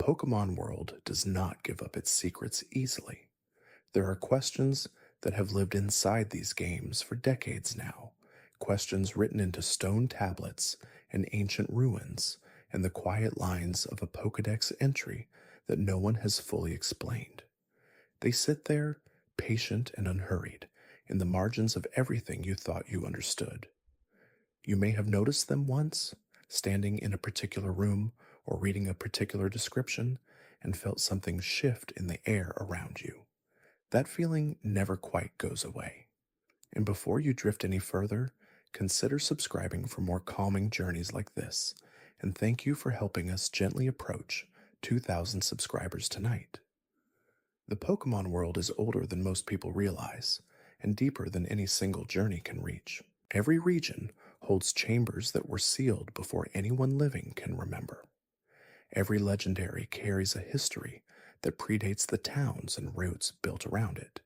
Pokemon world does not give up its secrets easily. There are questions that have lived inside these games for decades now, questions written into stone tablets and ancient ruins, and the quiet lines of a Pokédex entry that no one has fully explained. They sit there, patient and unhurried, in the margins of everything you thought you understood. You may have noticed them once, standing in a particular room or reading a particular description, and felt something shift in the air around you. That feeling never quite goes away. And before you drift any further, consider subscribing for more calming journeys like this, and thank you for helping us gently approach 2,000 subscribers tonight. The Pokemon world is older than most people realize, and deeper than any single journey can reach. Every region holds chambers that were sealed before anyone living can remember. Every legendary carries a history that predates the towns and routes built around it.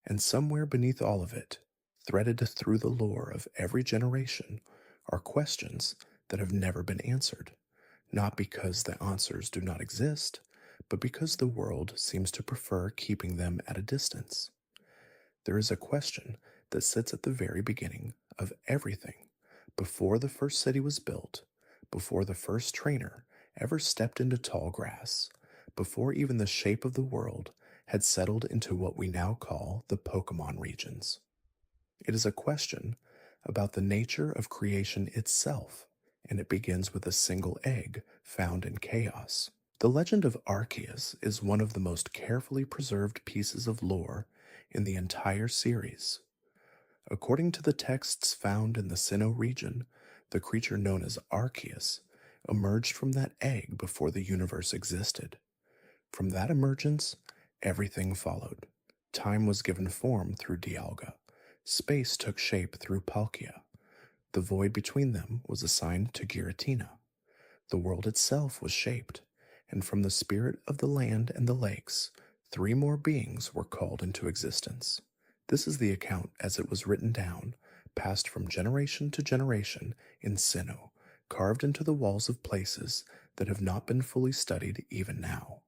And somewhere beneath all of it, threaded through the lore of every generation, are questions that have never been answered, not because the answers do not exist, but because the world seems to prefer keeping them at a distance. There is a question that sits at the very beginning of everything, before the first city was built, before the first trainer ever stepped into tall grass, before even the shape of the world had settled into what we now call the Pokemon regions. It is a question about the nature of creation itself, and it begins with a single egg found in chaos. The legend of Arceus is one of the most carefully preserved pieces of lore in the entire series. According to the texts found in the Sinnoh region, the creature known as Arceus emerged from that egg before the universe existed. From that emergence, everything followed. Time was given form through Dialga. Space took shape through Palkia. The void between them was assigned to Giratina. The world itself was shaped, and from the spirit of the land and the lakes, 3 more beings were called into existence. This is the account as it was written down, passed from generation to generation in Sinnoh, carved into the walls of places that have not been fully studied even now.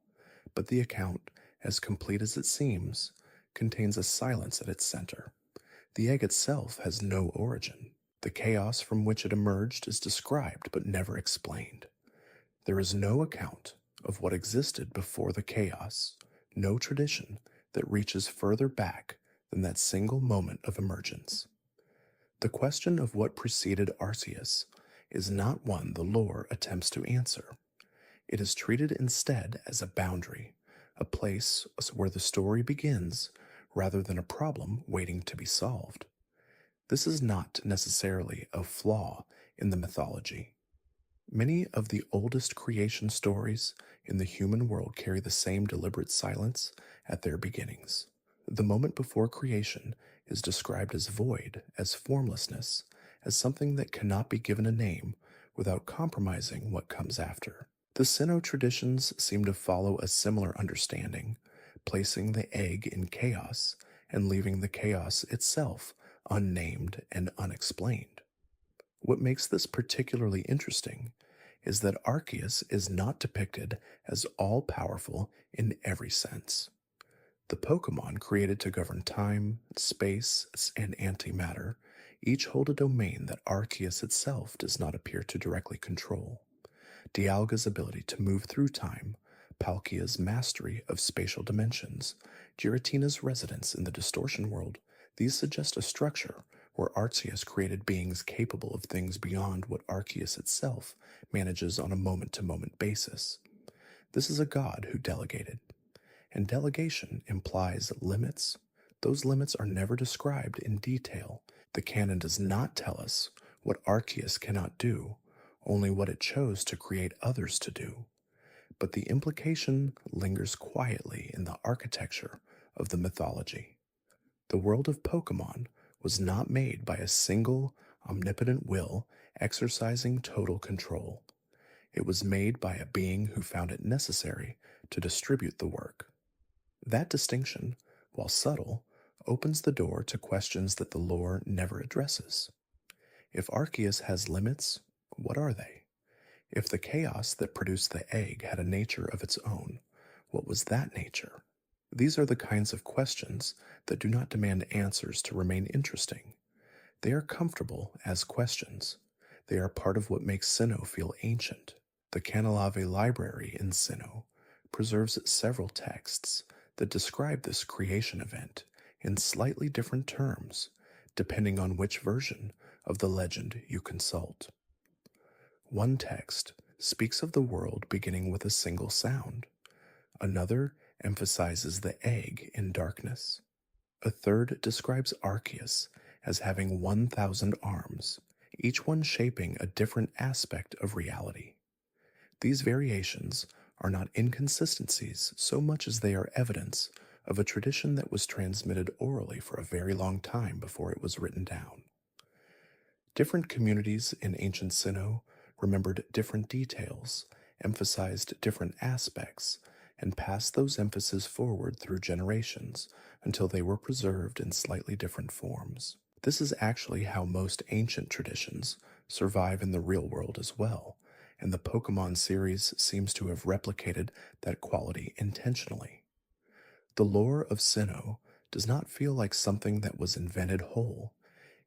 But the account, as complete as it seems, contains a silence at its center. The egg itself has no origin. The chaos from which it emerged is described but never explained. There is no account of what existed before the chaos, no tradition that reaches further back than that single moment of emergence. The question of what preceded Arceus is not one the lore attempts to answer. It is treated instead as a boundary, a place where the story begins rather than a problem waiting to be solved. This is not necessarily a flaw in the mythology. Many of the oldest creation stories in the human world carry the same deliberate silence at their beginnings. The moment before creation is described as void, as formlessness, as something that cannot be given a name without compromising what comes after. The Sinnoh traditions seem to follow a similar understanding, placing the egg in chaos and leaving the chaos itself unnamed and unexplained. What makes this particularly interesting is that Arceus is not depicted as all-powerful in every sense. The Pokemon created to govern time, space, and antimatter each hold a domain that Arceus itself does not appear to directly control. Dialga's ability to move through time, Palkia's mastery of spatial dimensions, Giratina's residence in the distortion world, these suggest a structure where Arceus created beings capable of things beyond what Arceus itself manages on a moment-to-moment basis. This is a god who delegated. And delegation implies limits. Those limits are never described in detail. The canon does not tell us what Arceus cannot do, only what it chose to create others to do. But the implication lingers quietly in the architecture of the mythology. The world of Pokemon was not made by a single, omnipotent will exercising total control. It was made by a being who found it necessary to distribute the work. That distinction, while subtle, opens the door to questions that the lore never addresses. If Arceus has limits, what are they? If the chaos that produced the egg had a nature of its own, what was that nature? These are the kinds of questions that do not demand answers to remain interesting. They are comfortable as questions. They are part of what makes Sinnoh feel ancient. The Canalave Library in Sinnoh preserves several texts that describe this creation event in slightly different terms, depending on which version of the legend you consult. One text speaks of the world beginning with a single sound. Another emphasizes the egg in darkness. A third describes Arceus as having 1,000 arms, each one shaping a different aspect of reality. These variations are not inconsistencies so much as they are evidence of a tradition that was transmitted orally for a very long time before it was written down. Different communities in ancient Sinnoh remembered different details, emphasized different aspects, and passed those emphases forward through generations until they were preserved in slightly different forms. This is actually how most ancient traditions survive in the real world as well, and the Pokemon series seems to have replicated that quality intentionally. The lore of Sinnoh does not feel like something that was invented whole.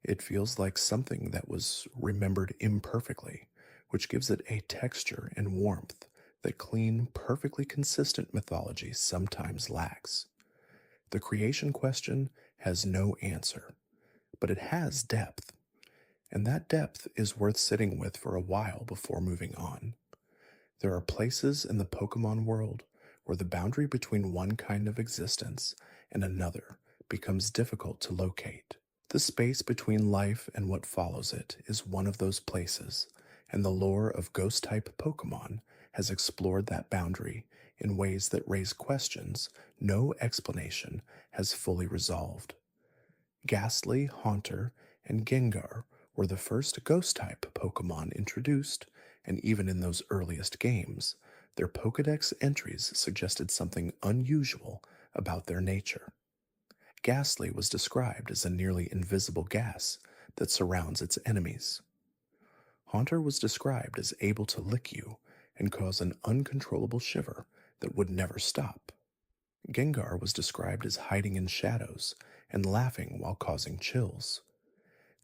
It feels like something that was remembered imperfectly, which gives it a texture and warmth that clean, perfectly consistent mythology sometimes lacks. The creation question has no answer, but it has depth, and that depth is worth sitting with for a while before moving on. There are places in the Pokemon world where the boundary between one kind of existence and another becomes difficult to locate. The space between life and what follows it is one of those places, and the lore of ghost-type Pokemon has explored that boundary in ways that raise questions no explanation has fully resolved. Ghastly, Haunter, and Gengar were the first ghost-type Pokemon introduced, and even in those earliest games, their Pokédex entries suggested something unusual about their nature. Ghastly was described as a nearly invisible gas that surrounds its enemies. Haunter was described as able to lick you and cause an uncontrollable shiver that would never stop. Gengar was described as hiding in shadows and laughing while causing chills.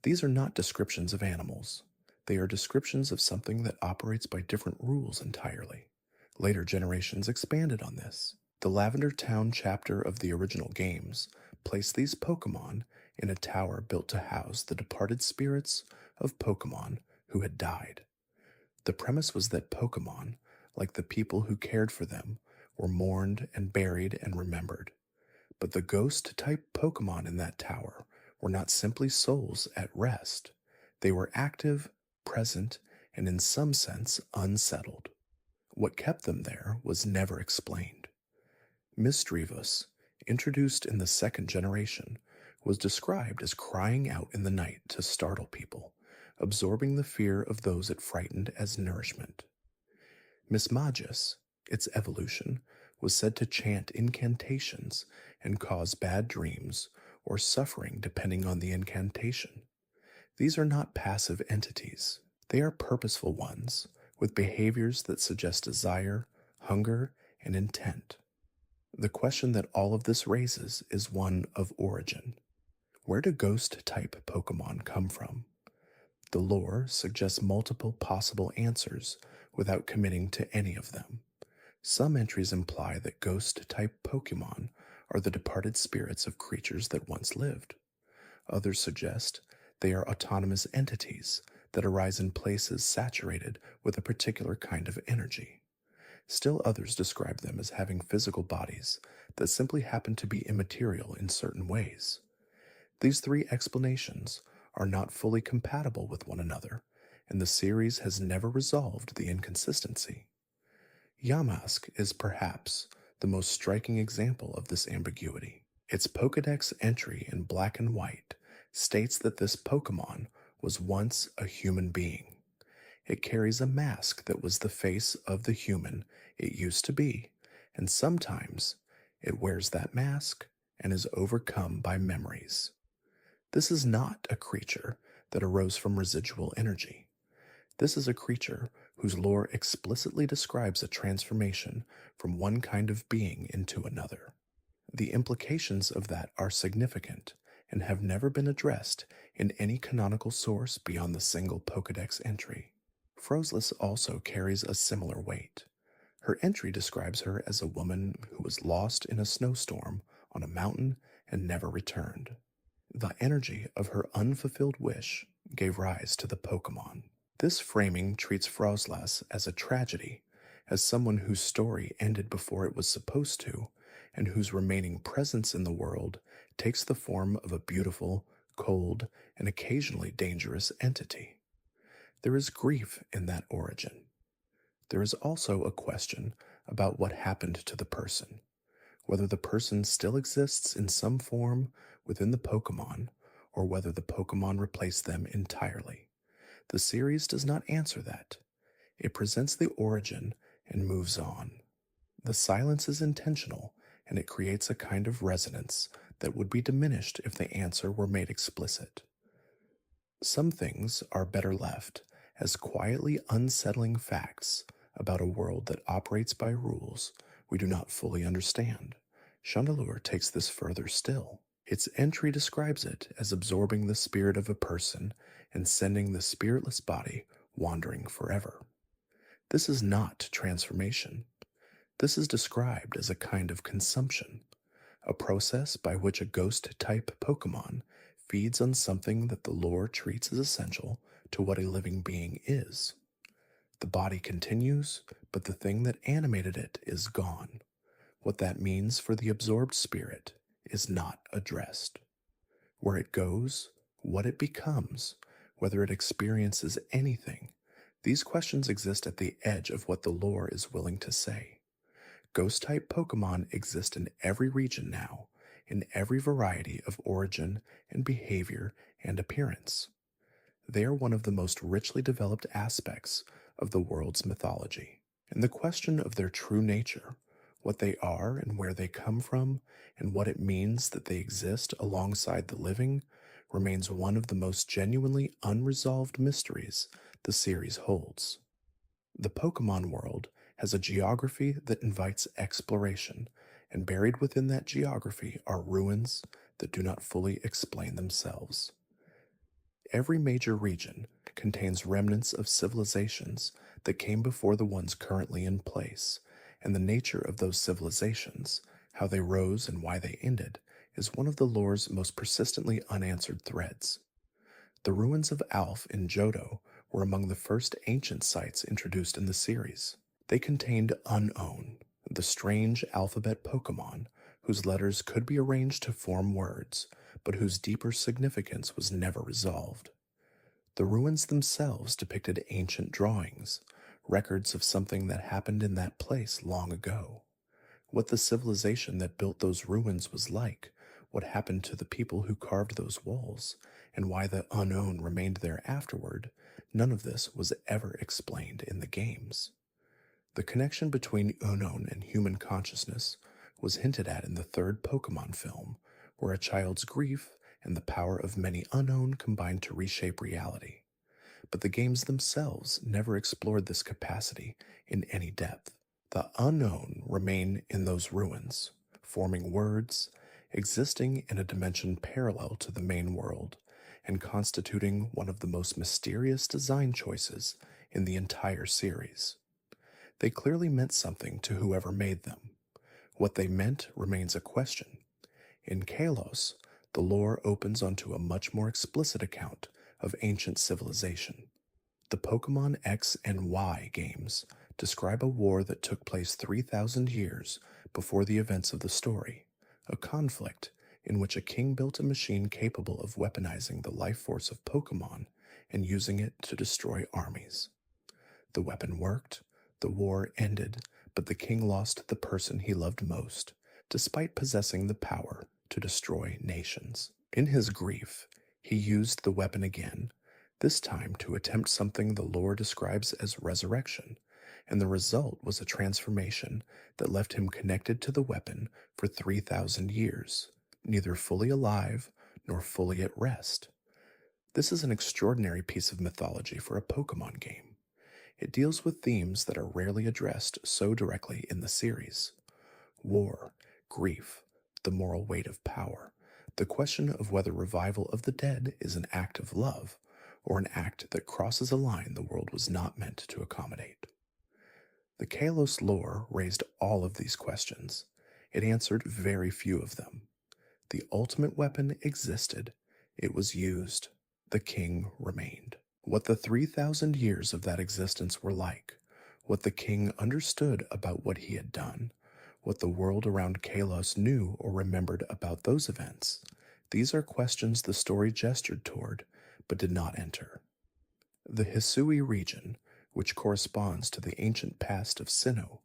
These are not descriptions of animals. They are descriptions of something that operates by different rules entirely. Later generations expanded on this. The Lavender Town chapter of the original games placed these Pokemon in a tower built to house the departed spirits of Pokemon who had died. The premise was that Pokemon, like the people who cared for them, were mourned and buried and remembered. But the ghost-type Pokemon in that tower were not simply souls at rest. They were active, present, and in some sense unsettled. What kept them there was never explained. Misdreavus, introduced in the second generation, was described as crying out in the night to startle people, absorbing the fear of those it frightened as nourishment. Mismagius, its evolution, was said to chant incantations and cause bad dreams or suffering depending on the incantation. These are not passive entities. They are purposeful ones, with behaviors that suggest desire, hunger, and intent. The question that all of this raises is one of origin. Where do ghost-type Pokemon come from? The lore suggests multiple possible answers without committing to any of them. Some entries imply that ghost-type Pokemon are the departed spirits of creatures that once lived. Others suggest they are autonomous entities that arise in places saturated with a particular kind of energy. Still others describe them as having physical bodies that simply happen to be immaterial in certain ways. These three explanations are not fully compatible with one another, and the series has never resolved the inconsistency. Yamask is perhaps the most striking example of this ambiguity. Its Pokédex entry in black and white states that this Pokémon was once a human being. It carries a mask that was the face of the human it used to be, and sometimes it wears that mask and is overcome by memories. This is not a creature that arose from residual energy. This is a creature whose lore explicitly describes a transformation from one kind of being into another. The implications of that are significant and have never been addressed in any canonical source beyond the single Pokédex entry. Frozless also carries a similar weight. Her entry describes her as a woman who was lost in a snowstorm on a mountain and never returned. The energy of her unfulfilled wish gave rise to the Pokémon. This framing treats Frozless as a tragedy, as someone whose story ended before it was supposed to, and whose remaining presence in the world takes the form of a beautiful, cold, and occasionally dangerous entity. There is grief in that origin. There is also a question about what happened to the person, whether the person still exists in some form within the Pokémon, or whether the Pokémon replaced them entirely. The series does not answer that. It presents the origin and moves on. The silence is intentional, and it creates a kind of resonance that would be diminished if the answer were made explicit. Some things are better left as quietly unsettling facts about a world that operates by rules we do not fully understand. Chandelure takes this further still. Its entry describes it as absorbing the spirit of a person and sending the spiritless body wandering forever. This is not transformation. This is described as a kind of consumption, a process by which a ghost-type Pokémon feeds on something that the lore treats as essential to what a living being is. The body continues, but the thing that animated it is gone. What that means for the absorbed spirit is not addressed. Where it goes, what it becomes, whether it experiences anything, these questions exist at the edge of what the lore is willing to say. Ghost-type Pokémon exist in every region now, in every variety of origin and behavior and appearance. They are one of the most richly developed aspects of the world's mythology. And the question of their true nature, what they are and where they come from, and what it means that they exist alongside the living, remains one of the most genuinely unresolved mysteries the series holds. The Pokémon world has a geography that invites exploration, and buried within that geography are ruins that do not fully explain themselves. Every major region contains remnants of civilizations that came before the ones currently in place, and the nature of those civilizations, how they rose and why they ended, is one of the lore's most persistently unanswered threads. The ruins of Alph in Johto were among the first ancient sites introduced in the series. They contained Unown, the strange alphabet Pokémon whose letters could be arranged to form words, but whose deeper significance was never resolved. The ruins themselves depicted ancient drawings, records of something that happened in that place long ago. What the civilization that built those ruins was like, what happened to the people who carved those walls, and why the Unown remained there afterward, none of this was ever explained in the games. The connection between Unown and human consciousness was hinted at in the third Pokémon film, where a child's grief and the power of many Unown combined to reshape reality. But the games themselves never explored this capacity in any depth. The Unown remain in those ruins, forming words, existing in a dimension parallel to the main world, and constituting one of the most mysterious design choices in the entire series. They clearly meant something to whoever made them. What they meant remains a question. In Kalos, the lore opens onto a much more explicit account of ancient civilization. The Pokémon X and Y games describe a war that took place 3,000 years before the events of the story, a conflict in which a king built a machine capable of weaponizing the life force of Pokémon and using it to destroy armies. The weapon worked, the war ended, but the king lost the person he loved most, despite possessing the power to destroy nations. In his grief, he used the weapon again, this time to attempt something the lore describes as resurrection, and the result was a transformation that left him connected to the weapon for 3,000 years, neither fully alive nor fully at rest. This is an extraordinary piece of mythology for a Pokémon game. It deals with themes that are rarely addressed so directly in the series: war, grief, the moral weight of power, the question of whether revival of the dead is an act of love or an act that crosses a line the world was not meant to accommodate. The Kalos lore raised all of these questions. It answered very few of them. The ultimate weapon existed. It was used. The king remained. What the 3,000 years of that existence were like, what the king understood about what he had done, what the world around Kalos knew or remembered about those events, these are questions the story gestured toward but did not enter. The Hisui region, which corresponds to the ancient past of Sinnoh,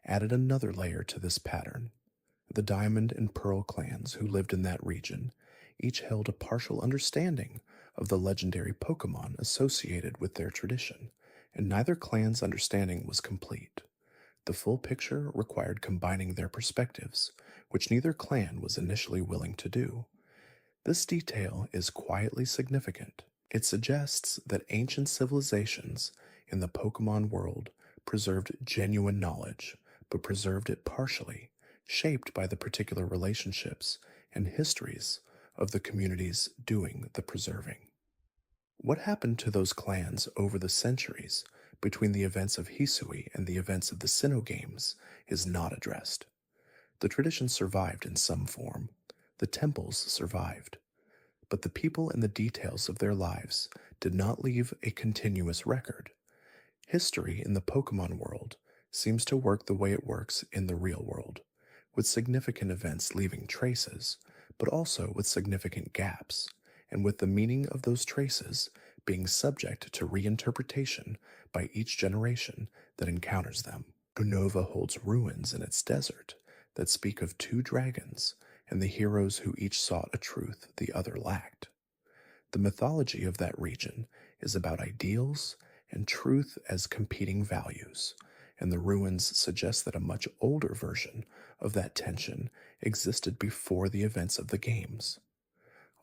added another layer to this pattern. The Diamond and Pearl clans who lived in that region each held a partial understanding of the legendary Pokémon associated with their tradition, and neither clan's understanding was complete. The full picture required combining their perspectives, which neither clan was initially willing to do. This detail is quietly significant. It suggests that ancient civilizations in the Pokemon world preserved genuine knowledge, but preserved it partially, shaped by the particular relationships and histories of the communities doing the preserving. What happened to those clans over the centuries between the events of Hisui and the events of the Sinnoh games is not addressed. The tradition survived in some form. The temples survived. But the people and the details of their lives did not leave a continuous record. History in the Pokemon world seems to work the way it works in the real world, with significant events leaving traces, but also with significant gaps, and with the meaning of those traces being subject to reinterpretation by each generation that encounters them. Unova holds ruins in its desert that speak of two dragons and the heroes who each sought a truth the other lacked. The mythology of that region is about ideals and truth as competing values, and the ruins suggest that a much older version of that tension existed before the events of the games.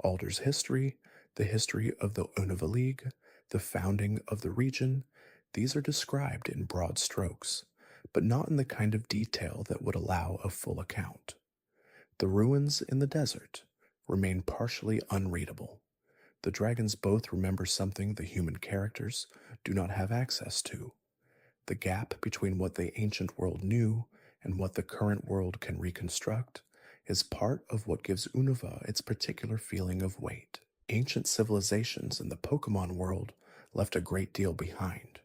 Alder's history, the history of the Unova League, the founding of the region, these are described in broad strokes, but not in the kind of detail that would allow a full account. The ruins in the desert remain partially unreadable. The dragons both remember something the human characters do not have access to. The gap between what the ancient world knew and what the current world can reconstruct is part of what gives Unova its particular feeling of weight. Ancient civilizations in the Pokemon world left a great deal behind.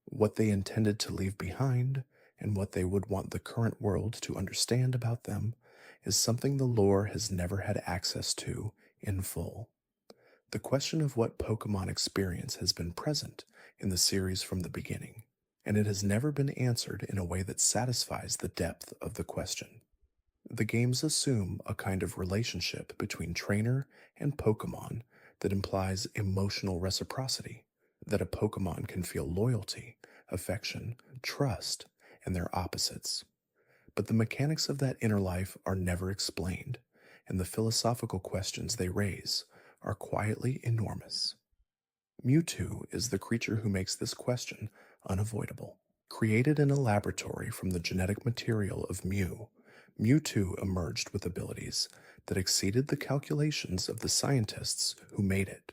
What they intended to leave behind and what they would want the current world to understand about them is something the lore has never had access to in full. The question of what Pokemon experience has been present in the series from the beginning, and it has never been answered in a way that satisfies the depth of the question. The games assume a kind of relationship between trainer and Pokemon that implies emotional reciprocity, that a Pokemon can feel loyalty, affection, trust, and their opposites. But the mechanics of that inner life are never explained, and the philosophical questions they raise are quietly enormous. Mewtwo is the creature who makes this question unavoidable. Created in a laboratory from the genetic material of Mew, Mewtwo emerged with abilities that exceeded the calculations of the scientists who made it.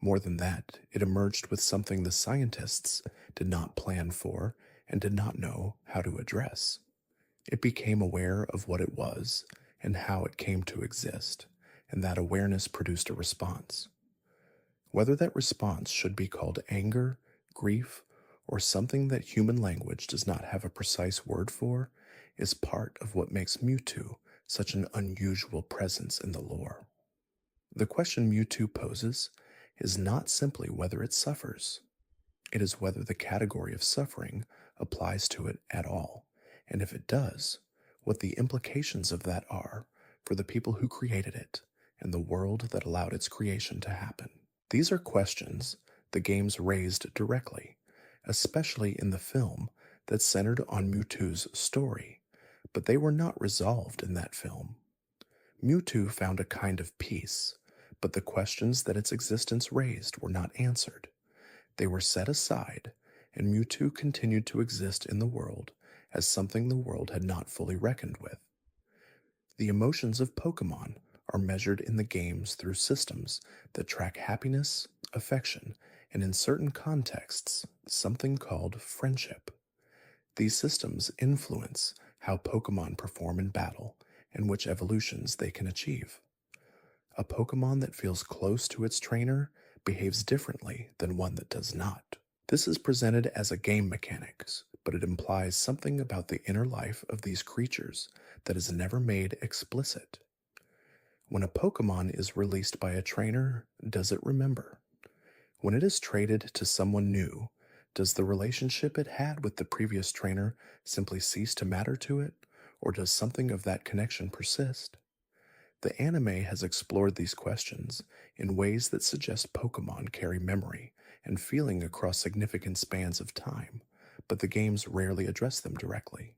More than that, it emerged with something the scientists did not plan for and did not know how to address. It became aware of what it was and how it came to exist, and that awareness produced a response. Whether that response should be called anger, grief, or something that human language does not have a precise word for, is part of what makes Mewtwo such an unusual presence in the lore. The question Mewtwo poses is not simply whether it suffers. It is whether the category of suffering applies to it at all, and if it does, what the implications of that are for the people who created it and the world that allowed its creation to happen. These are questions the games raised directly, especially in the film that centered on Mewtwo's story, but they were not resolved in that film. Mewtwo found a kind of peace, but the questions that its existence raised were not answered. They were set aside, and Mewtwo continued to exist in the world as something the world had not fully reckoned with. The emotions of Pokemon are measured in the games through systems that track happiness, affection, and in certain contexts, something called friendship. These systems influence how Pokemon perform in battle and which evolutions they can achieve. A Pokemon that feels close to its trainer behaves differently than one that does not. This is presented as a game mechanics, but it implies something about the inner life of these creatures that is never made explicit. When a Pokemon is released by a trainer, does it remember? When it is traded to someone new, does the relationship it had with the previous trainer simply cease to matter to it, or does something of that connection persist? The anime has explored these questions in ways that suggest Pokemon carry memory and feeling across significant spans of time, but the games rarely address them directly.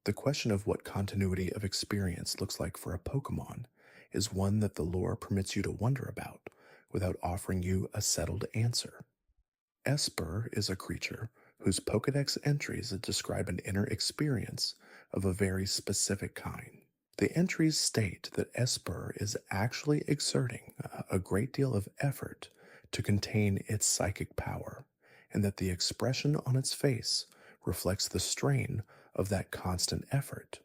The question of what continuity of experience looks like for a Pokemon is one that the lore permits you to wonder about without offering you a settled answer. Esper is a creature whose Pokédex entries describe an inner experience of a very specific kind. The entries state that Esper is actually exerting a great deal of effort to contain its psychic power, and that the expression on its face reflects the strain of that constant effort.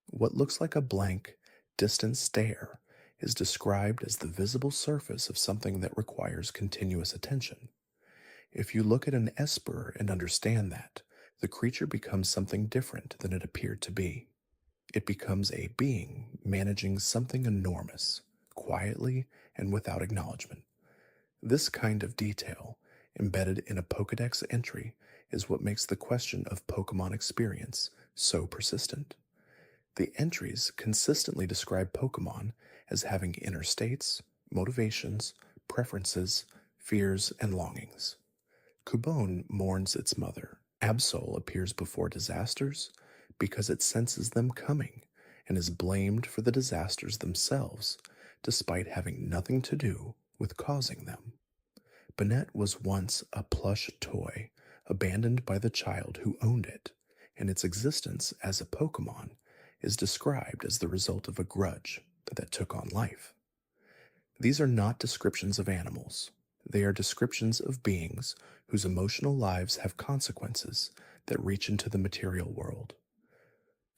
What looks like a blank, distant stare is described as the visible surface of something that requires continuous attention. If you look at an Esper and understand that, the creature becomes something different than it appeared to be. It becomes a being managing something enormous, quietly and without acknowledgement. This kind of detail, embedded in a Pokédex entry, is what makes the question of Pokémon experience so persistent. The entries consistently describe Pokémon as having inner states, motivations, preferences, fears, and longings. Cubone mourns its mother. Absol appears before disasters because it senses them coming and is blamed for the disasters themselves, despite having nothing to do with causing them. Banette was once a plush toy, abandoned by the child who owned it, and its existence as a Pokemon is described as the result of a grudge that took on life. These are not descriptions of animals. They are descriptions of beings whose emotional lives have consequences that reach into the material world.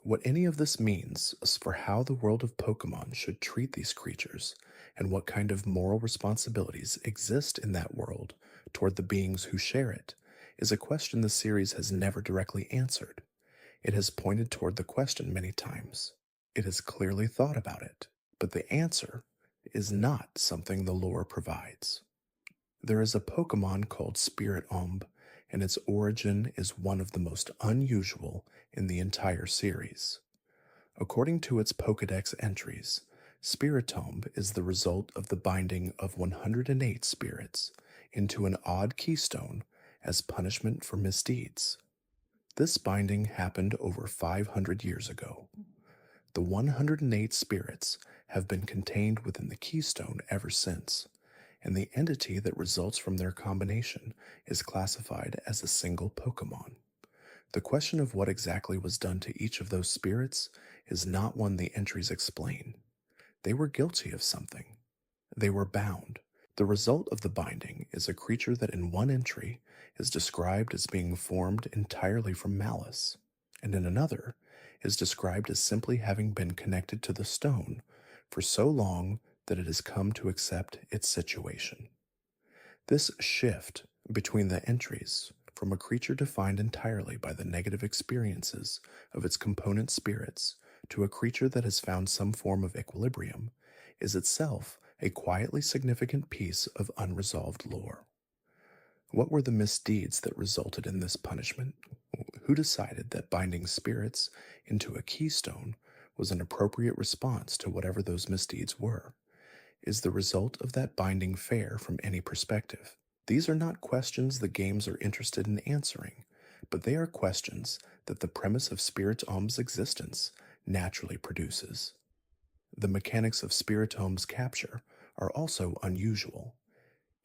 What any of this means is for how the world of Pokemon should treat these creatures and what kind of moral responsibilities exist in that world toward the beings who share it is a question the series has never directly answered. It has pointed toward the question many times. It has clearly thought about it, but the answer is not something the lore provides. There is a Pokemon called Spiritomb, and its origin is one of the most unusual in the entire series. According to its Pokédex entries, Spiritomb is the result of the binding of 108 spirits into an odd keystone as punishment for misdeeds. This binding happened over 500 years ago. The 108 spirits have been contained within the keystone ever since, and the entity that results from their combination is classified as a single Pokemon. The question of what exactly was done to each of those spirits is not one the entries explain. They were guilty of something. They were bound. The result of the binding is a creature that in one entry is described as being formed entirely from malice, and in another is described as simply having been connected to the stone for so long that it has come to accept its situation. This shift between the entries from a creature defined entirely by the negative experiences of its component spirits to a creature that has found some form of equilibrium is itself a quietly significant piece of unresolved lore. What were the misdeeds that resulted in this punishment? Who decided that binding spirits into a keystone was an appropriate response to whatever those misdeeds were? Is the result of that binding fair from any perspective? These are not questions the games are interested in answering, but they are questions that the premise of Spiritomb's existence naturally produces. The mechanics of Spiritomb's capture are also unusual.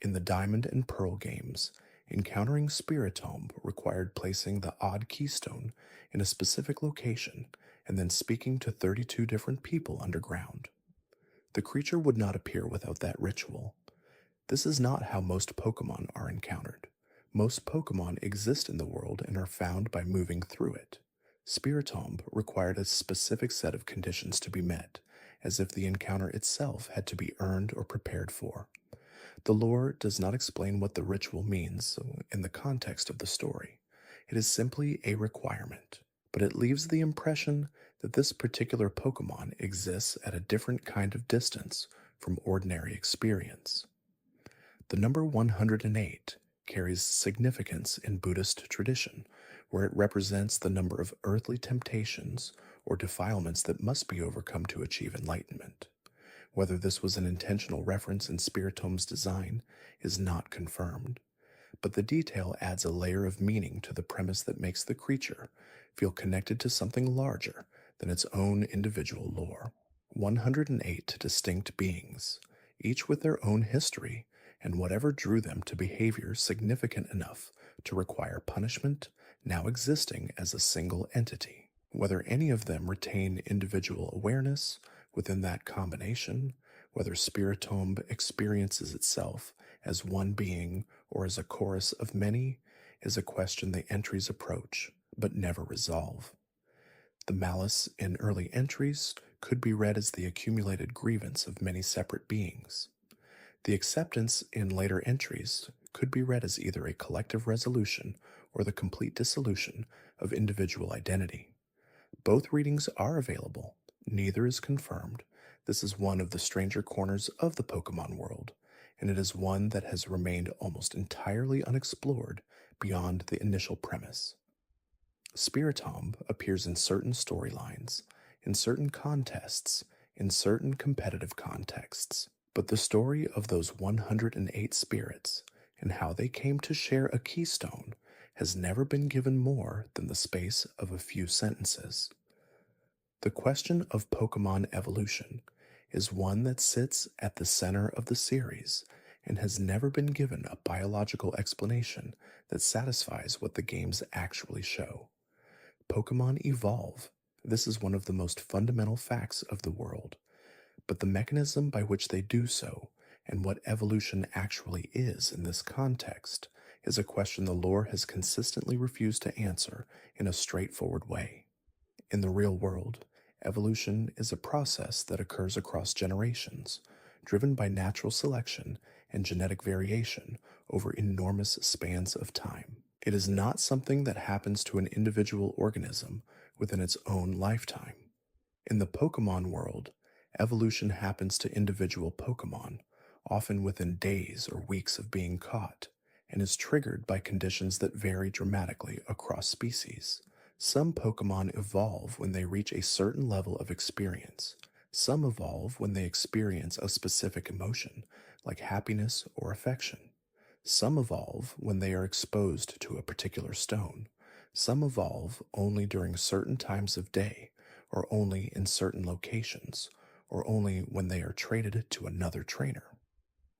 In the Diamond and Pearl games, Encountering Spiritomb required placing the odd keystone in a specific location and then speaking to 32 different people underground. The creature would not appear without that ritual. This is not how most Pokemon are encountered. Most Pokemon exist in the world and are found by moving through it. Spiritomb required a specific set of conditions to be met, as if the encounter itself had to be earned or prepared for. The lore does not explain what the ritual means in the context of the story. It is simply a requirement, but it leaves the impression that this particular Pokemon exists at a different kind of distance from ordinary experience. The number 108 carries significance in Buddhist tradition, where it represents the number of earthly temptations or defilements that must be overcome to achieve enlightenment. Whether this was an intentional reference in Spiritomb's design is not confirmed, but the detail adds a layer of meaning to the premise that makes the creature feel connected to something larger than its own individual lore. 108 distinct beings, each with their own history and whatever drew them to behavior significant enough to require punishment, now existing as a single entity. Whether any of them retain individual awareness within that combination, whether Spiritomb experiences itself as one being or as a chorus of many, is a question the entries approach but never resolve. The malice in early entries could be read as the accumulated grievance of many separate beings. The acceptance in later entries could be read as either a collective resolution or the complete dissolution of individual identity. Both readings are available, neither is confirmed. This is one of the stranger corners of the Pokemon world, and it is one that has remained almost entirely unexplored beyond the initial premise. Spiritomb appears in certain storylines, in certain contests, in certain competitive contexts, but the story of those 108 spirits and how they came to share a keystone has never been given more than the space of a few sentences. The question of Pokemon evolution is one that sits at the center of the series and has never been given a biological explanation that satisfies what the games actually show. Pokemon evolve. This is one of the most fundamental facts of the world. But the mechanism by which they do so, and what evolution actually is in this context, is a question the lore has consistently refused to answer in a straightforward way. In the real world, evolution is a process that occurs across generations, driven by natural selection and genetic variation over enormous spans of time. It is not something that happens to an individual organism within its own lifetime. In the Pokemon world, evolution happens to individual Pokemon, often within days or weeks of being caught, and is triggered by conditions that vary dramatically across species. Some Pokemon evolve when they reach a certain level of experience. Some evolve when they experience a specific emotion, like happiness or affection. Some evolve when they are exposed to a particular stone. Some evolve only during certain times of day, or only in certain locations, or only when they are traded to another trainer.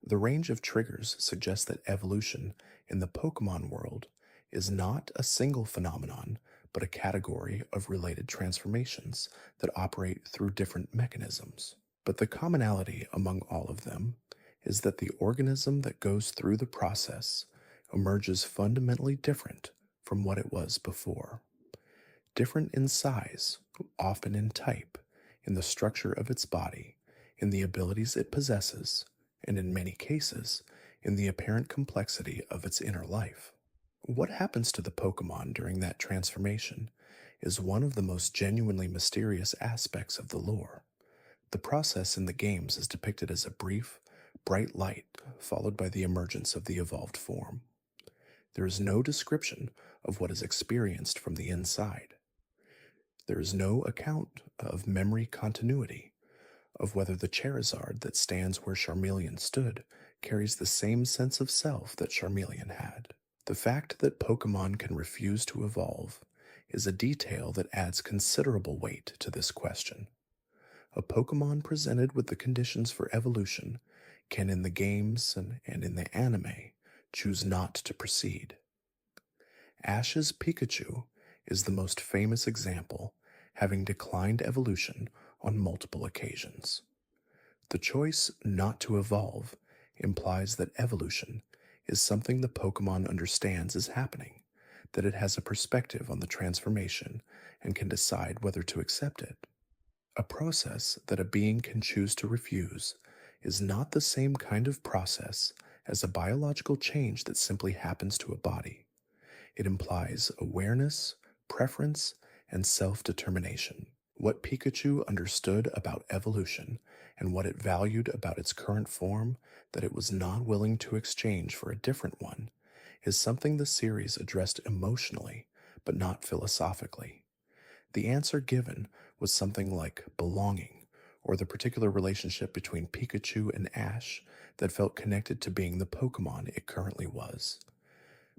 The range of triggers suggests that evolution in the Pokemon world is not a single phenomenon, but a category of related transformations that operate through different mechanisms. But the commonality among all of them is that the organism that goes through the process emerges fundamentally different from what it was before. Different in size, often in type, in the structure of its body, in the abilities it possesses, and in many cases, in the apparent complexity of its inner life. What happens to the Pokemon during that transformation is one of the most genuinely mysterious aspects of the lore. The process in the games is depicted as a brief, bright light followed by the emergence of the evolved form. There is no description of what is experienced from the inside. There is no account of memory continuity, of whether the Charizard that stands where Charmeleon stood carries the same sense of self that Charmeleon had. The fact that Pokemon can refuse to evolve is a detail that adds considerable weight to this question. A Pokemon presented with the conditions for evolution can in the games and in the anime choose not to proceed. Ash's Pikachu is the most famous example, having declined evolution on multiple occasions. The choice not to evolve implies that evolution is something the Pokemon understands is happening, that it has a perspective on the transformation and can decide whether to accept it. A process that a being can choose to refuse is not the same kind of process as a biological change that simply happens to a body. It implies awareness, preference, and self determination. What Pikachu understood about evolution and what it valued about its current form that it was not willing to exchange for a different one is something the series addressed emotionally, but not philosophically. The answer given was something like belonging, or the particular relationship between Pikachu and Ash that felt connected to being the Pokemon it currently was.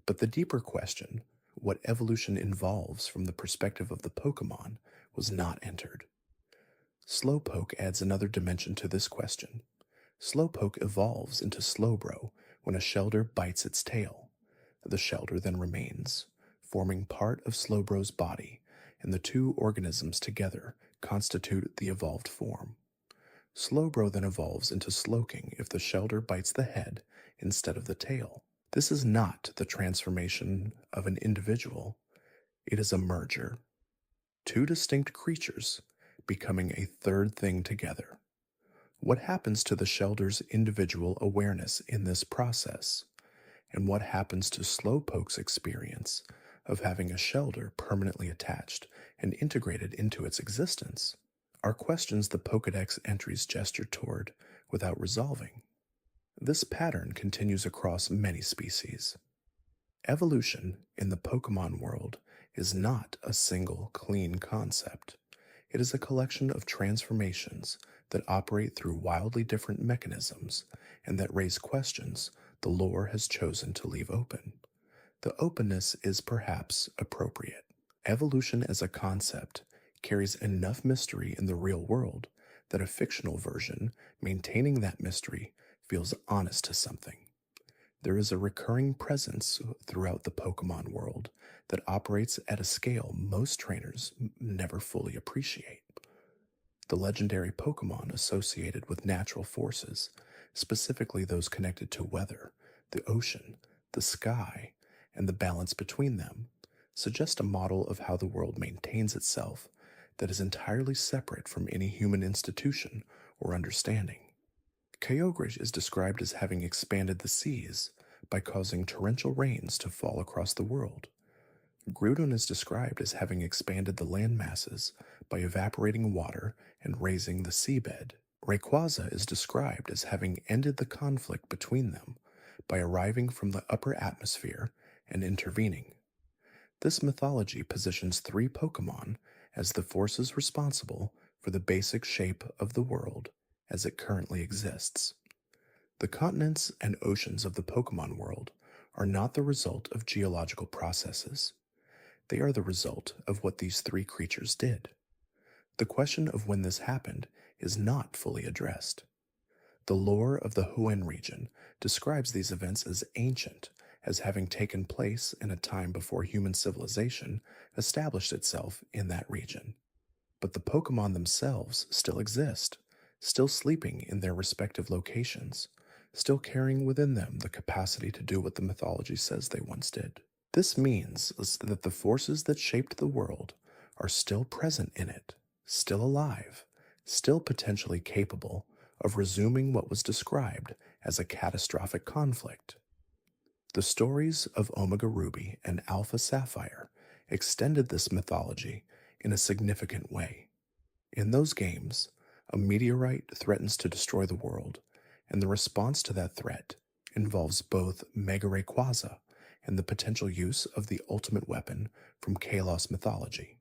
But the deeper question, what evolution involves from the perspective of the Pokemon, was not entered. Slowpoke adds another dimension to this question. Slowpoke evolves into Slowbro when a Shelder bites its tail. The Shelder then remains, forming part of Slowbro's body, and the two organisms together constitute the evolved form. Slowbro then evolves into Slowking if the Shelder bites the head instead of the tail. This is not the transformation of an individual, it is a merger. Two distinct creatures becoming a third thing together. What happens to the Shelder's individual awareness in this process? And what happens to Slowpoke's experience of having a Shelder permanently attached and integrated into its existence? Are questions the Pokédex entries gesture toward without resolving. This pattern continues across many species. Evolution in the Pokemon world is not a single, clean concept. It is a collection of transformations that operate through wildly different mechanisms and that raise questions the lore has chosen to leave open. The openness is perhaps appropriate. Evolution as a concept carries enough mystery in the real world that a fictional version maintaining that mystery feels honest to something. There is a recurring presence throughout the Pokemon world that operates at a scale most trainers never fully appreciate. The legendary Pokemon associated with natural forces, specifically those connected to weather, the ocean, the sky, and the balance between them, suggest a model of how the world maintains itself that is entirely separate from any human institution or understanding. Kyogre is described as having expanded the seas by causing torrential rains to fall across the world. Groudon is described as having expanded the land masses by evaporating water and raising the seabed. Rayquaza is described as having ended the conflict between them by arriving from the upper atmosphere and intervening. This mythology positions three Pokemon as the forces responsible for the basic shape of the world as it currently exists. The continents and oceans of the Pokemon world are not the result of geological processes. They are the result of what these three creatures did. The question of when this happened is not fully addressed. The lore of the Hoenn region describes these events as ancient, as having taken place in a time before human civilization established itself in that region. But the Pokemon themselves still exist, still sleeping in their respective locations, still carrying within them the capacity to do what the mythology says they once did. This means that the forces that shaped the world are still present in it, still alive, still potentially capable of resuming what was described as a catastrophic conflict. The stories of Omega Ruby and Alpha Sapphire extended this mythology in a significant way. In those games, a meteorite threatens to destroy the world, and the response to that threat involves both Mega Rayquaza and the potential use of the ultimate weapon from Kalos mythology.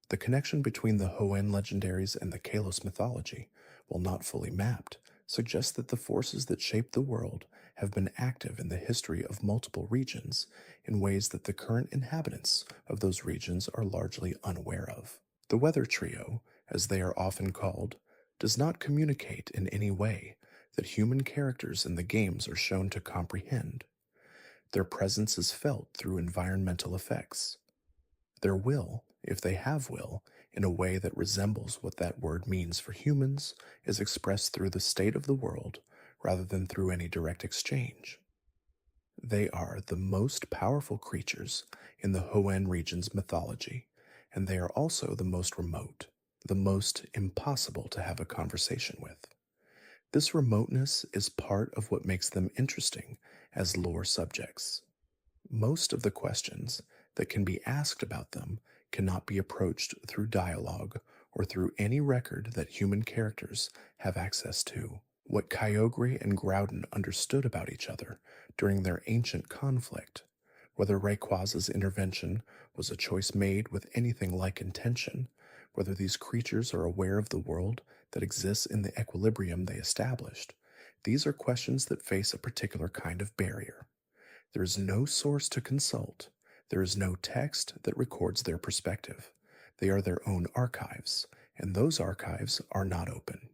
The connection between the Hoenn legendaries and the Kalos mythology, while not fully mapped, suggests that the forces that shape the world have been active in the history of multiple regions in ways that the current inhabitants of those regions are largely unaware of. The Weather Trio, as they are often called, does not communicate in any way that human characters in the games are shown to comprehend. Their presence is felt through environmental effects. Their will, if they have will, in a way that resembles what that word means for humans, is expressed through the state of the world rather than through any direct exchange. They are the most powerful creatures in the Hoenn region's mythology, and they are also the most remote, the most impossible to have a conversation with. This remoteness is part of what makes them interesting as lore subjects. Most of the questions that can be asked about them cannot be approached through dialogue or through any record that human characters have access to. What Kyogre and Groudon understood about each other during their ancient conflict, whether Rayquaza's intervention was a choice made with anything like intention, whether these creatures are aware of the world that exists in the equilibrium they established, these are questions that face a particular kind of barrier. There is no source to consult. There is no text that records their perspective. They are their own archives, and those archives are not open.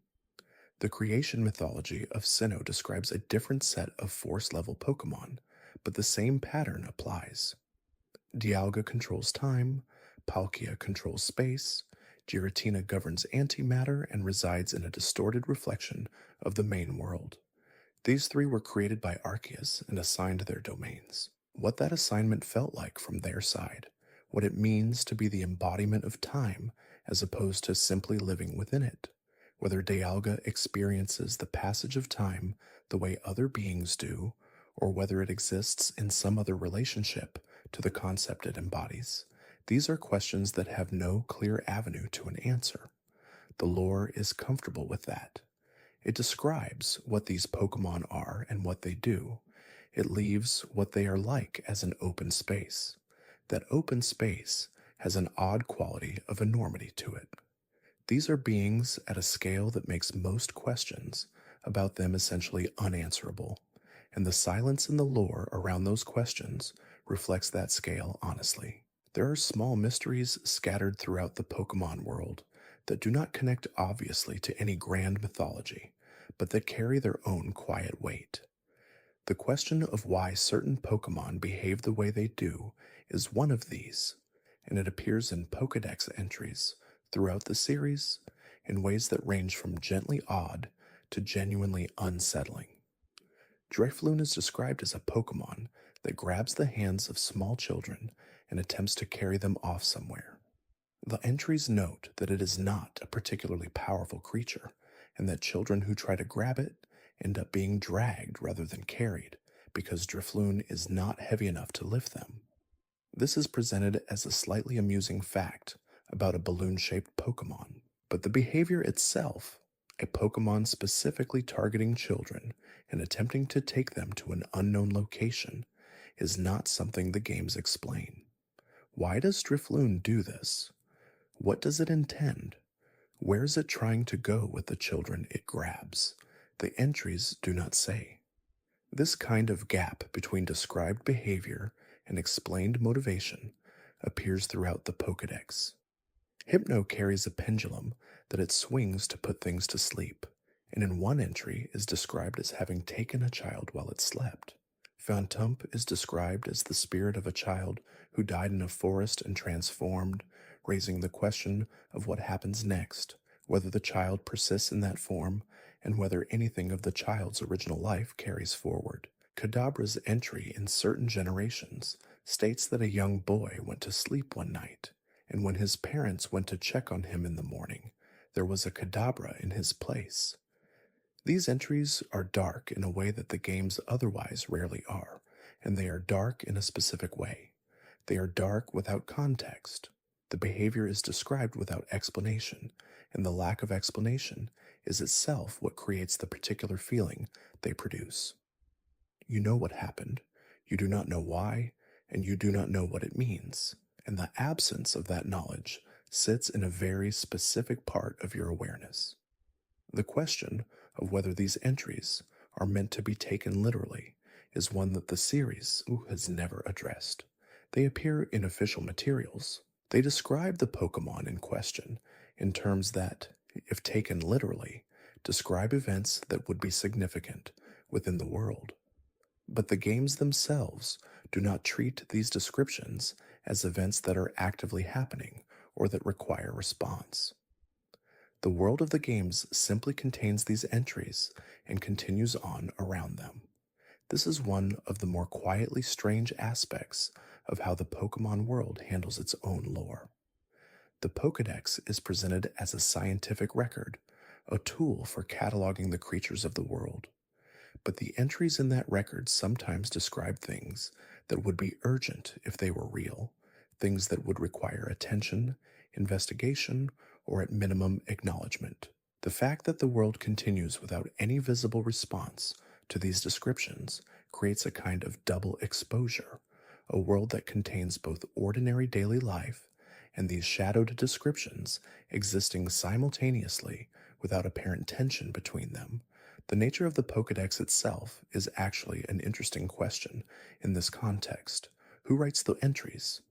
The creation mythology of Sinnoh describes a different set of force-level Pokémon, but the same pattern applies. Dialga controls time, Palkia controls space, Giratina governs antimatter and resides in a distorted reflection of the main world. These three were created by Arceus and assigned their domains. What that assignment felt like from their side, what it means to be the embodiment of time as opposed to simply living within it, whether Dialga experiences the passage of time the way other beings do, or whether it exists in some other relationship to the concept it embodies. These are questions that have no clear avenue to an answer. The lore is comfortable with that. It describes what these Pokemon are and what they do. It leaves what they are like as an open space. That open space has an odd quality of enormity to it. These are beings at a scale that makes most questions about them essentially unanswerable, and the silence in the lore around those questions reflects that scale honestly. There are small mysteries scattered throughout the Pokemon world that do not connect obviously to any grand mythology, but that carry their own quiet weight. The question of why certain Pokemon behave the way they do is one of these, and it appears in Pokédex entries throughout the series in ways that range from gently odd to genuinely unsettling. Drifloon is described as a Pokemon that grabs the hands of small children and attempts to carry them off somewhere. The entries note that it is not a particularly powerful creature, and that children who try to grab it end up being dragged rather than carried, because Drifloon is not heavy enough to lift them. This is presented as a slightly amusing fact about a balloon-shaped Pokemon, but the behavior itself, a Pokemon specifically targeting children and attempting to take them to an unknown location, is not something the games explain. Why does Drifloon do this? What does it intend? Where is it trying to go with the children it grabs? The entries do not say. This kind of gap between described behavior and explained motivation appears throughout the Pokédex. Hypno carries a pendulum that it swings to put things to sleep, and in one entry is described as having taken a child while it slept. Phantump is described as the spirit of a child who died in a forest and transformed, raising the question of what happens next, whether the child persists in that form, and whether anything of the child's original life carries forward. Kadabra's entry in certain generations states that a young boy went to sleep one night, and when his parents went to check on him in the morning, there was a Kadabra in his place. These entries are dark in a way that the games otherwise rarely are, and they are dark in a specific way. They are dark without context. The behavior is described without explanation, and the lack of explanation is itself what creates the particular feeling they produce. You know what happened, you do not know why, and you do not know what it means, and the absence of that knowledge sits in a very specific part of your awareness. The question of whether these entries are meant to be taken literally is one that the series has never addressed. They appear in official materials. They describe the Pokemon in question in terms that, if taken literally, describe events that would be significant within the world. But the games themselves do not treat these descriptions as events that are actively happening or that require response. The world of the games simply contains these entries and continues on around them. This is one of the more quietly strange aspects of how the Pokemon world handles its own lore. The Pokédex is presented as a scientific record, a tool for cataloging the creatures of the world. But the entries in that record sometimes describe things that would be urgent if they were real, things that would require attention, investigation, or at minimum acknowledgement. The fact that the world continues without any visible response to these descriptions creates a kind of double exposure, a world that contains both ordinary daily life and these shadowed descriptions existing simultaneously without apparent tension between them. The nature of the Pokédex itself is actually an interesting question in this context. Who writes the entries?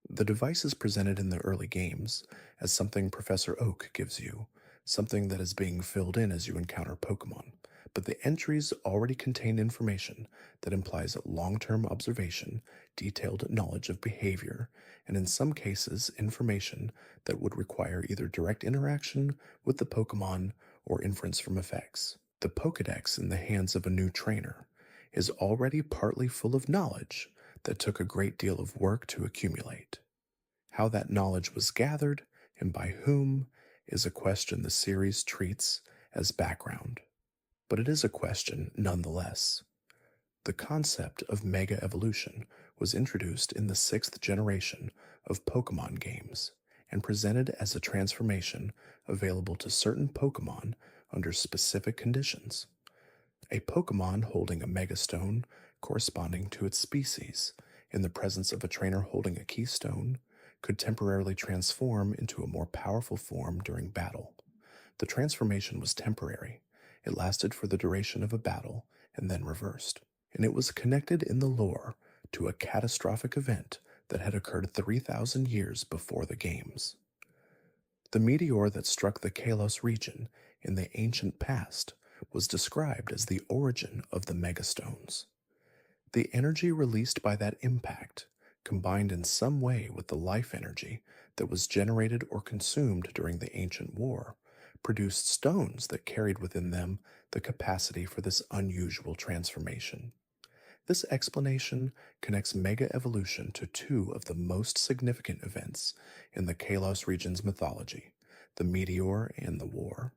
The device is presented in the early games as something Professor Oak gives you, something that is being filled in as you encounter Pokemon. But the entries already contain information that implies long-term observation, detailed knowledge of behavior, and in some cases, information that would require either direct interaction with the Pokemon or inference from effects. The Pokédex in the hands of a new trainer is already partly full of knowledge that took a great deal of work to accumulate. How that knowledge was gathered and by whom is a question the series treats as background. But it is a question nonetheless. The concept of mega evolution was introduced in the 6th generation of Pokemon games and presented as a transformation available to certain Pokemon under specific conditions. A Pokemon holding a Megastone corresponding to its species, in the presence of a trainer holding a Keystone, could temporarily transform into a more powerful form during battle. The transformation was temporary. It lasted for the duration of a battle and then reversed. And it was connected in the lore to a catastrophic event that had occurred 3,000 years before the games. The meteor that struck the Kalos region in the ancient past was described as the origin of the Megastones. The energy released by that impact, combined in some way with the life energy that was generated or consumed during the ancient war, produced stones that carried within them the capacity for this unusual transformation. This explanation connects mega evolution to two of the most significant events in the Kalos region's mythology, the meteor and the war.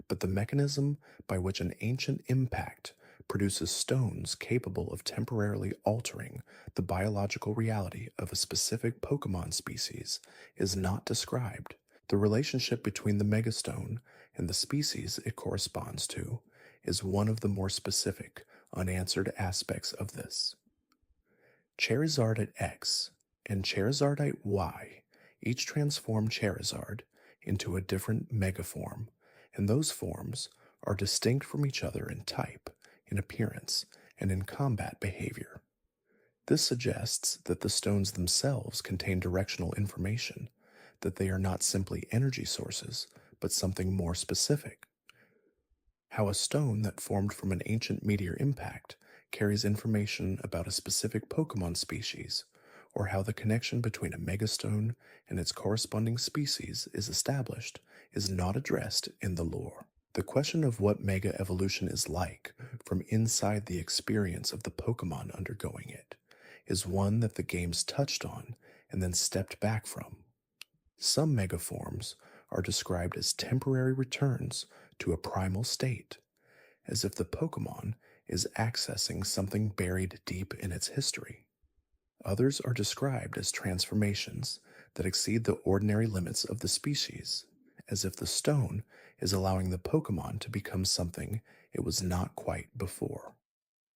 But the mechanism by which an ancient impact produces stones capable of temporarily altering the biological reality of a specific Pokemon species is not described. The relationship between the Megastone and the species it corresponds to is one of the more specific, unanswered aspects of this. Charizardite X and Charizardite Y each transform Charizard into a different megaform, and those forms are distinct from each other in type, in appearance, and in combat behavior. This suggests that the stones themselves contain directional information, that they are not simply energy sources, but something more specific. How a stone that formed from an ancient meteor impact carries information about a specific Pokemon species, or how the connection between a megastone and its corresponding species is established, is not addressed in the lore. The question of what mega evolution is like from inside the experience of the Pokemon undergoing it is one that the games touched on and then stepped back from. Some megaforms are described as temporary returns to a primal state, as if the Pokemon is accessing something buried deep in its history. Others are described as transformations that exceed the ordinary limits of the species, as if the stone is allowing the Pokemon to become something it was not quite before.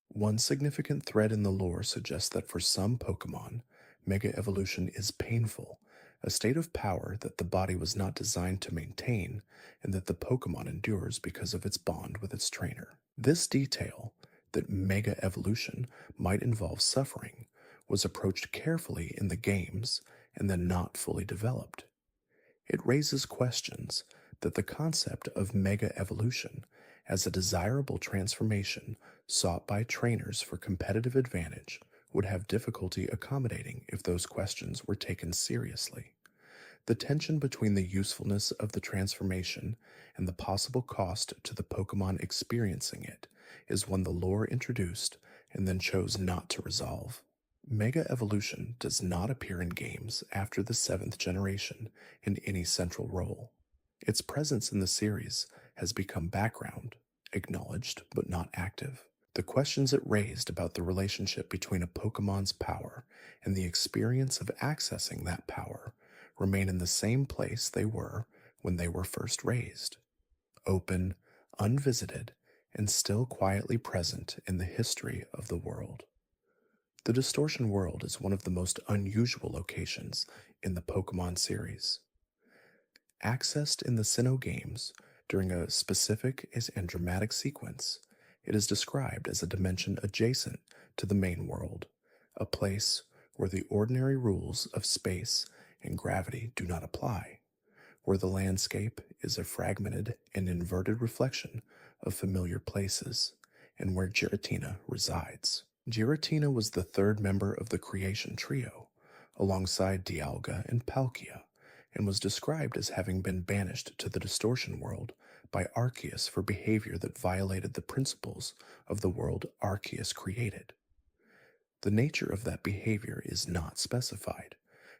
One significant thread in the lore suggests that for some Pokemon, mega evolution is painful, a state of power that the body was not designed to maintain and that the Pokemon endures because of its bond with its trainer. This detail, that mega evolution might involve suffering, was approached carefully in the games and then not fully developed. It raises questions that the concept of mega evolution as a desirable transformation sought by trainers for competitive advantage would have difficulty accommodating if those questions were taken seriously. The tension between the usefulness of the transformation and the possible cost to the Pokemon experiencing it is one the lore introduced and then chose not to resolve. Mega Evolution does not appear in games after the 7th generation in any central role. Its presence in the series has become background, acknowledged but not active. The questions it raised about the relationship between a Pokemon's power and the experience of accessing that power remain in the same place they were when they were first raised: open, unvisited, and still quietly present in the history of the world. The Distortion World is one of the most unusual locations in the Pokemon series. Accessed in the Sinnoh games during a specific and dramatic sequence, it is described as a dimension adjacent to the main world, a place where the ordinary rules of space and gravity do not apply, where the landscape is a fragmented and inverted reflection of familiar places, and where Giratina resides. Giratina was the third member of the Creation Trio, alongside Dialga and Palkia, and was described as having been banished to the Distortion World by Arceus for behavior that violated the principles of the world Arceus created. The nature of that behavior is not specified.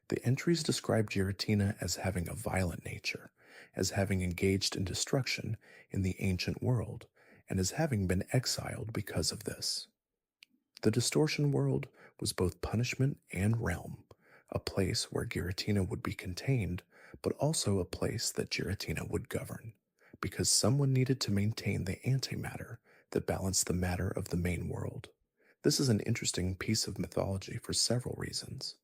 The entries describe Giratina as having a violent nature, as having engaged in destruction in the ancient world, and as having been exiled because of this. The Distortion World was both punishment and realm, a place where Giratina would be contained, but also a place that Giratina would govern, because someone needed to maintain the antimatter that balanced the matter of the main world. This is an interesting piece of mythology for several reasons.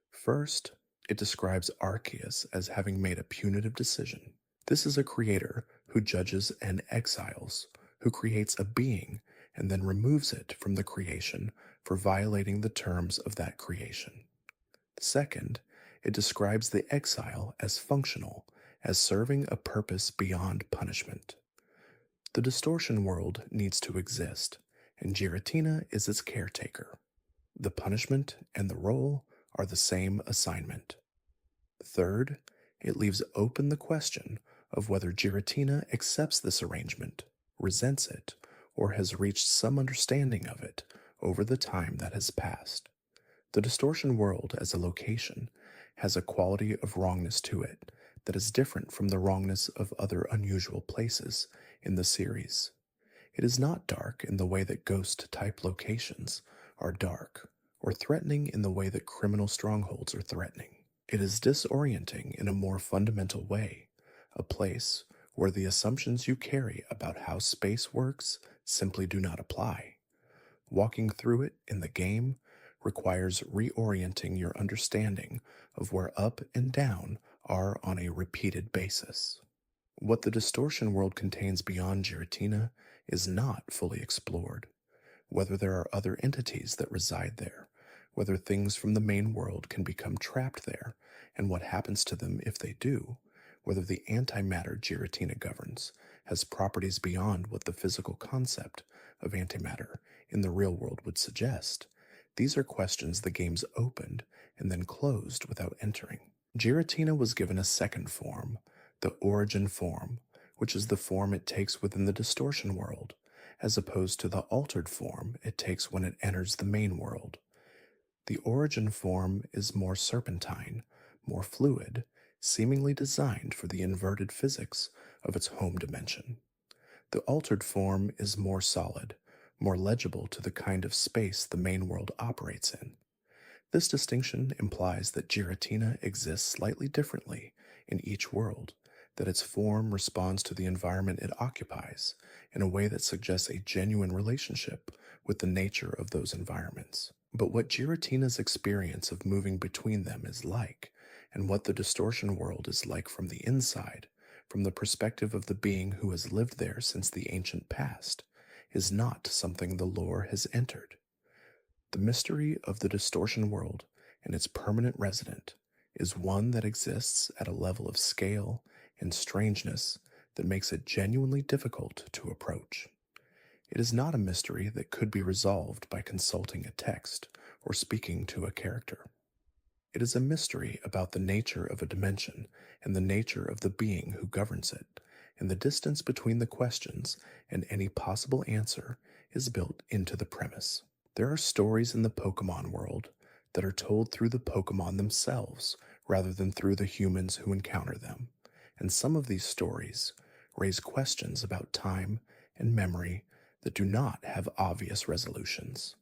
First, it describes Arceus as having made a punitive decision. This is a creator who judges and exiles, who creates a being and then removes it from the creation for violating the terms of that creation. Second, it describes the exile as functional, as serving a purpose beyond punishment. The Distortion World needs to exist, and Giratina is its caretaker. The punishment and the role are the same assignment. Third, it leaves open the question of whether Giratina accepts this arrangement, resents it, or has reached some understanding of it over the time that has passed. The Distortion World as a location has a quality of wrongness to it that is different from the wrongness of other unusual places in the series. It is not dark in the way that ghost-type locations are dark, or threatening in the way that criminal strongholds are threatening. It is disorienting in a more fundamental way, a place where the assumptions you carry about how space works simply do not apply. Walking through it in the game requires reorienting your understanding of where up and down are on a repeated basis. What the Distortion World contains beyond Giratina is not fully explored. Whether there are other entities that reside there, whether things from the main world can become trapped there, and what happens to them if they do, whether the antimatter Giratina governs has properties beyond what the physical concept of antimatter in the real world would suggest. These are questions the games opened and then closed without entering. Giratina was given a second form, the origin form, which is the form it takes within the Distortion World, as opposed to the altered form it takes when it enters the main world. The origin form is more serpentine, more fluid, seemingly designed for the inverted physics of its home dimension. The altered form is more solid, more legible to the kind of space the main world operates in. This distinction implies that Giratina exists slightly differently in each world, that its form responds to the environment it occupies in a way that suggests a genuine relationship with the nature of those environments. But what Giratina's experience of moving between them is like, and what the Distortion World is like from the inside, from the perspective of the being who has lived there since the ancient past, is not something the lore has entered. The mystery of the Distortion World and its permanent resident is one that exists at a level of scale and strangeness that makes it genuinely difficult to approach. It is not a mystery that could be resolved by consulting a text or speaking to a character. It is a mystery about the nature of a dimension and the nature of the being who governs it, and the distance between the questions and any possible answer is built into the premise. There are stories in the Pokemon world that are told through the Pokemon themselves rather than through the humans who encounter them, and some of these stories raise questions about time and memory that do not have obvious resolutions.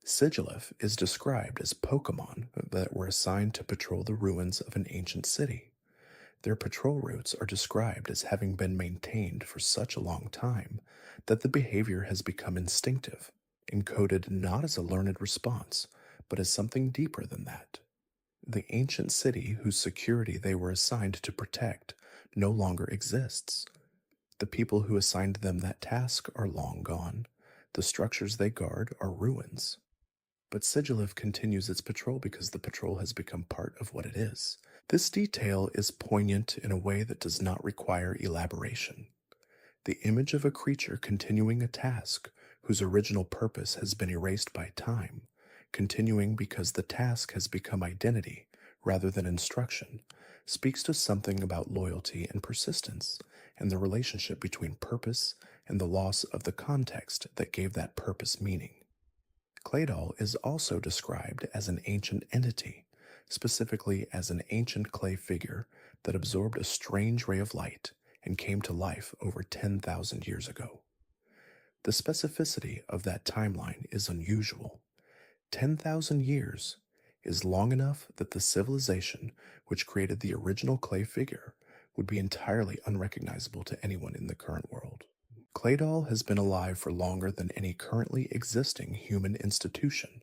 Sigilif is described as Pokemon that were assigned to patrol the ruins of an ancient city. Their patrol routes are described as having been maintained for such a long time that the behavior has become instinctive, encoded not as a learned response, but as something deeper than that. The ancient city whose security they were assigned to protect no longer exists. The people who assigned them that task are long gone. The structures they guard are ruins. But Sigilif continues its patrol because the patrol has become part of what it is. This detail is poignant in a way that does not require elaboration. The image of a creature continuing a task whose original purpose has been erased by time, continuing because the task has become identity rather than instruction, speaks to something about loyalty and persistence and the relationship between purpose and the loss of the context that gave that purpose meaning. Claydol is also described as an ancient entity, specifically as an ancient clay figure that absorbed a strange ray of light and came to life over 10,000 years ago. The specificity of that timeline is unusual. 10,000 years is long enough that the civilization which created the original clay figure would be entirely unrecognizable to anyone in the current world. Claydol has been alive for longer than any currently existing human institution.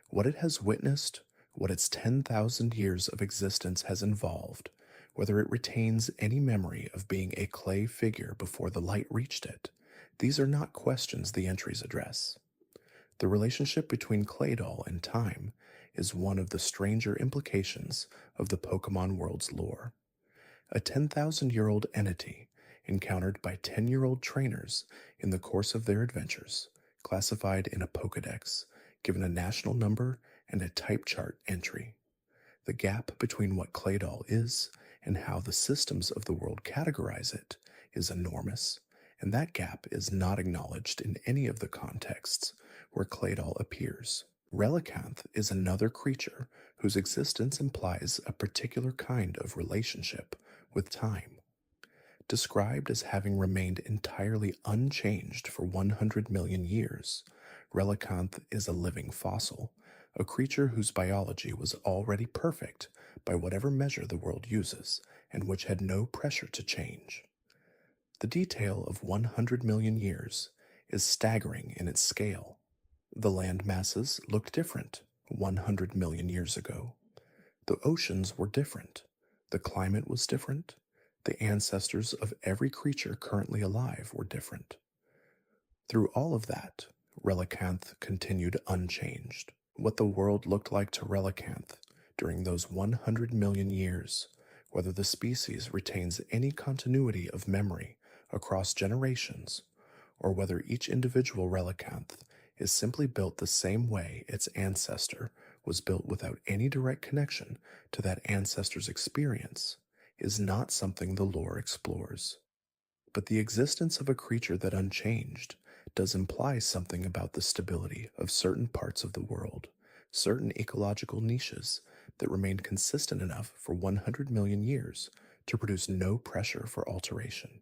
What it has witnessed, what its 10,000 years of existence has involved, whether it retains any memory of being a clay figure before the light reached it, these are not questions the entries address. The relationship between Claydol and time is one of the stranger implications of the Pokemon world's lore. A 10,000-year-old entity encountered by 10-year-old trainers in the course of their adventures, classified in a Pokédex, given a national number and a type chart entry. The gap between what Claydol is and how the systems of the world categorize it is enormous, and that gap is not acknowledged in any of the contexts where Claydol appears. Relicanth is another creature whose existence implies a particular kind of relationship with time. Described as having remained entirely unchanged for 100 million years, Relicanth is a living fossil, a creature whose biology was already perfect by whatever measure the world uses, and which had no pressure to change. The detail of 100 million years is staggering in its scale. The land masses looked different 100 million years ago. The oceans were different. The climate was different. The ancestors of every creature currently alive were different. Through all of that, Relicanth continued unchanged. What the world looked like to Relicanth during those 100 million years, whether the species retains any continuity of memory across generations, or whether each individual Relicanth is simply built the same way its ancestor was built without any direct connection to that ancestor's experience, is not something the lore explores. But the existence of a creature that unchanged does imply something about the stability of certain parts of the world, certain ecological niches that remained consistent enough for 100 million years to produce no pressure for alteration.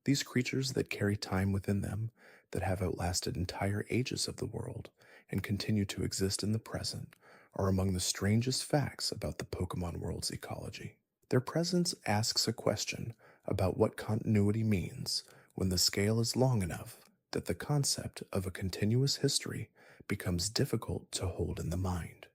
These creatures that carry time within them, that have outlasted entire ages of the world and continue to exist in the present, are among the strangest facts about the Pokemon world's ecology. Their presence asks a question about what continuity means when the scale is long enough that the concept of a continuous history becomes difficult to hold in the mind.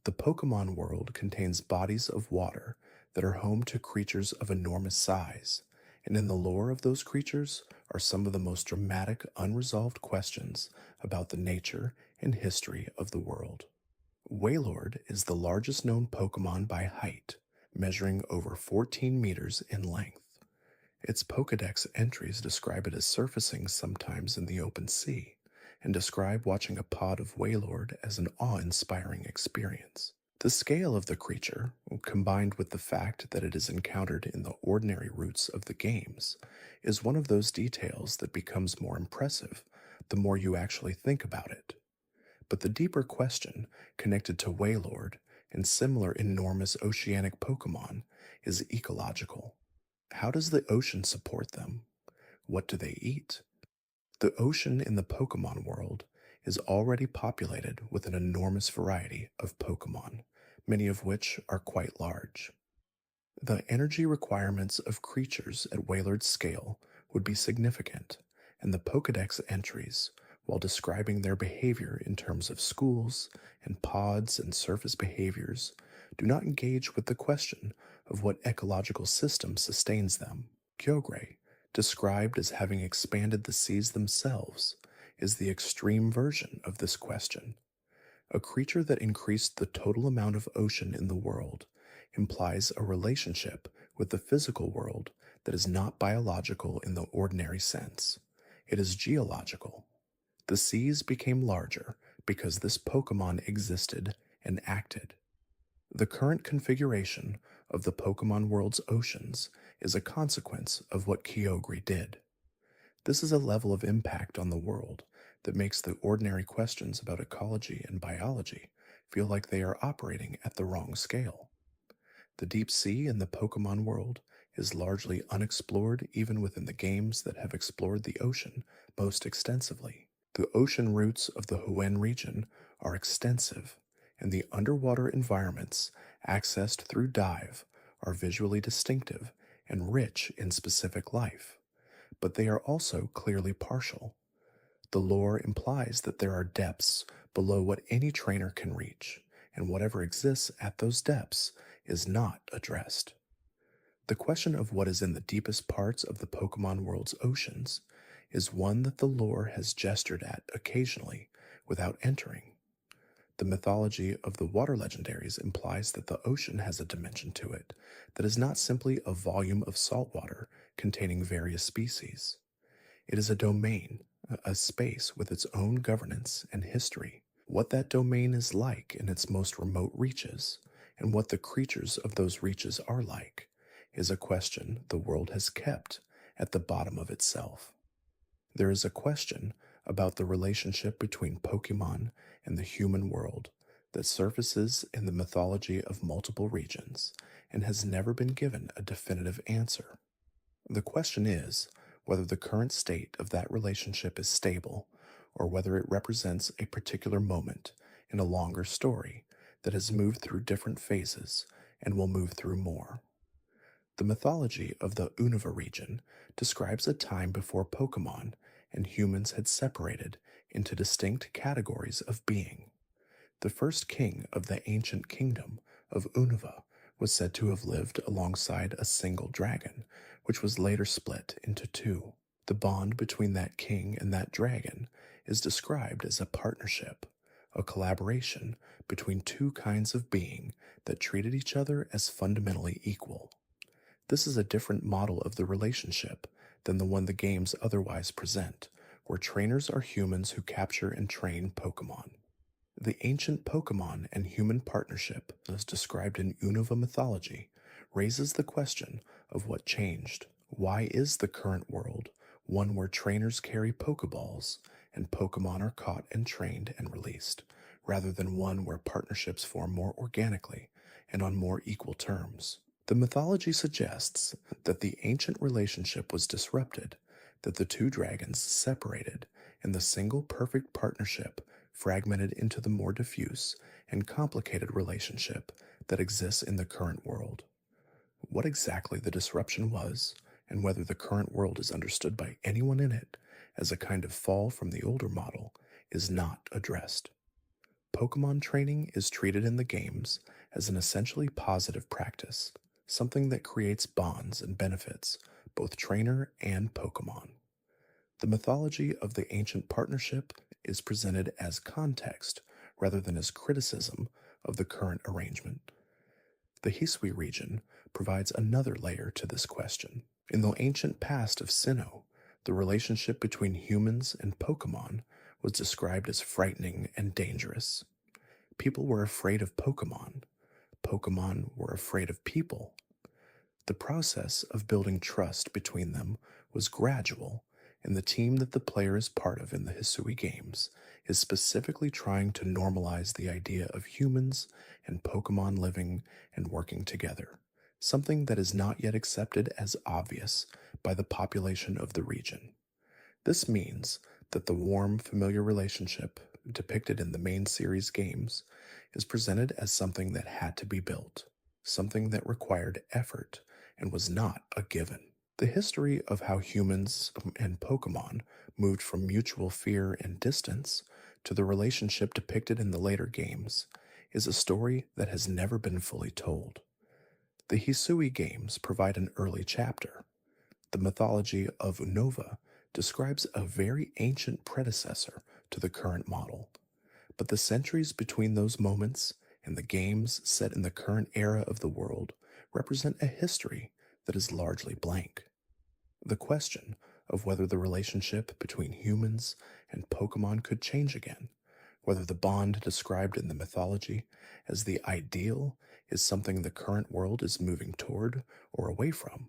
The Pokemon world contains bodies of water that are home to creatures of enormous size, and in the lore of those creatures are some of the most dramatic unresolved questions about the nature and history of the world. Wailord is the largest known Pokemon by height, measuring over 14 meters in length. Its Pokédex entries describe it as surfacing sometimes in the open sea, and describe watching a pod of Wailord as an awe-inspiring experience. The scale of the creature, combined with the fact that it is encountered in the ordinary routes of the games, is one of those details that becomes more impressive the more you actually think about it. But the deeper question connected to Wailord and similar enormous oceanic Pokemon is ecological. How does the ocean support them? What do they eat? The ocean in the Pokemon world is already populated with an enormous variety of Pokemon, many of which are quite large. The energy requirements of creatures at Wailord's scale would be significant, and the Pokedex entries, while describing their behavior in terms of schools and pods and surface behaviors, do not engage with the question of what ecological system sustains them. Kyogre, described as having expanded the seas themselves, is the extreme version of this question. A creature that increased the total amount of ocean in the world implies a relationship with the physical world that is not biological in the ordinary sense. It is geological. The seas became larger because this Pokemon existed and acted. The current configuration of the Pokemon world's oceans is a consequence of what Kyogre did. This is a level of impact on the world that makes the ordinary questions about ecology and biology feel like they are operating at the wrong scale. The deep sea in the Pokemon world is largely unexplored even within the games that have explored the ocean most extensively. The ocean routes of the Huen region are extensive, and the underwater environments accessed through dive are visually distinctive and rich in specific life, but they are also clearly partial. The lore implies that there are depths below what any trainer can reach, and whatever exists at those depths is not addressed. The question of what is in the deepest parts of the Pokemon world's oceans is one that the lore has gestured at occasionally without entering. The mythology of the water legendaries implies that the ocean has a dimension to it that is not simply a volume of salt water containing various species. It is a domain, a space with its own governance and history. What that domain is like in its most remote reaches, and what the creatures of those reaches are like, is a question the world has kept at the bottom of itself. There is a question about the relationship between Pokemon and the human world that surfaces in the mythology of multiple regions and has never been given a definitive answer. The question is whether the current state of that relationship is stable or whether it represents a particular moment in a longer story that has moved through different phases and will move through more. The mythology of the Unova region describes a time before Pokemon and humans had separated into distinct categories of being. The first king of the ancient kingdom of Unova was said to have lived alongside a single dragon, which was later split into two. The bond between that king and that dragon is described as a partnership, a collaboration between two kinds of being that treated each other as fundamentally equal. This is a different model of the relationship than the one the games otherwise present, where trainers are humans who capture and train Pokemon. The ancient Pokemon and human partnership, as described in Unova mythology, raises the question of what changed. Why is the current world one where trainers carry Pokeballs and Pokemon are caught and trained and released, rather than one where partnerships form more organically and on more equal terms? The mythology suggests that the ancient relationship was disrupted, that the two dragons separated, and the single perfect partnership fragmented into the more diffuse and complicated relationship that exists in the current world. What exactly the disruption was, and whether the current world is understood by anyone in it as a kind of fall from the older model, is not addressed. Pokemon training is treated in the games as an essentially positive practice, something that creates bonds and benefits both trainer and Pokemon. The mythology of the ancient partnership is presented as context rather than as criticism of the current arrangement. The Hisui region provides another layer to this question. In the ancient past of Sinnoh, the relationship between humans and Pokemon was described as frightening and dangerous. People were afraid of Pokemon. Pokemon were afraid of people. The process of building trust between them was gradual, and the team that the player is part of in the Hisui games is specifically trying to normalize the idea of humans and Pokemon living and working together, something that is not yet accepted as obvious by the population of the region. This means that the warm, familiar relationship depicted in the main series games is presented as something that had to be built, something that required effort and was not a given. The history of how humans and Pokemon moved from mutual fear and distance to the relationship depicted in the later games is a story that has never been fully told. The Hisui games provide an early chapter. The mythology of Unova describes a very ancient predecessor to the current model, but the centuries between those moments and the games set in the current era of the world represent a history that is largely blank. The question of whether the relationship between humans and Pokemon could change again, whether the bond described in the mythology as the ideal is something the current world is moving toward or away from,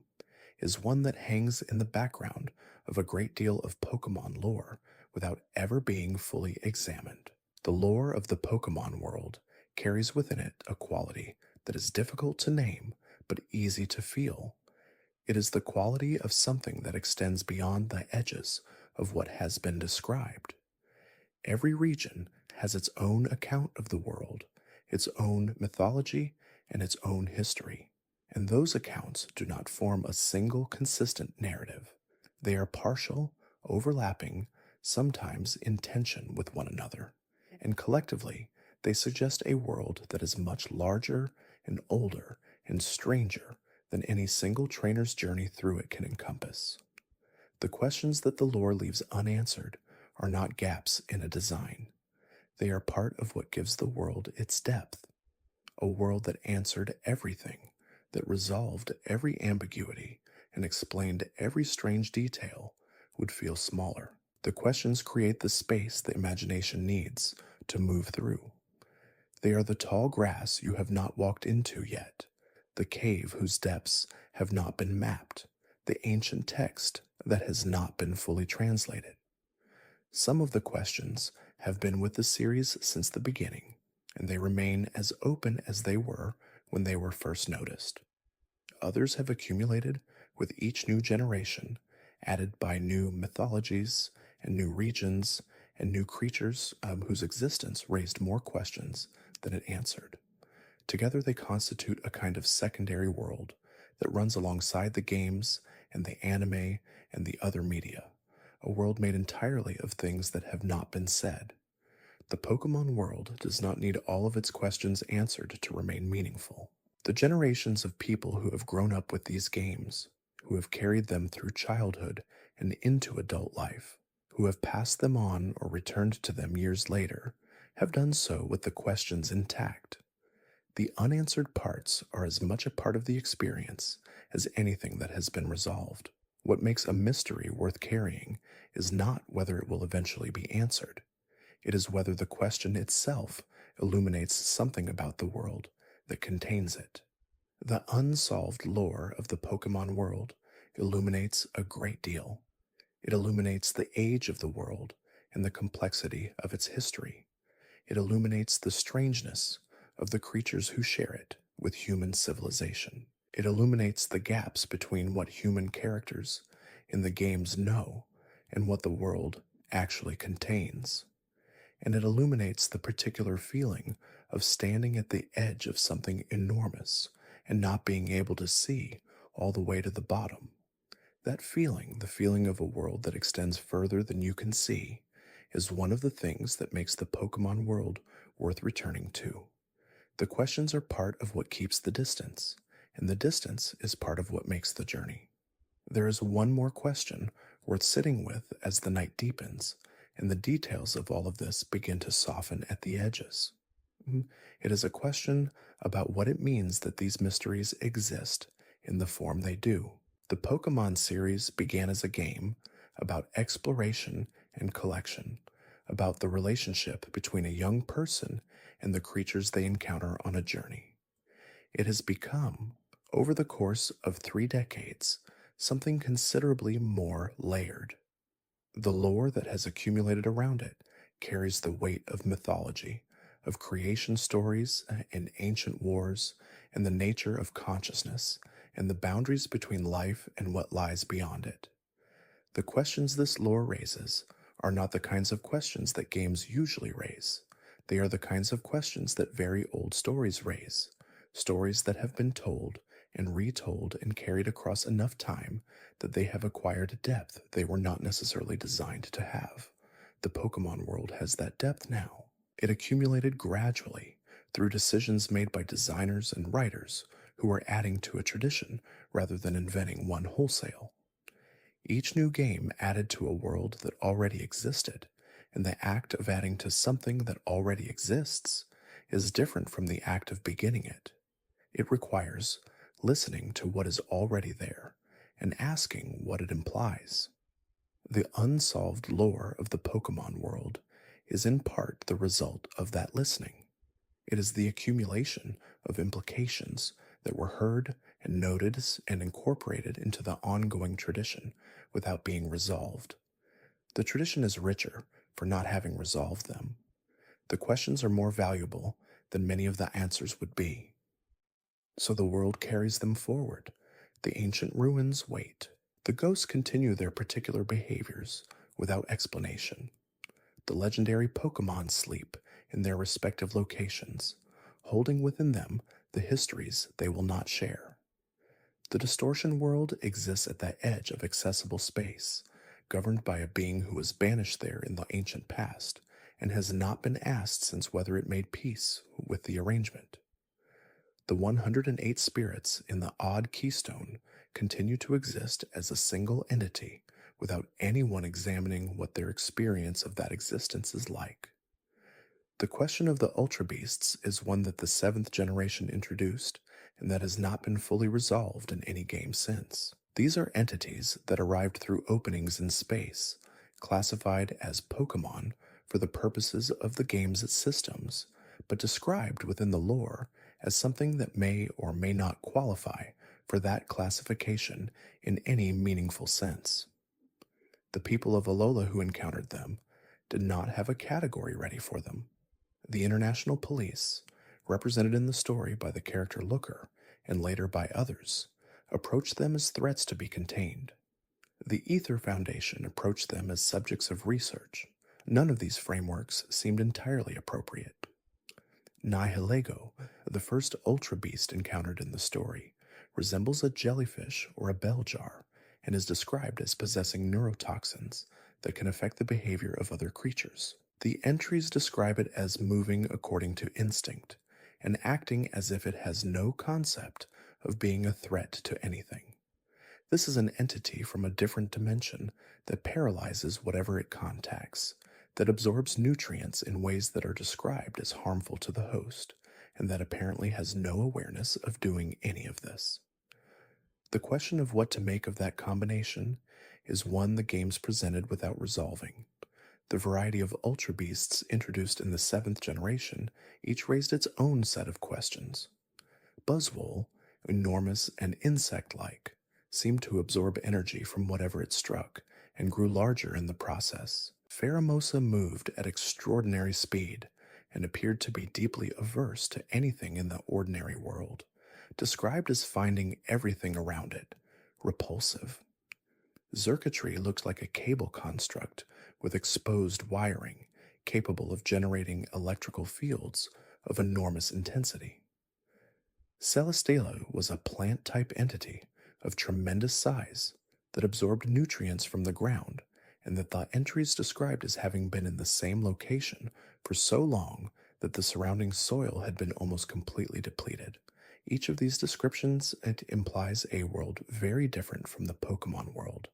is one that hangs in the background of a great deal of Pokemon lore without ever being fully examined. The lore of the Pokemon world carries within it a quality that is difficult to name but easy to feel. It is the quality of something that extends beyond the edges of what has been described. Every region has its own account of the world, its own mythology, and its own history, and those accounts do not form a single consistent narrative. They are partial, overlapping, sometimes in tension with one another, and collectively they suggest a world that is much larger and older and stranger than any single trainer's journey through it can encompass. The questions that the lore leaves unanswered are not gaps in a design. They are part of what gives the world its depth. A world that answered everything, that resolved every ambiguity, and explained every strange detail would feel smaller. The questions create the space the imagination needs to move through. They are the tall grass you have not walked into yet, the cave whose depths have not been mapped, the ancient text that has not been fully translated. Some of the questions have been with the series since the beginning, and they remain as open as they were when they were first noticed. Others have accumulated with each new generation, added by new mythologies and new regions and new creatures whose existence raised more questions than it answered. Together they constitute a kind of secondary world that runs alongside the games and the anime and the other media, a world made entirely of things that have not been said. The Pokemon world does not need all of its questions answered to remain meaningful. The generations of people who have grown up with these games, who have carried them through childhood and into adult life, who have passed them on or returned to them years later, have done so with the questions intact. The unanswered parts are as much a part of the experience as anything that has been resolved. What makes a mystery worth carrying is not whether it will eventually be answered. It is whether the question itself illuminates something about the world that contains it. The unsolved lore of the Pokemon world illuminates a great deal. It illuminates the age of the world and the complexity of its history. It illuminates the strangeness of the creatures who share it with human civilization. It illuminates the gaps between what human characters in the games know and what the world actually contains. And it illuminates the particular feeling of standing at the edge of something enormous and not being able to see all the way to the bottom. That feeling, the feeling of a world that extends further than you can see, is one of the things that makes the Pokemon world worth returning to. The questions are part of what keeps the distance, and the distance is part of what makes the journey. There is one more question worth sitting with as the night deepens, and the details of all of this begin to soften at the edges. It is a question about what it means that these mysteries exist in the form they do. The Pokemon series began as a game about exploration and collection, about the relationship between a young person and the creatures they encounter on a journey. It has become, over the course of 3 decades, something considerably more layered. The lore that has accumulated around it carries the weight of mythology, of creation stories and ancient wars, and the nature of consciousness, and the boundaries between life and what lies beyond it. The questions this lore raises are not the kinds of questions that games usually raise. They are the kinds of questions that very old stories raise, stories that have been told and retold and carried across enough time that they have acquired depth they were not necessarily designed to have. The Pokemon world has that depth now. It accumulated gradually through decisions made by designers and writers who are adding to a tradition rather than inventing one wholesale. Each new game added to a world that already existed, and the act of adding to something that already exists is different from the act of beginning it. It requires listening to what is already there and asking what it implies. The unsolved lore of the Pokemon world is in part the result of that listening. It is the accumulation of implications that were heard and noted and incorporated into the ongoing tradition without being resolved. The tradition is richer for not having resolved them. The questions are more valuable than many of the answers would be. So the world carries them forward. The ancient ruins wait. The ghosts continue their particular behaviors without explanation. The legendary Pokemon sleep in their respective locations, holding within them the histories they will not share. The distortion world exists at the edge of accessible space, governed by a being who was banished there in the ancient past and has not been asked since whether it made peace with the arrangement. The 108 spirits in the odd keystone continue to exist as a single entity without anyone examining what their experience of that existence is like. The question of the Ultra Beasts is one that the 7th generation introduced and that has not been fully resolved in any game since. These are entities that arrived through openings in space, classified as Pokemon for the purposes of the game's systems, but described within the lore as something that may or may not qualify for that classification in any meaningful sense. The people of Alola who encountered them did not have a category ready for them. The international police, represented in the story by the character Looker and later by others, approached them as threats to be contained. The Ether Foundation approached them as subjects of research. None of these frameworks seemed entirely appropriate. Nihilego, the first Ultra Beast encountered in the story, resembles a jellyfish or a bell jar and is described as possessing neurotoxins that can affect the behavior of other creatures. The entries describe it as moving according to instinct and acting as if it has no concept of being a threat to anything. This is an entity from a different dimension that paralyzes whatever it contacts, that absorbs nutrients in ways that are described as harmful to the host, and that apparently has no awareness of doing any of this. The question of what to make of that combination is one the games presented without resolving. The variety of Ultra Beasts introduced in the 7th generation each raised its own set of questions. Buzzwole, enormous and insect-like, seemed to absorb energy from whatever it struck and grew larger in the process. Pheromosa moved at extraordinary speed and appeared to be deeply averse to anything in the ordinary world, described as finding everything around it repulsive. Xurkitree looked like a cable construct with exposed wiring, capable of generating electrical fields of enormous intensity. Celesteela was a plant-type entity of tremendous size that absorbed nutrients from the ground, and that the entries described as having been in the same location for so long that the surrounding soil had been almost completely depleted. Each of these descriptions implies a world very different from the Pokemon world,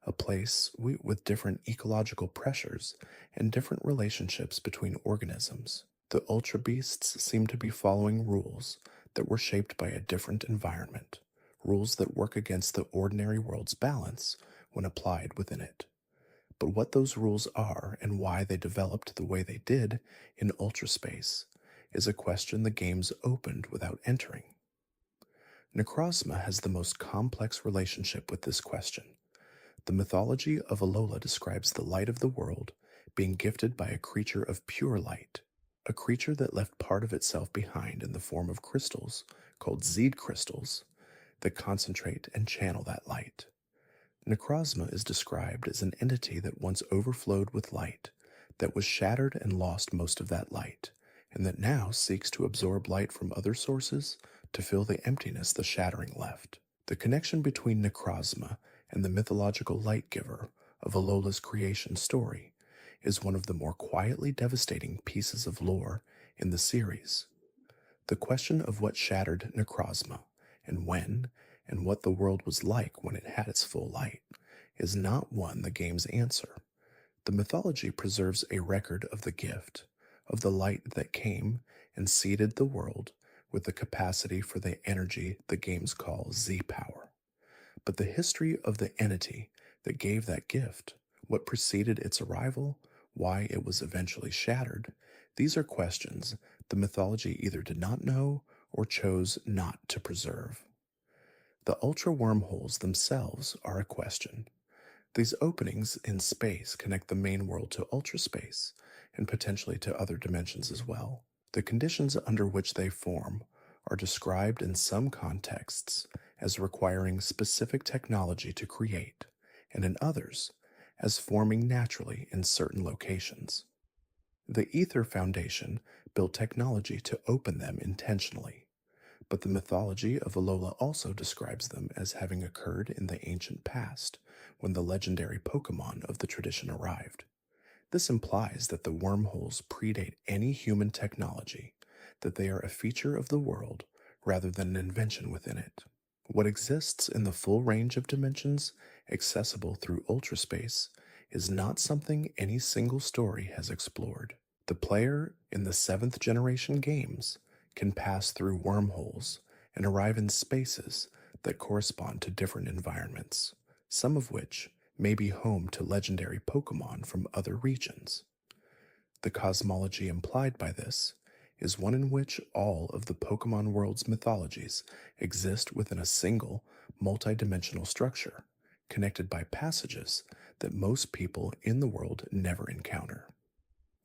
a place with different ecological pressures and different relationships between organisms. The Ultra Beasts seem to be following rules that were shaped by a different environment, rules that work against the ordinary world's balance when applied within it. But what those rules are and why they developed the way they did in ultraspace is a question the games opened without entering. Necrozma has the most complex relationship with this question. The mythology of Alola describes the light of the world being gifted by a creature of pure light, a creature that left part of itself behind in the form of crystals called Zeed crystals that concentrate and channel that light. Necrozma is described as an entity that once overflowed with light, that was shattered and lost most of that light, and that now seeks to absorb light from other sources to fill the emptiness the shattering left. The connection between Necrozma and the mythological light giver of Alola's creation story is one of the more quietly devastating pieces of lore in the series. The question of what shattered Necrozma and when, and what the world was like when it had its full light, is not one the games answer. The mythology preserves a record of the gift, of the light that came and seeded the world with the capacity for the energy the games call Z-power. But the history of the entity that gave that gift, what preceded its arrival, why it was eventually shattered, these are questions the mythology either did not know or chose not to preserve. The ultra wormholes themselves are a question. These openings in space connect the main world to ultraspace and potentially to other dimensions as well. The conditions under which they form are described in some contexts as requiring specific technology to create, and in others as forming naturally in certain locations. The Ether Foundation built technology to open them intentionally, but the mythology of Alola also describes them as having occurred in the ancient past when the legendary Pokémon of the tradition arrived. This implies that the wormholes predate any human technology, that they are a feature of the world rather than an invention within it. What exists in the full range of dimensions accessible through ultraspace is not something any single story has explored. The player in the 7th generation games can pass through wormholes and arrive in spaces that correspond to different environments, some of which may be home to legendary Pokémon from other regions. The cosmology implied by this is one in which all of the Pokémon world's mythologies exist within a single, multidimensional structure, connected by passages that most people in the world never encounter.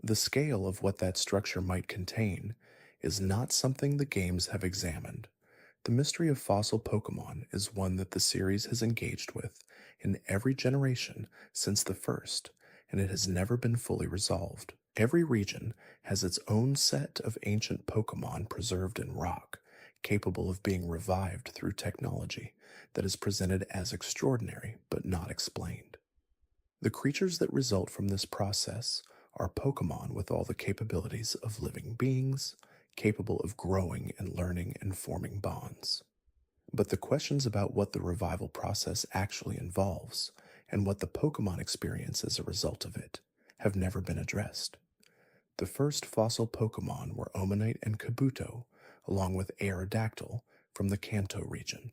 The scale of what that structure might contain is not something the games have examined. The mystery of fossil Pokémon is one that the series has engaged with in every generation since the first, and it has never been fully resolved. Every region has its own set of ancient Pokémon preserved in rock, capable of being revived through technology that is presented as extraordinary but not explained. The creatures that result from this process are Pokémon with all the capabilities of living beings, capable of growing and learning and forming bonds. But the questions about what the revival process actually involves and what the Pokémon experience as a result of it have never been addressed. The first fossil Pokémon were Omanite and Kabuto, along with Aerodactyl from the Kanto region.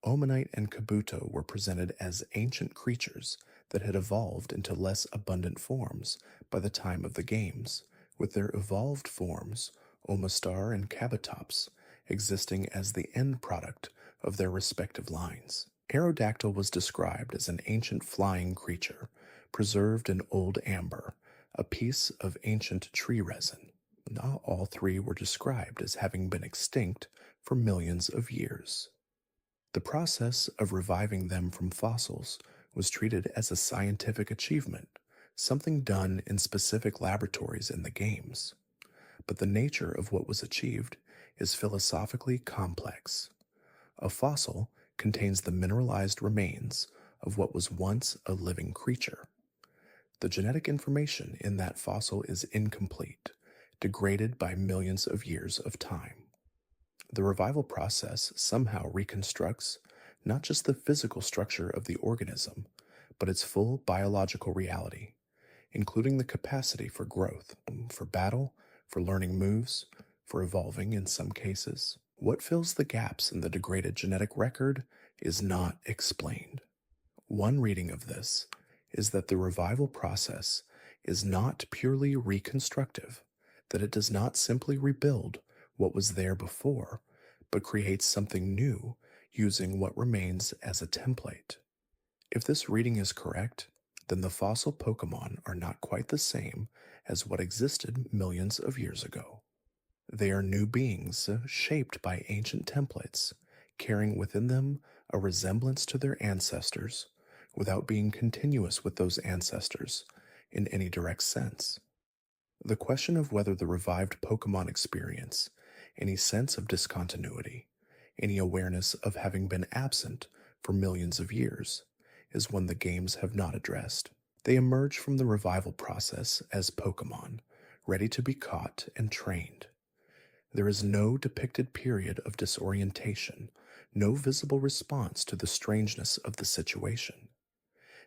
Omanite and Kabuto were presented as ancient creatures that had evolved into less abundant forms by the time of the games, with their evolved forms, Omastar and Kabutops, existing as the end product of their respective lines. Aerodactyl was described as an ancient flying creature, preserved in old amber, a piece of ancient tree resin. Not all three were described as having been extinct for millions of years. The process of reviving them from fossils was treated as a scientific achievement, something done in specific laboratories in the games. But the nature of what was achieved is philosophically complex. A fossil contains the mineralized remains of what was once a living creature. The genetic information in that fossil is incomplete, degraded by millions of years of time. The revival process somehow reconstructs not just the physical structure of the organism, but its full biological reality, including the capacity for growth, for battle, for learning moves, for evolving in some cases. What fills the gaps in the degraded genetic record is not explained. One reading of this is that the revival process is not purely reconstructive, that it does not simply rebuild what was there before, but creates something new using what remains as a template. If this reading is correct, then the fossil Pokemon are not quite the same as what existed millions of years ago. They are new beings shaped by ancient templates, carrying within them a resemblance to their ancestors without being continuous with those ancestors in any direct sense. The question of whether the revived Pokemon experience any sense of discontinuity, any awareness of having been absent for millions of years, is one the games have not addressed. They emerge from the revival process as Pokemon, ready to be caught and trained. There is no depicted period of disorientation, no visible response to the strangeness of the situation.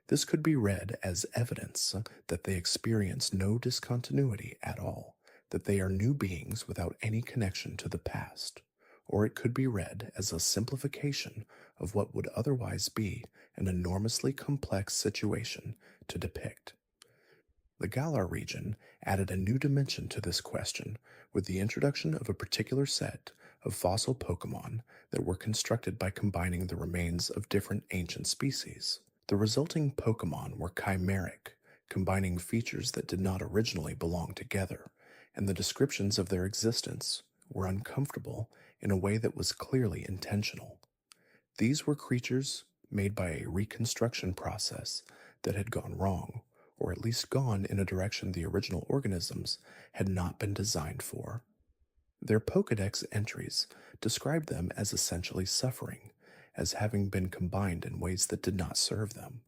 This could be read as evidence that they experience no discontinuity at all, that they are new beings without any connection to the past, or it could be read as a simplification of what would otherwise be an enormously complex situation to depict. The Galar region added a new dimension to this question with the introduction of a particular set of fossil Pokemon that were constructed by combining the remains of different ancient species. The resulting Pokemon were chimeric, combining features that did not originally belong together, and the descriptions of their existence were uncomfortable in a way that was clearly intentional. These were creatures made by a reconstruction process that had gone wrong, or at least gone in a direction the original organisms had not been designed for. Their Pokédex entries described them as essentially suffering, as having been combined in ways that did not serve them.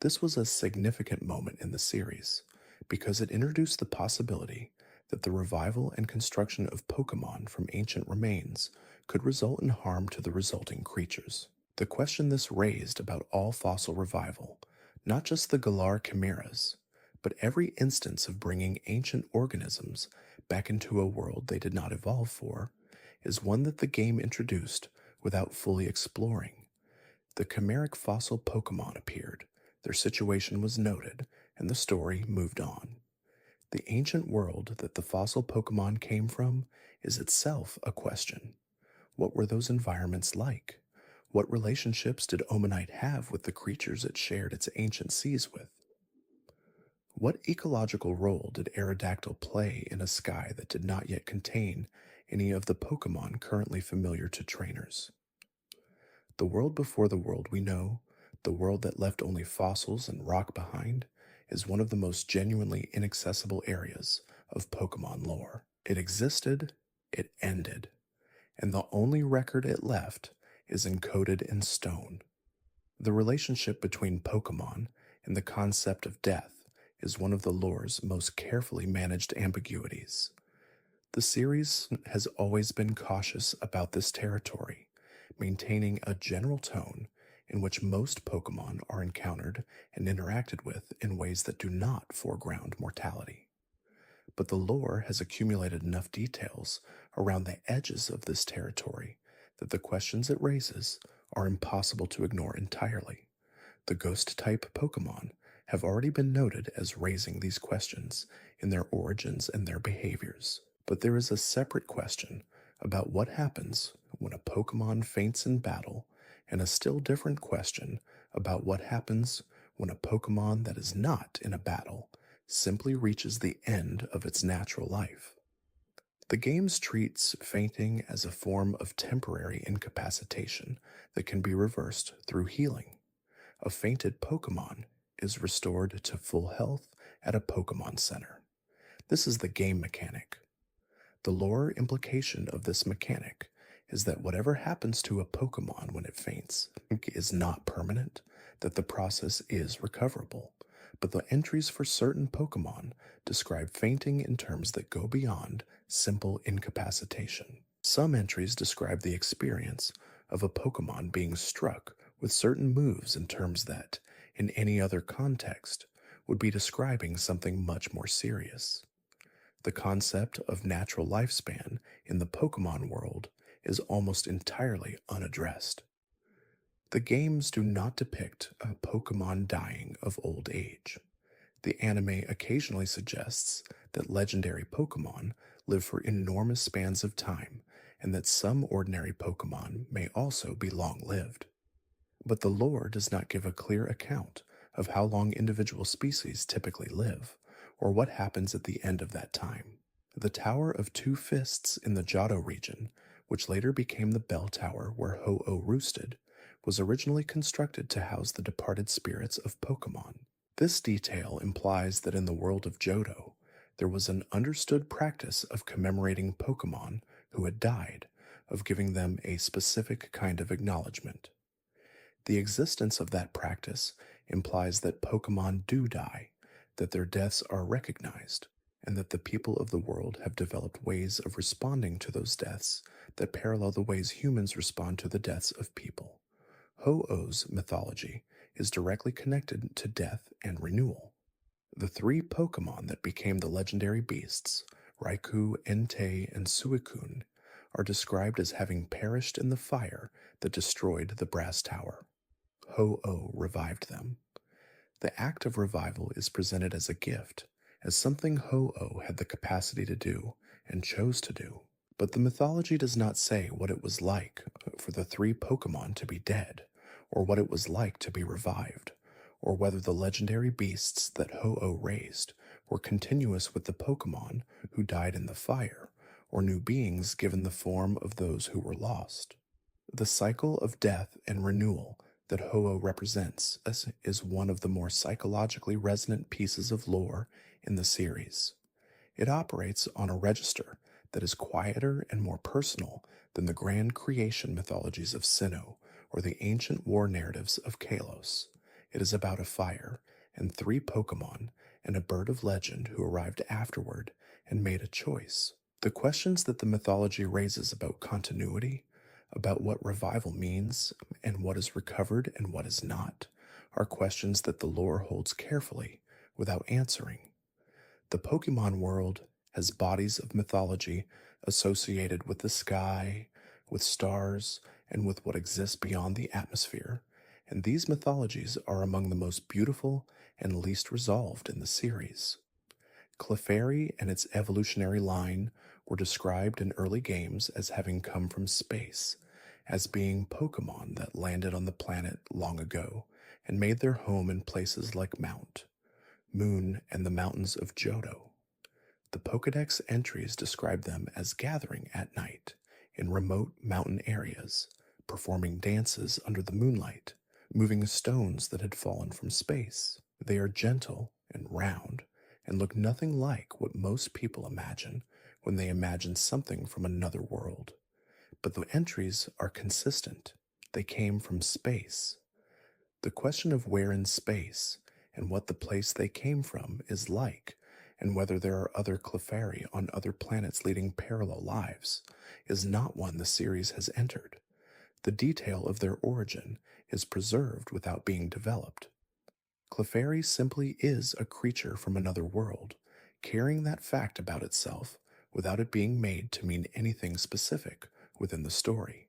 This was a significant moment in the series, because it introduced the possibility that the revival and construction of Pokémon from ancient remains could result in harm to the resulting creatures. The question this raised about all fossil revival, not just the Galar chimeras, but every instance of bringing ancient organisms back into a world they did not evolve for, is one that the game introduced without fully exploring. The chimeric fossil Pokemon appeared, their situation was noted, and the story moved on. The ancient world that the fossil Pokemon came from is itself a question. What were those environments like? What relationships did Omanite have with the creatures it shared its ancient seas with? What ecological role did Aerodactyl play in a sky that did not yet contain any of the Pokemon currently familiar to trainers? The world before the world we know, the world that left only fossils and rock behind, is one of the most genuinely inaccessible areas of Pokemon lore. It existed, it ended, and the only record it left is encoded in stone. The relationship between Pokemon and the concept of death is one of the lore's most carefully managed ambiguities. The series has always been cautious about this territory, maintaining a general tone in which most Pokemon are encountered and interacted with in ways that do not foreground mortality. But the lore has accumulated enough details around the edges of this territory that the questions it raises are impossible to ignore entirely. The ghost-type Pokemon have already been noted as raising these questions in their origins and their behaviors. But there is a separate question about what happens when a Pokemon faints in battle, and a still different question about what happens when a Pokemon that is not in a battle simply reaches the end of its natural life. The game treats fainting as a form of temporary incapacitation that can be reversed through healing. A fainted Pokemon is restored to full health at a Pokemon Center. This is the game mechanic. The lore implication of this mechanic is that whatever happens to a Pokemon when it faints is not permanent, that the process is recoverable, but the entries for certain Pokemon describe fainting in terms that go beyond simple incapacitation. Some entries describe the experience of a Pokemon being struck with certain moves in terms that, in any other context, would be describing something much more serious. The concept of natural lifespan in the Pokemon world is almost entirely unaddressed. The games do not depict a Pokemon dying of old age. The anime occasionally suggests that legendary Pokemon live for enormous spans of time and that some ordinary Pokemon may also be long lived. But the lore does not give a clear account of how long individual species typically live, or what happens at the end of that time. The Tower of Two Fists in the Johto region, which later became the bell tower where Ho-Oh roosted, was originally constructed to house the departed spirits of Pokemon. This detail implies that in the world of Johto, there was an understood practice of commemorating Pokemon who had died, of giving them a specific kind of acknowledgement. The existence of that practice implies that Pokemon do die, that their deaths are recognized, and that the people of the world have developed ways of responding to those deaths that parallel the ways humans respond to the deaths of people. Ho-Oh's mythology is directly connected to death and renewal. The three Pokemon that became the legendary beasts, Raikou, Entei, and Suicune, are described as having perished in the fire that destroyed the Brass Tower. Ho-Oh revived them. The act of revival is presented as a gift, as something Ho-Oh had the capacity to do and chose to do. But the mythology does not say what it was like for the three Pokemon to be dead, or what it was like to be revived, or whether the legendary beasts that Ho-Oh raised were continuous with the Pokemon who died in the fire, or new beings given the form of those who were lost. The cycle of death and renewal that Ho-Oh represents is one of the more psychologically resonant pieces of lore in the series. It operates on a register that is quieter and more personal than the grand creation mythologies of Sinnoh or the ancient war narratives of Kalos. It is about a fire and three Pokemon and a bird of legend who arrived afterward and made a choice. The questions that the mythology raises about continuity, about what revival means, and what is recovered and what is not, are questions that the lore holds carefully without answering. The Pokemon world has bodies of mythology associated with the sky, with stars, and with what exists beyond the atmosphere, and these mythologies are among the most beautiful and least resolved in the series. Clefairy and its evolutionary line were described in early games as having come from space, as being Pokemon that landed on the planet long ago and made their home in places like Mount, Moon, and the mountains of Johto. The Pokédex entries describe them as gathering at night in remote mountain areas, performing dances under the moonlight, moving stones that had fallen from space. They are gentle and round and look nothing like what most people imagine when they imagine something from another world. But the entries are consistent. They came from space. The question of where in space and what the place they came from is like, and whether there are other Clefairy on other planets leading parallel lives, is not one the series has entered. The detail of their origin is preserved without being developed. Clefairy simply is a creature from another world, carrying that fact about itself without it being made to mean anything specific within the story.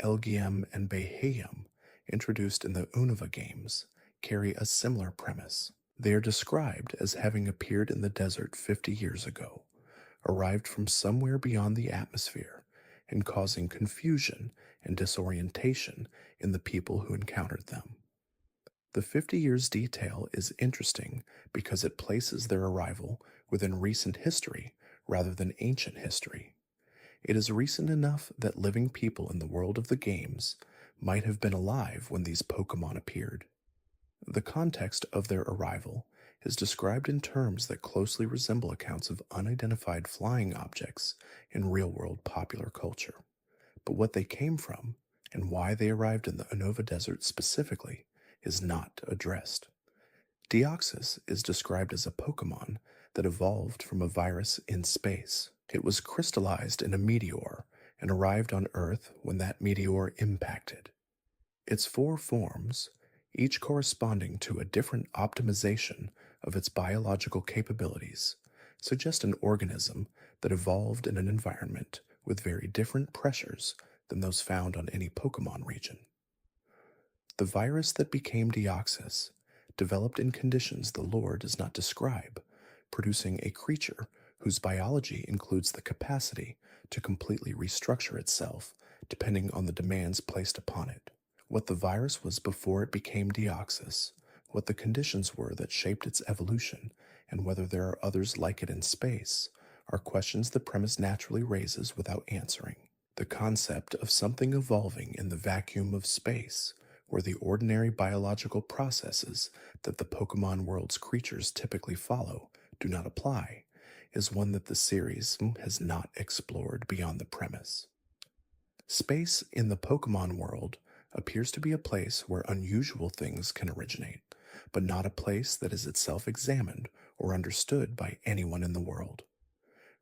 Elgyem and Behaim, introduced in the Unova games, carry a similar premise. They are described as having appeared in the desert 50 years ago, arrived from somewhere beyond the atmosphere, and causing confusion and disorientation in the people who encountered them. The 50 years detail is interesting because it places their arrival within recent history rather than ancient history. It is recent enough that living people in the world of the games might have been alive when these Pokemon appeared. The context of their arrival is described in terms that closely resemble accounts of unidentified flying objects in real-world popular culture. But what they came from, and why they arrived in the Unova Desert specifically, is not addressed. Deoxys is described as a Pokemon that evolved from a virus in space. It was crystallized in a meteor and arrived on Earth when that meteor impacted. Its 4 forms, each corresponding to a different optimization of its biological capabilities, suggest an organism that evolved in an environment with very different pressures than those found on any Pokemon region. The virus that became Deoxys developed in conditions the lore does not describe, producing a creature whose biology includes the capacity to completely restructure itself depending on the demands placed upon it. What the virus was before it became Deoxys, what the conditions were that shaped its evolution, and whether there are others like it in space, are questions the premise naturally raises without answering. The concept of something evolving in the vacuum of space, where the ordinary biological processes that the Pokemon world's creatures typically follow do not apply, is one that the series has not explored beyond the premise. Space in the Pokemon world appears to be a place where unusual things can originate, but not a place that is itself examined or understood by anyone in the world.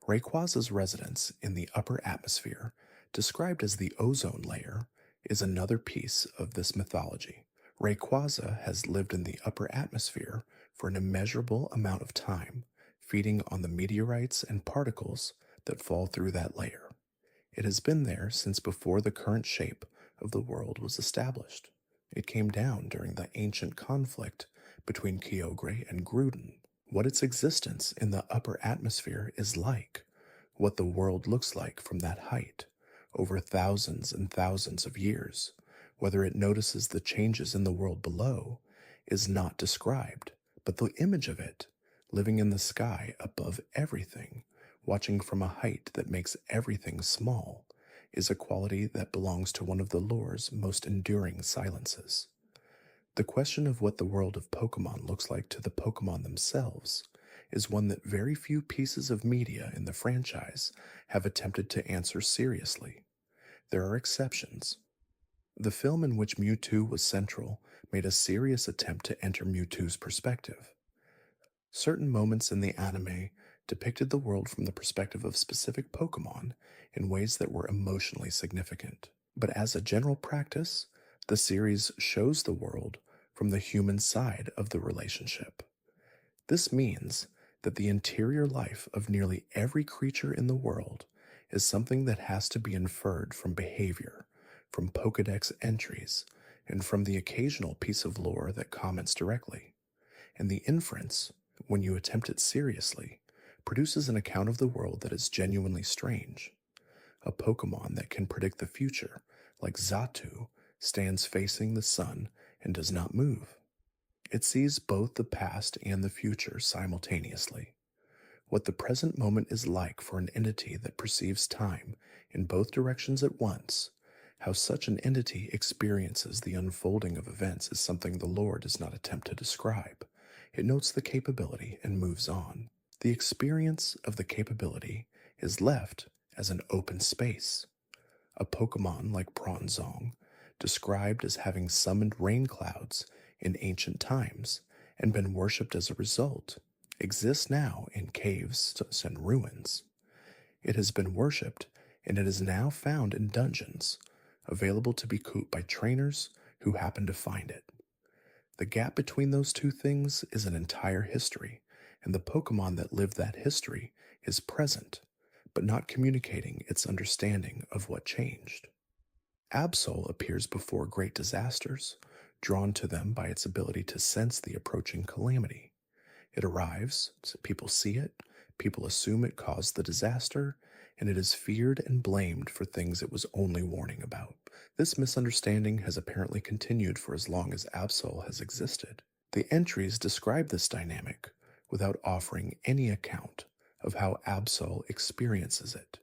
Rayquaza's residence in the upper atmosphere, described as the ozone layer, is another piece of this mythology. Rayquaza has lived in the upper atmosphere for an immeasurable amount of time, feeding on the meteorites and particles that fall through that layer. It has been there since before the current shape of the world was established. It came down during the ancient conflict between Kyogre and Gruden. What its existence in the upper atmosphere is like, what the world looks like from that height, over thousands and thousands of years, whether it notices the changes in the world below, is not described, but the image of it, living in the sky above everything, watching from a height that makes everything small, is a quality that belongs to one of the lore's most enduring silences. The question of what the world of Pokemon looks like to the Pokemon themselves is one that very few pieces of media in the franchise have attempted to answer seriously. There are exceptions. The film in which Mewtwo was central made a serious attempt to enter Mewtwo's perspective. Certain moments in the anime depicted the world from the perspective of specific Pokemon in ways that were emotionally significant. But as a general practice, the series shows the world from the human side of the relationship. This means that the interior life of nearly every creature in the world is something that has to be inferred from behavior, from Pokédex entries, and from the occasional piece of lore that comments directly. And the inference, when you attempt it seriously, produces an account of the world that is genuinely strange. A Pokemon that can predict the future, like Xatu, stands facing the sun and does not move. It sees both the past and the future simultaneously. What the present moment is like for an entity that perceives time in both directions at once, how such an entity experiences the unfolding of events is something the lore does not attempt to describe. It notes the capability and moves on. The experience of the capability is left as an open space. A Pokemon like Bronzong, described as having summoned rain clouds in ancient times and been worshipped as a result, exists now in caves and ruins. It has been worshipped, and it is now found in dungeons, available to be caught by trainers who happen to find it. The gap between those two things is an entire history, and the Pokemon that live that history is present, but not communicating its understanding of what changed. Absol appears before great disasters, drawn to them by its ability to sense the approaching calamity. It arrives, so people see it, people assume it caused the disaster, and it is feared and blamed for things it was only warning about. This misunderstanding has apparently continued for as long as Absol has existed. The entries describe this dynamic without offering any account of how Absol experiences it.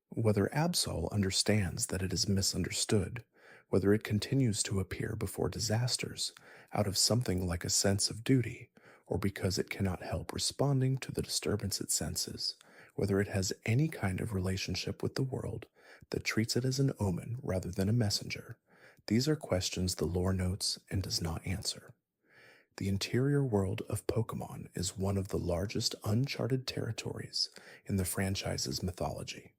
Whether Absol understands that it is misunderstood, whether it continues to appear before disasters out of something like a sense of duty, or because it cannot help responding to the disturbance it senses, whether it has any kind of relationship with the world that treats it as an omen rather than a messenger, these are questions the lore notes and does not answer. The interior world of Pokemon is one of the largest uncharted territories in the franchise's mythology.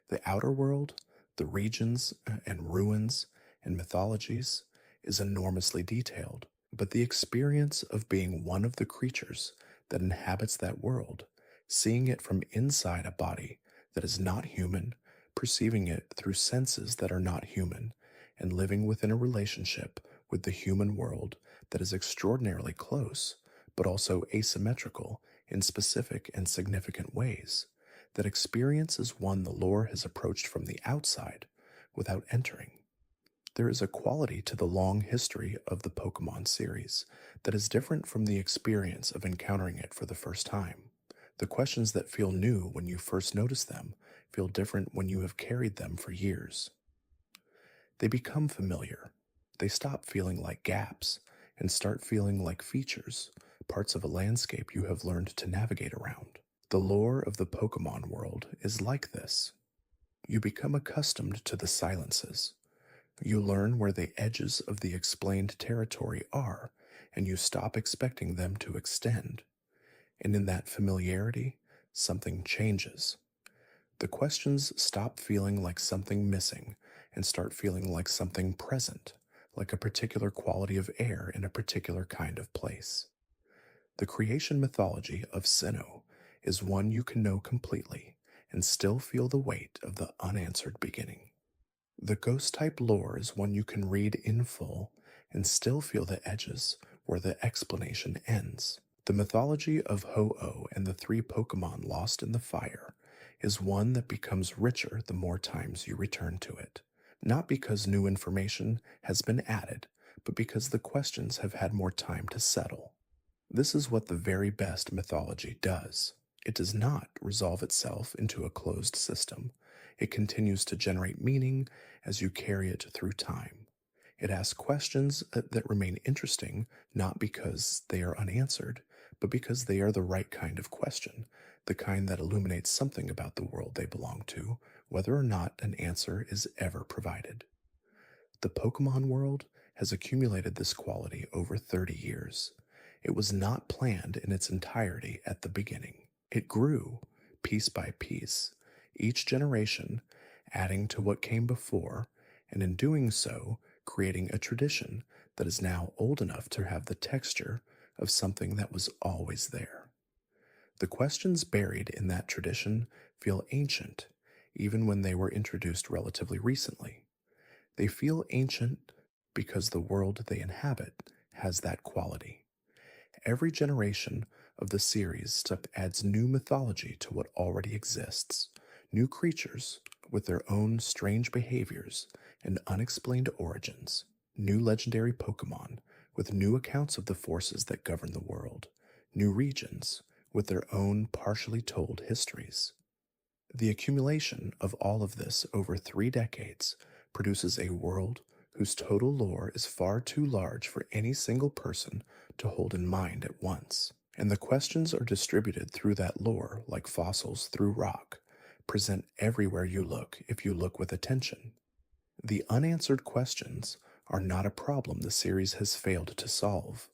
The outer world, the regions and ruins and mythologies, is enormously detailed, but the experience of being one of the creatures that inhabits that world, seeing it from inside a body that is not human perceiving it through senses that are not human, and living within a relationship with the human world that is extraordinarily close, but also asymmetrical in specific and significant ways. That experience is one the lore has approached from the outside without entering. There is a quality to the long history of the Pokemon series that is different from the experience of encountering it for the first time. The questions that feel new when you first notice them feel different when you have carried them for years. They become familiar. They stop feeling like gaps and start feeling like features, parts of a landscape you have learned to navigate around. The lore of the Pokemon world is like this. You become accustomed to the silences. You learn where the edges of the explained territory are, and you stop expecting them to extend. And in that familiarity, something changes. The questions stop feeling like something missing and start feeling like something present, like a particular quality of air in a particular kind of place. The creation mythology of Sinnoh is one you can know completely and still feel the weight of the unanswered beginning. The ghost type lore is one you can read in full and still feel the edges where the explanation ends. The mythology of Ho-Oh and the three Pokemon lost in the fire is one that becomes richer the more times you return to it. Not because new information has been added, but because the questions have had more time to settle. This is what the very best mythology does. It does not resolve itself into a closed system. It continues to generate meaning as you carry it through time. It asks questions that remain interesting not because they are unanswered, but because they are the right kind of question, the kind that illuminates something about the world they belong to, whether or not an answer is ever provided. The Pokemon world has accumulated this quality over 30 years. It was not planned in its entirety at the beginning. It grew, piece by piece, each generation adding to what came before, and in doing so, creating a tradition that is now old enough to have the texture of something that was always there. The questions buried in that tradition feel ancient, even when they were introduced relatively recently. They feel ancient because the world they inhabit has that quality. Every generation of the series adds new mythology to what already exists, new creatures with their own strange behaviors and unexplained origins, new legendary Pokemon with new accounts of the forces that govern the world, new regions with their own partially told histories. The accumulation of all of this over 3 decades produces a world whose total lore is far too large for any single person to hold in mind at once. And the questions are distributed through that lore like fossils through rock, present everywhere you look if you look with attention. The unanswered questions are not a problem the series has failed to solve.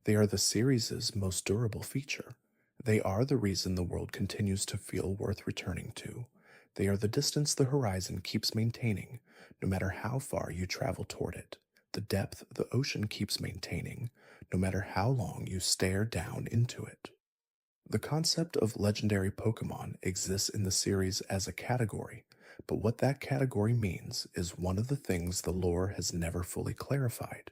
They are the series' most durable feature. They are the reason the world continues to feel worth returning to. They are the distance the horizon keeps maintaining, no matter how far you travel toward it. The depth the ocean keeps maintaining, no matter how long you stare down into it. The concept of legendary Pokemon exists in the series as a category, but what that category means is one of the things the lore has never fully clarified.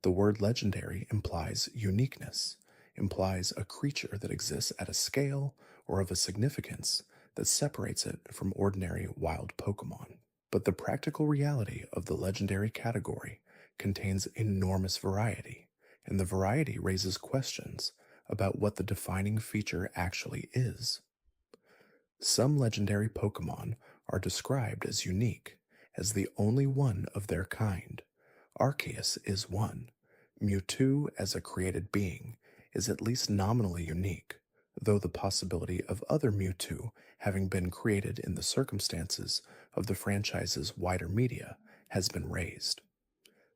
The word legendary implies uniqueness, implies a creature that exists at a scale or of a significance that separates it from ordinary wild Pokemon. But the practical reality of the legendary category contains enormous variety, and the variety raises questions about what the defining feature actually is. Some legendary Pokemon are described as unique, as the only one of their kind. Arceus is one. Mewtwo, as a created being, is at least nominally unique, though the possibility of other Mewtwo having been created in the circumstances of the franchise's wider media has been raised.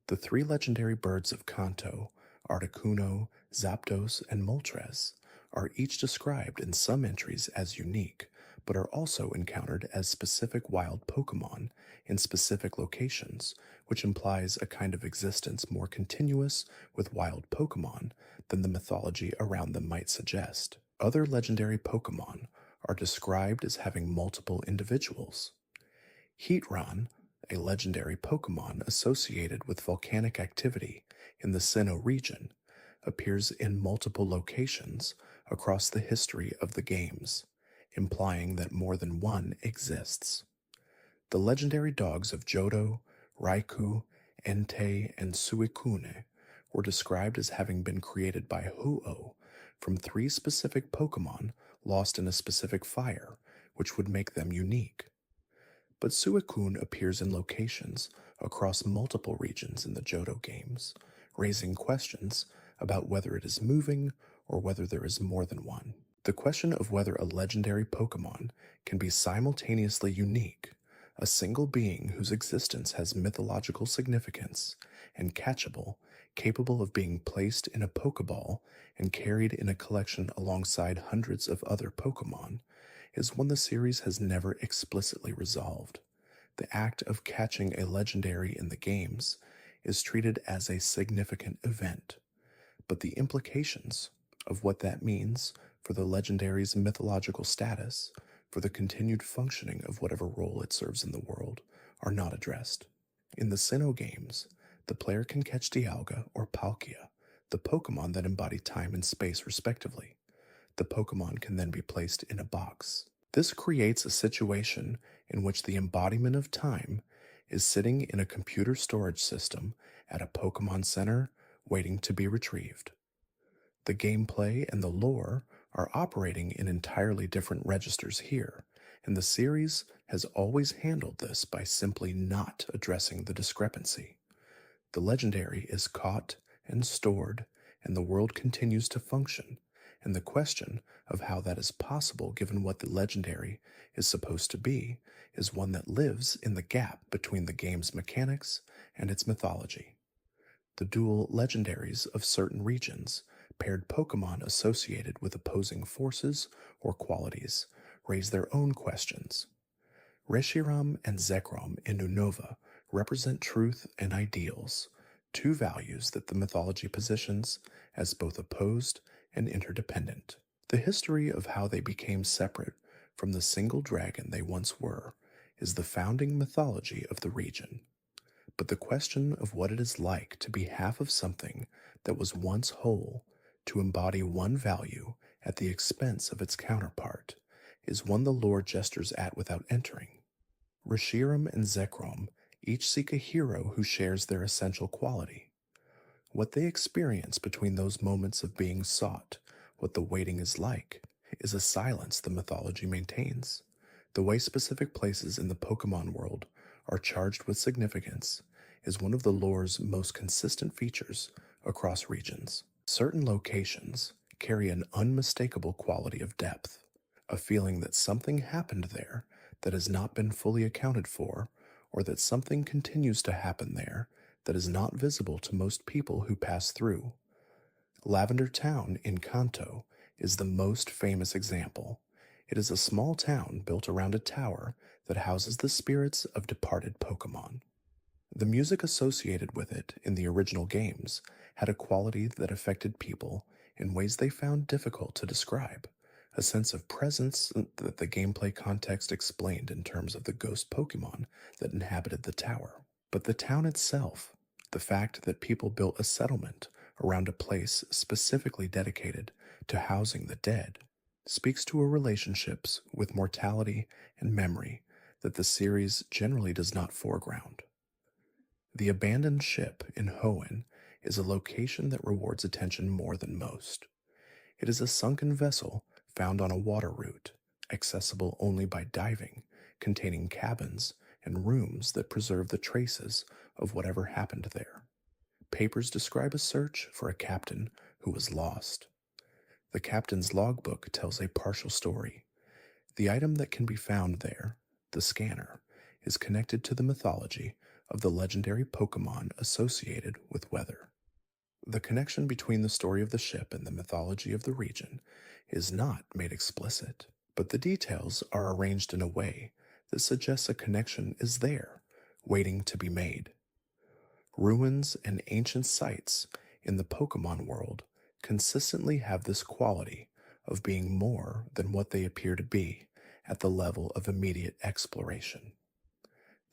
The 3 legendary birds of Kanto, Articuno, Zapdos, and Moltres, are each described in some entries as unique, but are also encountered as specific wild Pokemon in specific locations, which implies a kind of existence more continuous with wild Pokemon than the mythology around them might suggest. Other legendary Pokemon are described as having multiple individuals. Heatran, a legendary Pokemon associated with volcanic activity in the Sinnoh region, appears in multiple locations across the history of the games, implying that more than one exists. The legendary dogs of Johto, Raikou, Entei, and Suicune were described as having been created by Ho-Oh from three specific Pokemon lost in a specific fire, which would make them unique. But Suicune appears in locations across multiple regions in the Johto games, raising questions about whether it is moving or whether there is more than one. The question of whether a legendary Pokemon can be simultaneously unique, a single being whose existence has mythological significance, and catchable, capable of being placed in a Pokeball and carried in a collection alongside hundreds of other Pokemon, is one the series has never explicitly resolved. The act of catching a legendary in the games is treated as a significant event, but the implications of what that means for the legendary's mythological status, for the continued functioning of whatever role it serves in the world, are not addressed. In the Sinnoh games, the player can catch Dialga or Palkia, the Pokemon that embody time and space respectively. The Pokemon can then be placed in a box. This creates a situation in which the embodiment of time is sitting in a computer storage system at a Pokemon Center waiting to be retrieved. The gameplay and the lore are operating in entirely different registers here, and the series has always handled this by simply not addressing the discrepancy. The legendary is caught and stored, and the world continues to function, and the question of how that is possible given what the legendary is supposed to be is one that lives in the gap between the game's mechanics and its mythology. The dual legendaries of certain regions, paired Pokemon associated with opposing forces or qualities, raise their own questions. Reshiram and Zekrom in Unova represent truth and ideals, two values that the mythology positions as both opposed and interdependent. The history of how they became separate from the single dragon they once were is the founding mythology of the region. But the question of what it is like to be half of something that was once whole, to embody one value at the expense of its counterpart, is one the lore gestures at without entering. Reshiram and Zekrom each seek a hero who shares their essential quality. What they experience between those moments of being sought, what the waiting is like, is a silence the mythology maintains. The way specific places in the Pokemon world are charged with significance is one of the lore's most consistent features across regions. Certain locations carry an unmistakable quality of depth, a feeling that something happened there that has not been fully accounted for, or that something continues to happen there that is not visible to most people who pass through. Lavender Town in Kanto is the most famous example. It is a small town built around a tower that houses the spirits of departed Pokemon. The music associated with it in the original games had a quality that affected people in ways they found difficult to describe, a sense of presence that the gameplay context explained in terms of the ghost Pokemon that inhabited the tower. But the town itself, the fact that people built a settlement around a place specifically dedicated to housing the dead, speaks to a relationships with mortality and memory that the series generally does not foreground. The abandoned ship in Hoenn is a location that rewards attention more than most. It is a sunken vessel found on a water route, accessible only by diving, containing cabins and rooms that preserve the traces of whatever happened there. Papers describe a search for a captain who was lost. The captain's logbook tells a partial story. The item that can be found there, the scanner, is connected to the mythology of the legendary Pokemon associated with weather. The connection between the story of the ship and the mythology of the region is not made explicit, but the details are arranged in a way that suggests a connection is there, waiting to be made. Ruins and ancient sites in the Pokemon world consistently have this quality of being more than what they appear to be at the level of immediate exploration.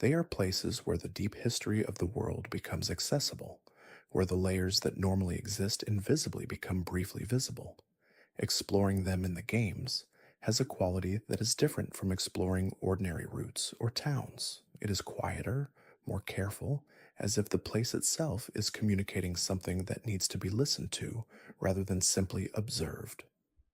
They are places where the deep history of the world becomes accessible, where the layers that normally exist invisibly become briefly visible. Exploring them in the games has a quality that is different from exploring ordinary routes or towns. It is quieter, more careful, as if the place itself is communicating something that needs to be listened to rather than simply observed.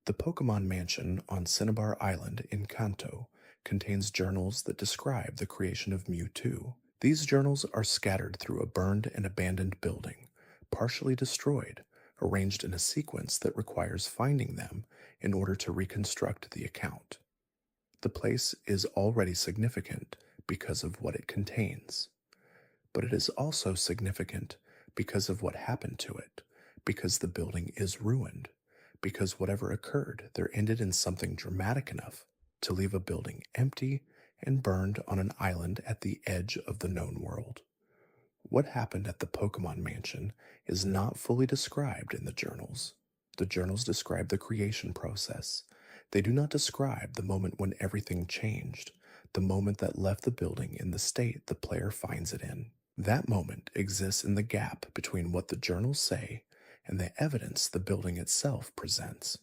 The Pokemon Mansion on Cinnabar Island in Kanto contains journals that describe the creation of Mewtwo. These journals are scattered through a burned and abandoned building, partially destroyed, arranged in a sequence that requires finding them in order to reconstruct the account. The place is already significant because of what it contains, but it is also significant because of what happened to it, because the building is ruined, because whatever occurred there ended in something dramatic enough to leave a building empty and burned on an island at the edge of the known world. What happened at the Pokemon Mansion is not fully described in the journals. The journals describe the creation process. They do not describe the moment when everything changed, the moment that left the building in the state the player finds it in. That moment exists in the gap between what the journals say and the evidence the building itself presents.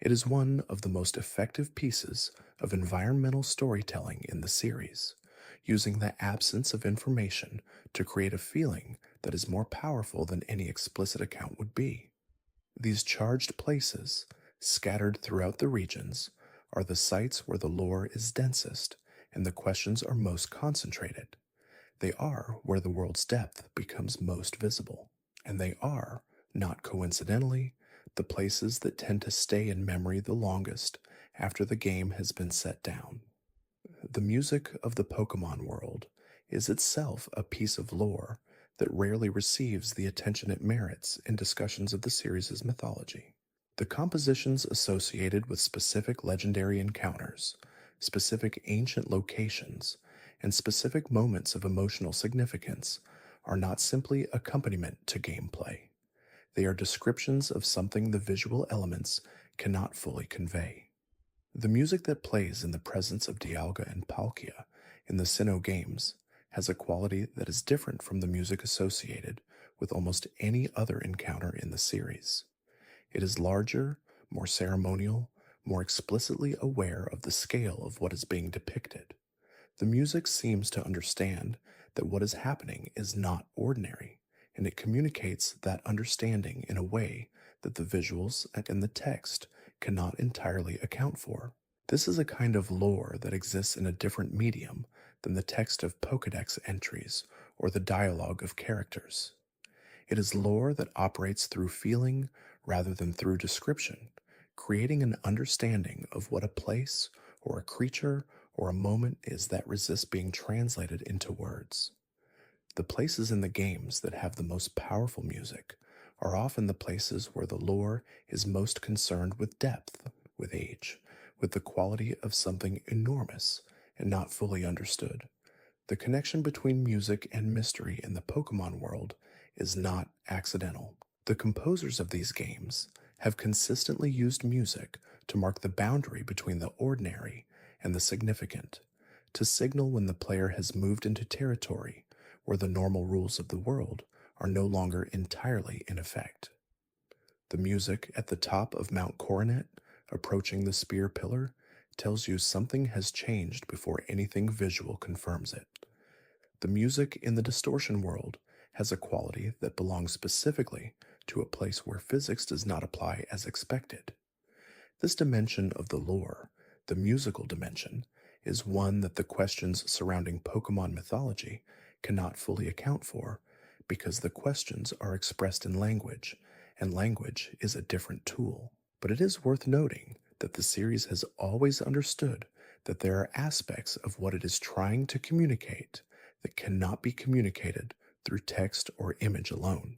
It is one of the most effective pieces of environmental storytelling in the series, using the absence of information to create a feeling that is more powerful than any explicit account would be. These charged places, scattered throughout the regions, are the sites where the lore is densest and the questions are most concentrated. They are where the world's depth becomes most visible, and they are, not coincidentally, the places that tend to stay in memory the longest after the game has been set down. The music of the Pokemon world is itself a piece of lore that rarely receives the attention it merits in discussions of the series' mythology. The compositions associated with specific legendary encounters, specific ancient locations, and specific moments of emotional significance are not simply accompaniment to gameplay. They are descriptions of something the visual elements cannot fully convey. The music that plays in the presence of Dialga and Palkia in the Sinnoh games has a quality that is different from the music associated with almost any other encounter in the series. It is larger, more ceremonial, more explicitly aware of the scale of what is being depicted. The music seems to understand that what is happening is not ordinary, and it communicates that understanding in a way that the visuals and the text cannot entirely account for. This is a kind of lore that exists in a different medium than the text of Pokédex entries or the dialogue of characters. It is lore that operates through feeling rather than through description, creating an understanding of what a place or a creature or a moment is that resists being translated into words. The places in the games that have the most powerful music are often the places where the lore is most concerned with depth, with age, with the quality of something enormous and not fully understood. The connection between music and mystery in the Pokemon world is not accidental. The composers of these games have consistently used music to mark the boundary between the ordinary and the significant, to signal when the player has moved into territory where the normal rules of the world are no longer entirely in effect. The music at the top of Mount Coronet, approaching the spear pillar, tells you something has changed before anything visual confirms it. The music in the distortion world has a quality that belongs specifically to a place where physics does not apply as expected. This dimension of the lore, the musical dimension, is one that the questions surrounding Pokemon mythology cannot fully account for because the questions are expressed in language, and language is a different tool. But it is worth noting that the series has always understood that there are aspects of what it is trying to communicate that cannot be communicated through text or image alone.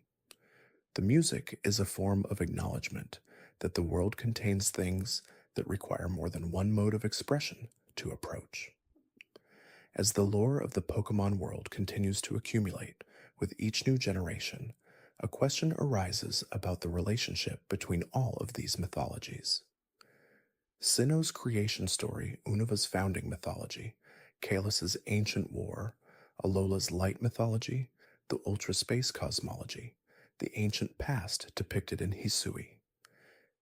The music is a form of acknowledgement that the world contains things that require more than one mode of expression to approach. As the lore of the Pokemon world continues to accumulate with each new generation, a question arises about the relationship between all of these mythologies. Sinnoh's creation story, Unova's founding mythology, Kalus's ancient war, Alola's light mythology, the ultra space cosmology, the ancient past depicted in Hisui.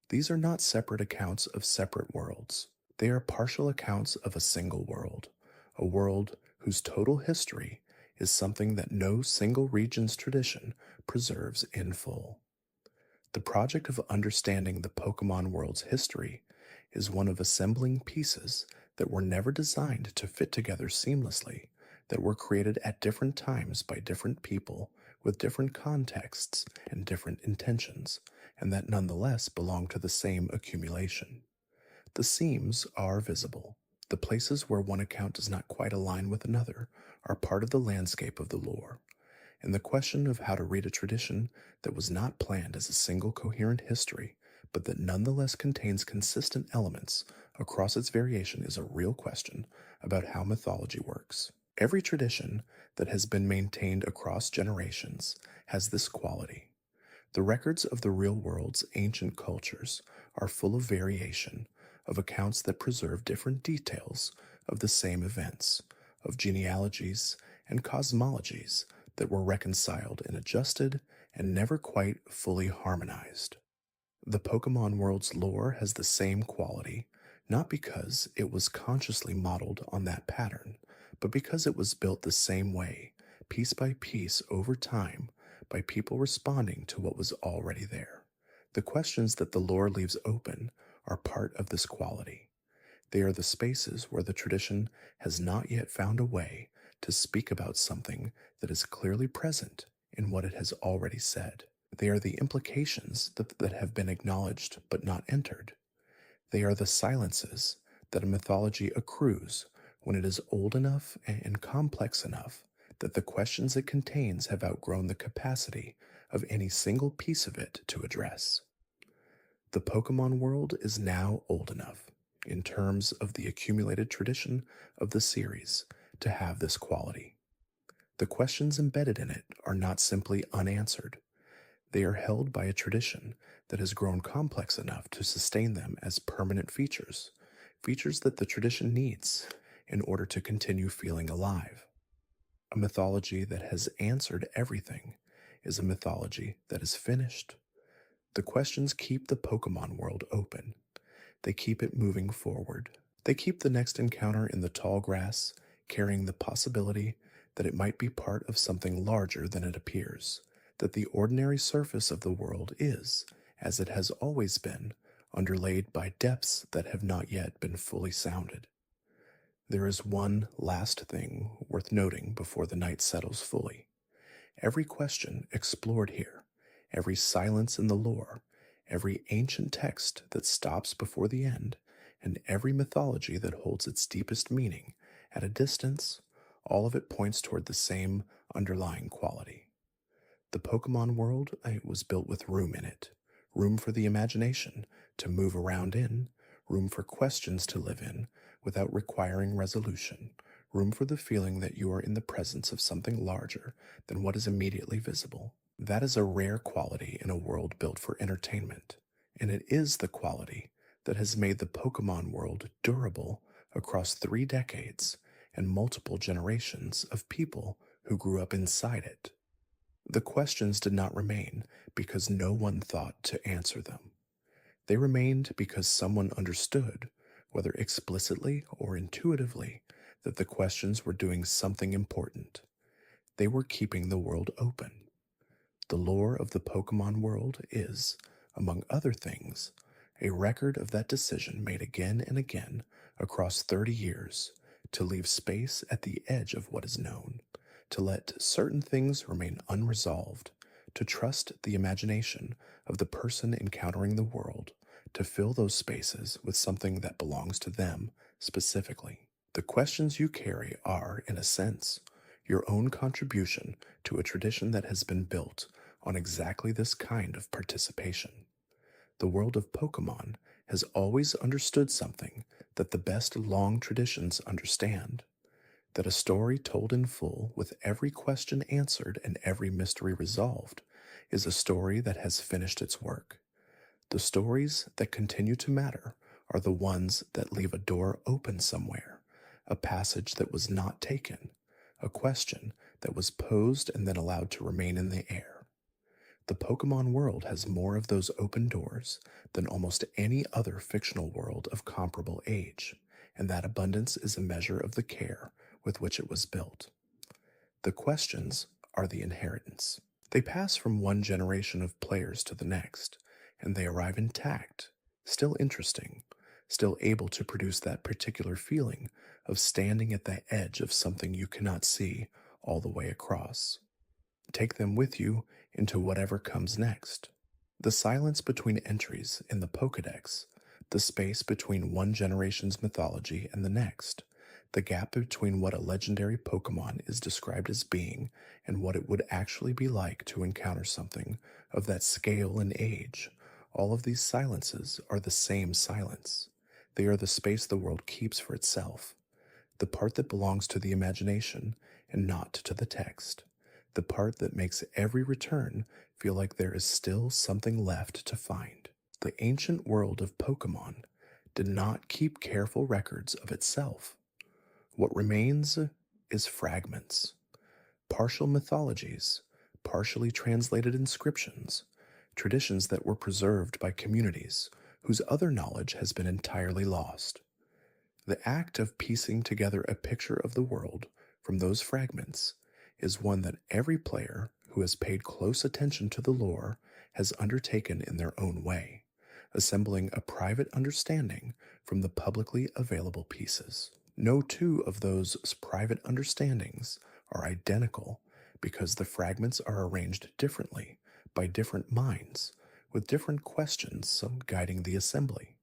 These are not separate accounts of separate worlds. They are partial accounts of a single world, a world whose total history is something that no single region's tradition preserves in full. The project of understanding the Pokemon world's history is one of assembling pieces that were never designed to fit together seamlessly, that were created at different times by different people with different contexts and different intentions, and that nonetheless belong to the same accumulation. The seams are visible. The places where one account does not quite align with another are part of the landscape of the lore. And the question of how to read a tradition that was not planned as a single coherent history, but that nonetheless contains consistent elements across its variation is a real question about how mythology works. Every tradition that has been maintained across generations has this quality. The records of the real world's ancient cultures are full of variation, of accounts that preserve different details of the same events, of genealogies and cosmologies that were reconciled and adjusted and never quite fully harmonized. The Pokemon world's lore has the same quality, not because it was consciously modeled on that pattern, but because it was built the same way, piece by piece over time, by people responding to what was already there. The questions that the lore leaves open are part of this quality. They are the spaces where the tradition has not yet found a way to speak about something that is clearly present in what it has already said. They are the implications that have been acknowledged but not entered. They are the silences that a mythology accrues when it is old enough and complex enough that the questions it contains have outgrown the capacity of any single piece of it to address. The Pokemon world is now old enough, in terms of the accumulated tradition of the series, to have this quality. The questions embedded in it are not simply unanswered. They are held by a tradition that has grown complex enough to sustain them as permanent features, features that the tradition needs in order to continue feeling alive. A mythology that has answered everything is a mythology that is finished. The questions keep the Pokemon world open. They keep it moving forward. They keep the next encounter in the tall grass, carrying the possibility that it might be part of something larger than it appears, that the ordinary surface of the world is, as it has always been, underlaid by depths that have not yet been fully sounded. There is one last thing worth noting before the night settles fully. Every question explored here, every silence in the lore, every ancient text that stops before the end, and every mythology that holds its deepest meaning at a distance, all of it points toward the same underlying quality. The Pokemon world was built with room in it, room for the imagination to move around in, room for questions to live in without requiring resolution, room for the feeling that you are in the presence of something larger than what is immediately visible. That is a rare quality in a world built for entertainment, and it is the quality that has made the Pokemon world durable across 3 decades and multiple generations of people who grew up inside it. The questions did not remain because no one thought to answer them. They remained because someone understood, whether explicitly or intuitively, that the questions were doing something important. They were keeping the world open. The lore of the Pokemon world is, among other things, a record of that decision made again and again across 30 years to leave space at the edge of what is known, to let certain things remain unresolved, to trust the imagination of the person encountering the world, to fill those spaces with something that belongs to them specifically. The questions you carry are, in a sense, your own contribution to a tradition that has been built on exactly this kind of participation. The world of Pokemon has always understood something that the best long traditions understand, that a story told in full with every question answered and every mystery resolved is a story that has finished its work. The stories that continue to matter are the ones that leave a door open somewhere, a passage that was not taken, a question that was posed and then allowed to remain in the air. The Pokemon world has more of those open doors than almost any other fictional world of comparable age, and that abundance is a measure of the care with which it was built. The questions are the inheritance. They pass from one generation of players to the next, and they arrive intact, still interesting, still able to produce that particular feeling of standing at the edge of something you cannot see all the way across. Take them with you into whatever comes next. The silence between entries in the Pokédex, the space between one generation's mythology and the next, the gap between what a legendary Pokemon is described as being and what it would actually be like to encounter something of that scale and age, all of these silences are the same silence. They are the space the world keeps for itself, the part that belongs to the imagination and not to the text, the part that makes every return feel like there is still something left to find. The ancient world of Pokemon did not keep careful records of itself. What remains is fragments, partial mythologies, partially translated inscriptions, traditions that were preserved by communities whose other knowledge has been entirely lost. The act of piecing together a picture of the world from those fragments is one that every player who has paid close attention to the lore has undertaken in their own way, assembling a private understanding from the publicly available pieces. No two of those private understandings are identical because the fragments are arranged differently by different minds, with different questions some guiding the assembly.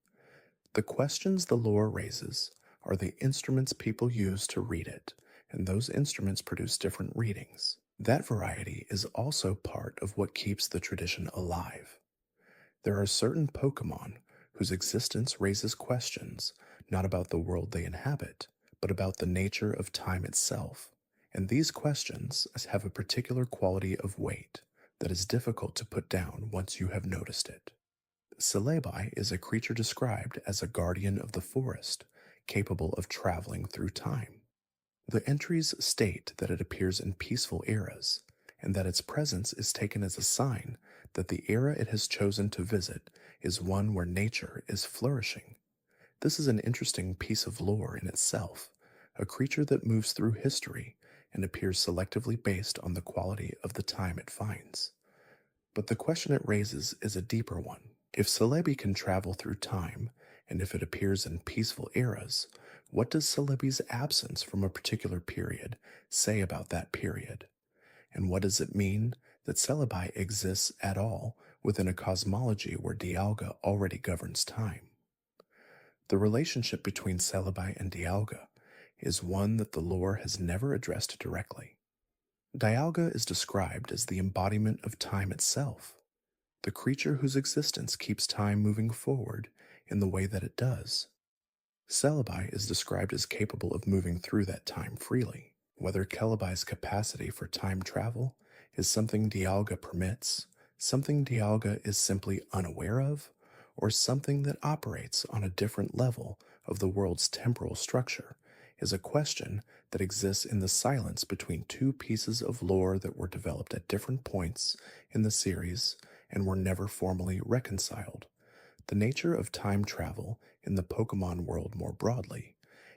The questions the lore raises are the instruments people use to read it, and those instruments produce different readings. That variety is also part of what keeps the tradition alive. There are certain Pokemon whose existence raises questions not about the world they inhabit, but about the nature of time itself, and these questions have a particular quality of weight that is difficult to put down once you have noticed it. Celebi is a creature described as a guardian of the forest, capable of traveling through time. The entries state that it appears in peaceful eras, and that its presence is taken as a sign that the era it has chosen to visit is one where nature is flourishing. This is an interesting piece of lore in itself, a creature that moves through history and appears selectively based on the quality of the time it finds. But the question it raises is a deeper one. If Celebi can travel through time, and if it appears in peaceful eras, what does Celebi's absence from a particular period say about that period? And what does it mean that Celebi exists at all within a cosmology where Dialga already governs time? The relationship between Celebi and Dialga is one that the lore has never addressed directly. Dialga is described as the embodiment of time itself, the creature whose existence keeps time moving forward in the way that it does. Celebi is described as capable of moving through that time freely. Whether Celebi's capacity for time travel is something Dialga permits, something Dialga is simply unaware of, or something that operates on a different level of the world's temporal structure is a question that exists in the silence between two pieces of lore that were developed at different points in the series and were never formally reconciled. The nature of time travel in the Pokemon world more broadly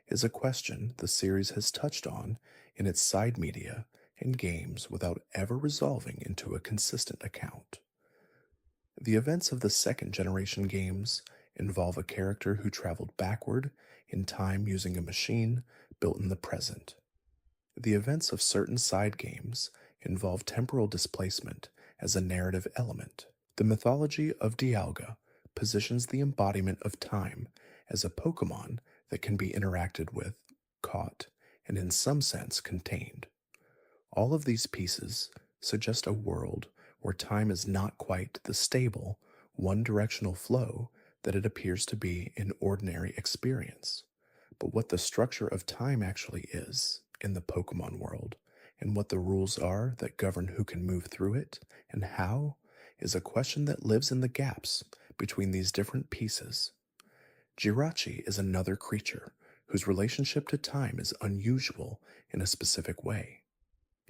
is a question the series has touched on in its side media and games without ever resolving into a consistent account. The events of the second generation games involve a character who traveled backward in time using a machine built in the present. The events of certain side games involve temporal displacement as a narrative element. The mythology of Dialga positions the embodiment of time as a Pokemon that can be interacted with, caught, and in some sense contained. All of these pieces suggest a world where time is not quite the stable, one-directional flow that it appears to be in ordinary experience, but what the structure of time actually is in the Pokemon world, and what the rules are that govern who can move through it, and how, is a question that lives in the gaps between these different pieces. Jirachi is another creature whose relationship to time is unusual in a specific way.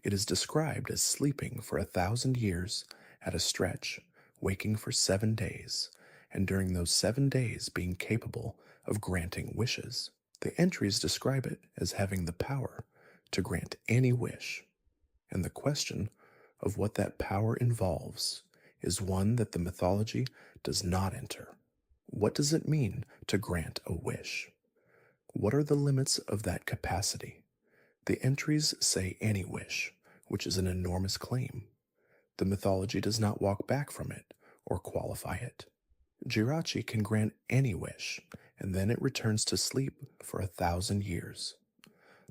It is described as sleeping for 1,000 years at a stretch, waking for 7 days, and during those 7 days being capable of granting wishes. The entries describe it as having the power to grant any wish, and the question of what that power involves is one that the mythology does not enter. What does it mean to grant a wish? What are the limits of that capacity? The entries say any wish, which is an enormous claim. The mythology does not walk back from it or qualify it. Jirachi can grant any wish, and then it returns to sleep for 1,000 years.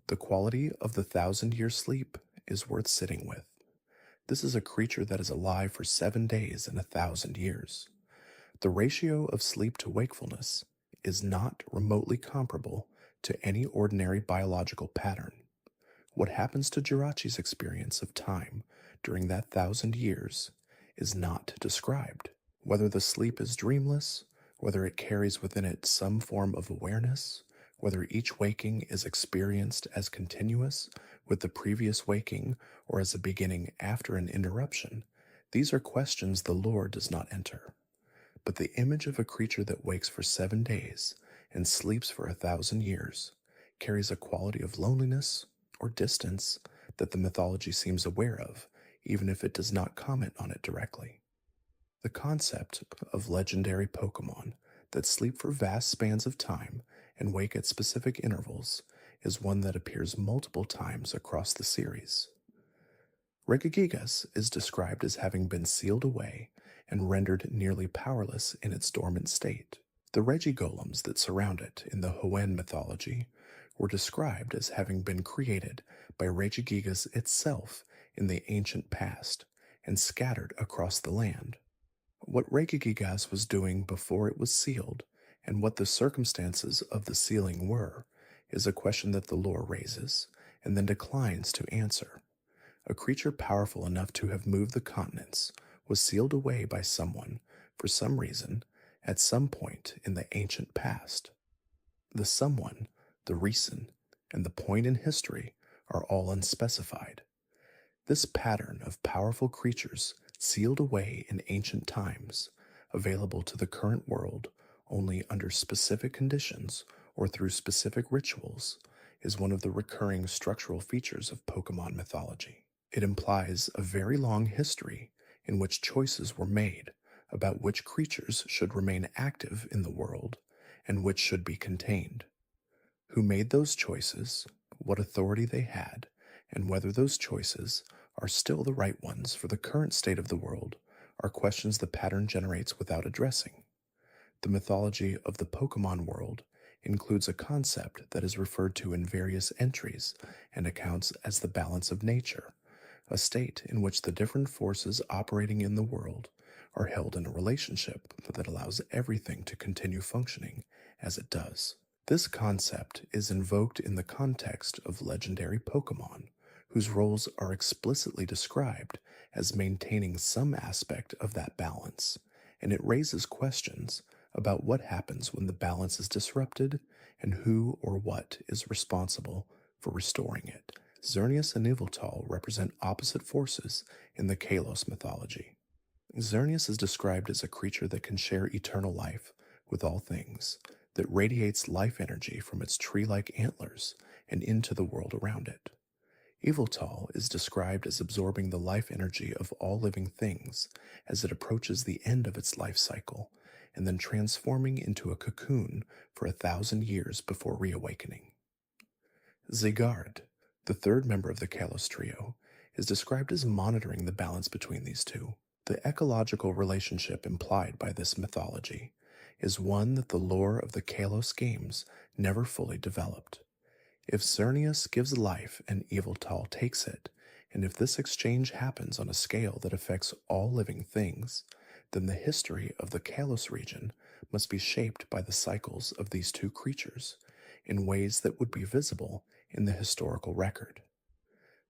The quality of the 1,000-year sleep is worth sitting with. This is a creature that is alive for 7 days in 1,000 years. The ratio of sleep to wakefulness is not remotely comparable to any ordinary biological pattern. What happens to Jirachi's experience of time during that 1,000 years is not described. Whether the sleep is dreamless, whether it carries within it some form of awareness, whether each waking is experienced as continuous with the previous waking or as a beginning after an interruption, these are questions the lore does not enter. But the image of a creature that wakes for 7 days and sleeps for 1,000 years carries a quality of loneliness or distance that the mythology seems aware of, even if it does not comment on it directly. The concept of legendary Pokémon that sleep for vast spans of time and wake at specific intervals is one that appears multiple times across the series. Regigigas is described as having been sealed away and rendered nearly powerless in its dormant state. The Regigolems that surround it in the Hoenn mythology were described as having been created by Regigigas itself in the ancient past and scattered across the land. What Regigigas was doing before it was sealed and what the circumstances of the sealing were is a question that the lore raises and then declines to answer. A creature powerful enough to have moved the continents was sealed away by someone, for some reason, at some point in the ancient past. The someone, the reason, and the point in history are all unspecified. This pattern of powerful creatures sealed away in ancient times, available to the current world only under specific conditions or through specific rituals, is one of the recurring structural features of Pokemon mythology. It implies a very long history in which choices were made about which creatures should remain active in the world and which should be contained. Who made those choices, what authority they had, and whether those choices are still the right ones for the current state of the world are questions the pattern generates without addressing. The mythology of the Pokemon world includes a concept that is referred to in various entries and accounts as the balance of nature, a state in which the different forces operating in the world are held in a relationship that allows everything to continue functioning as it does. This concept is invoked in the context of legendary Pokemon, whose roles are explicitly described as maintaining some aspect of that balance, and it raises questions about what happens when the balance is disrupted and who or what is responsible for restoring it. Xerneas and Yveltal represent opposite forces in the Kalos mythology. Xerneas is described as a creature that can share eternal life with all things, that radiates life energy from its tree-like antlers and into the world around it. Yveltal is described as absorbing the life energy of all living things as it approaches the end of its life cycle, and then transforming into a cocoon for 1,000 years before reawakening. Zygarde, the third member of the Kalos trio, is described as monitoring the balance between these two. The ecological relationship implied by this mythology is one that the lore of the Kalos games never fully developed. If Xerneas gives life and Yveltal takes it, and if this exchange happens on a scale that affects all living things, then the history of the Kalos region must be shaped by the cycles of these two creatures in ways that would be visible in the historical record.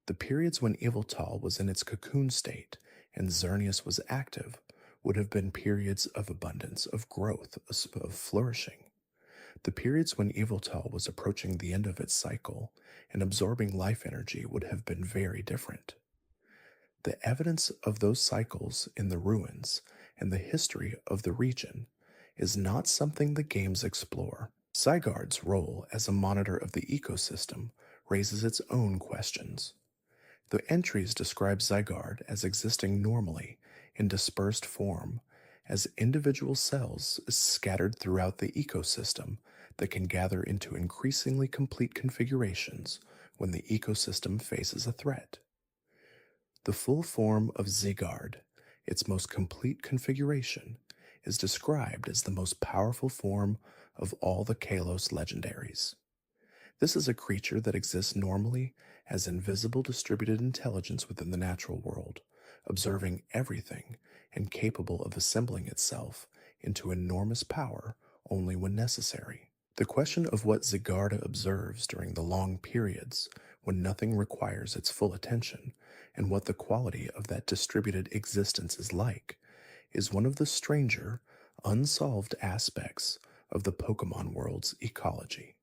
The periods when Yveltal was in its cocoon state and Xerneas was active would have been periods of abundance, of growth, of flourishing. The periods when Eviltal was approaching the end of its cycle and absorbing life energy would have been very different. The evidence of those cycles in the ruins and the history of the region is not something the games explore. Zygarde's role as a monitor of the ecosystem raises its own questions. The entries describe Zygarde as existing normally in dispersed form, as individual cells scattered throughout the ecosystem that can gather into increasingly complete configurations when the ecosystem faces a threat. The full form of Zygarde, its most complete configuration, is described as the most powerful form of all the Kalos legendaries. This is a creature that exists normally as invisible distributed intelligence within the natural world, observing everything and capable of assembling itself into enormous power only when necessary. The question of what Zygarde observes during the long periods when nothing requires its full attention and what the quality of that distributed existence is like is one of the stranger, unsolved aspects of the Pokemon world's ecology.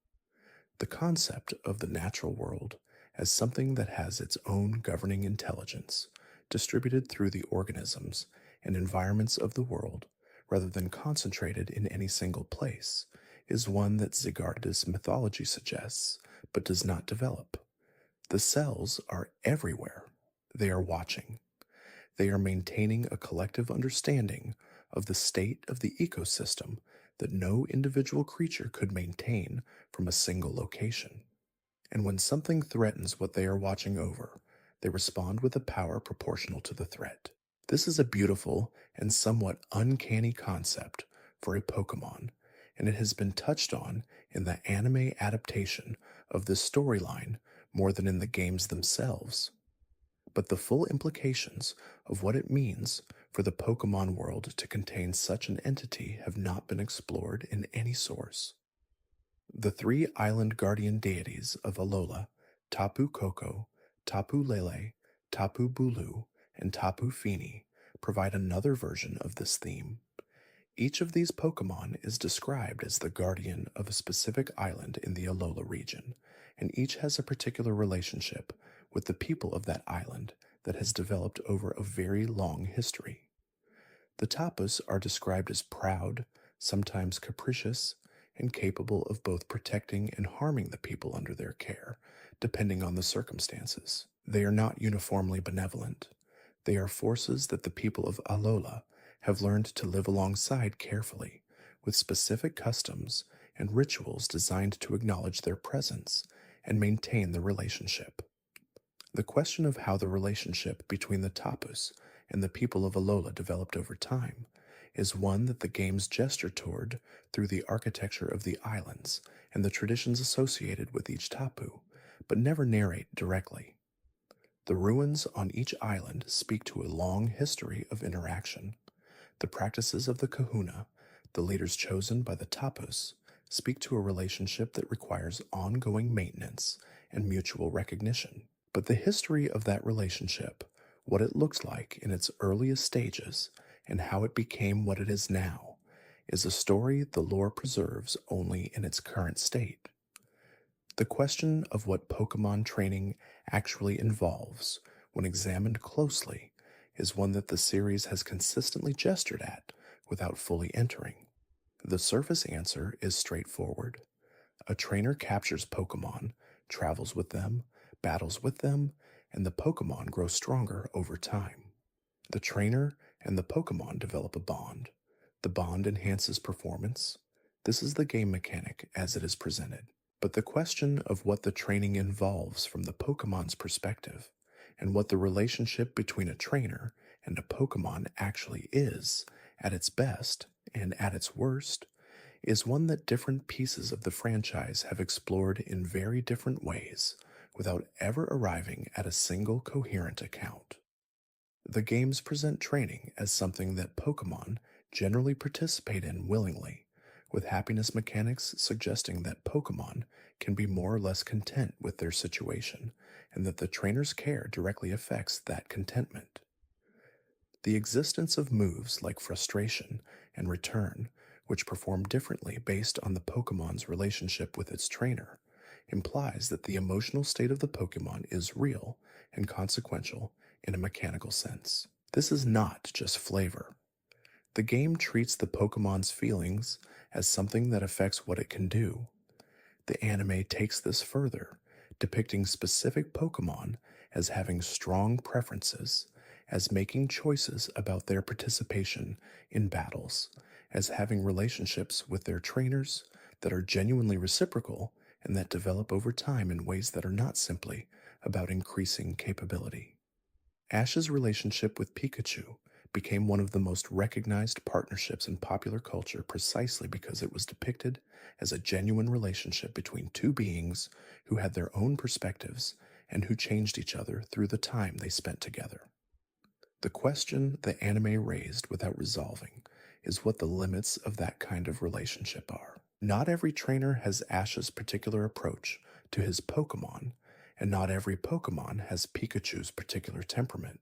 The concept of the natural world as something that has its own governing intelligence, distributed through the organisms and environments of the world, rather than concentrated in any single place, is one that Zygarde's mythology suggests, but does not develop. The cells are everywhere. They are watching. They are maintaining a collective understanding of the state of the ecosystem that no individual creature could maintain from a single location. And when something threatens what they are watching over, they respond with a power proportional to the threat. This is a beautiful and somewhat uncanny concept for a Pokemon, and it has been touched on in the anime adaptation of this storyline more than in the games themselves. But the full implications of what it means for the Pokemon world to contain such an entity have not been explored in any source. The three island guardian deities of Alola, Tapu Koko, Tapu Lele, Tapu Bulu, and Tapu Fini, provide another version of this theme. Each of these Pokemon is described as the guardian of a specific island in the Alola region, and each has a particular relationship with the people of that island that has developed over a very long history. The Tapus are described as proud, sometimes capricious, and capable of both protecting and harming the people under their care, depending on the circumstances. They are not uniformly benevolent. They are forces that the people of Alola have learned to live alongside carefully, with specific customs and rituals designed to acknowledge their presence and maintain the relationship. The question of how the relationship between the Tapus and the people of Alola developed over time is one that the games gesture toward through the architecture of the islands and the traditions associated with each Tapu, but never narrate directly. The ruins on each island speak to a long history of interaction. The practices of the Kahuna, the leaders chosen by the Tapus, speak to a relationship that requires ongoing maintenance and mutual recognition. But the history of that relationship, what it looked like in its earliest stages, and how it became what it is now, is a story the lore preserves only in its current state. The question of what Pokemon training actually involves, when examined closely, is one that the series has consistently gestured at without fully entering. The surface answer is straightforward. A trainer captures Pokemon, travels with them, battles with them, and the Pokemon grow stronger over time. The trainer and the Pokemon develop a bond. The bond enhances performance. This is the game mechanic as it is presented. But the question of what the training involves from the Pokemon's perspective, and what the relationship between a trainer and a Pokemon actually is, at its best and at its worst, is one that different pieces of the franchise have explored in very different ways without ever arriving at a single coherent account. The games present training as something that Pokemon generally participate in willingly, with happiness mechanics suggesting that Pokemon can be more or less content with their situation, and that the trainer's care directly affects that contentment. The existence of moves like frustration and return, which perform differently based on the Pokemon's relationship with its trainer, implies that the emotional state of the Pokemon is real and consequential in a mechanical sense. This is not just flavor. The game treats the Pokemon's feelings as something that affects what it can do. The anime takes this further, depicting specific Pokemon as having strong preferences, as making choices about their participation in battles, as having relationships with their trainers that are genuinely reciprocal and that develop over time in ways that are not simply about increasing capability. Ash's relationship with Pikachu became one of the most recognized partnerships in popular culture precisely because it was depicted as a genuine relationship between two beings who had their own perspectives and who changed each other through the time they spent together. The question the anime raised without resolving is what the limits of that kind of relationship are. Not every trainer has Ash's particular approach to his Pokemon, and not every Pokemon has Pikachu's particular temperament.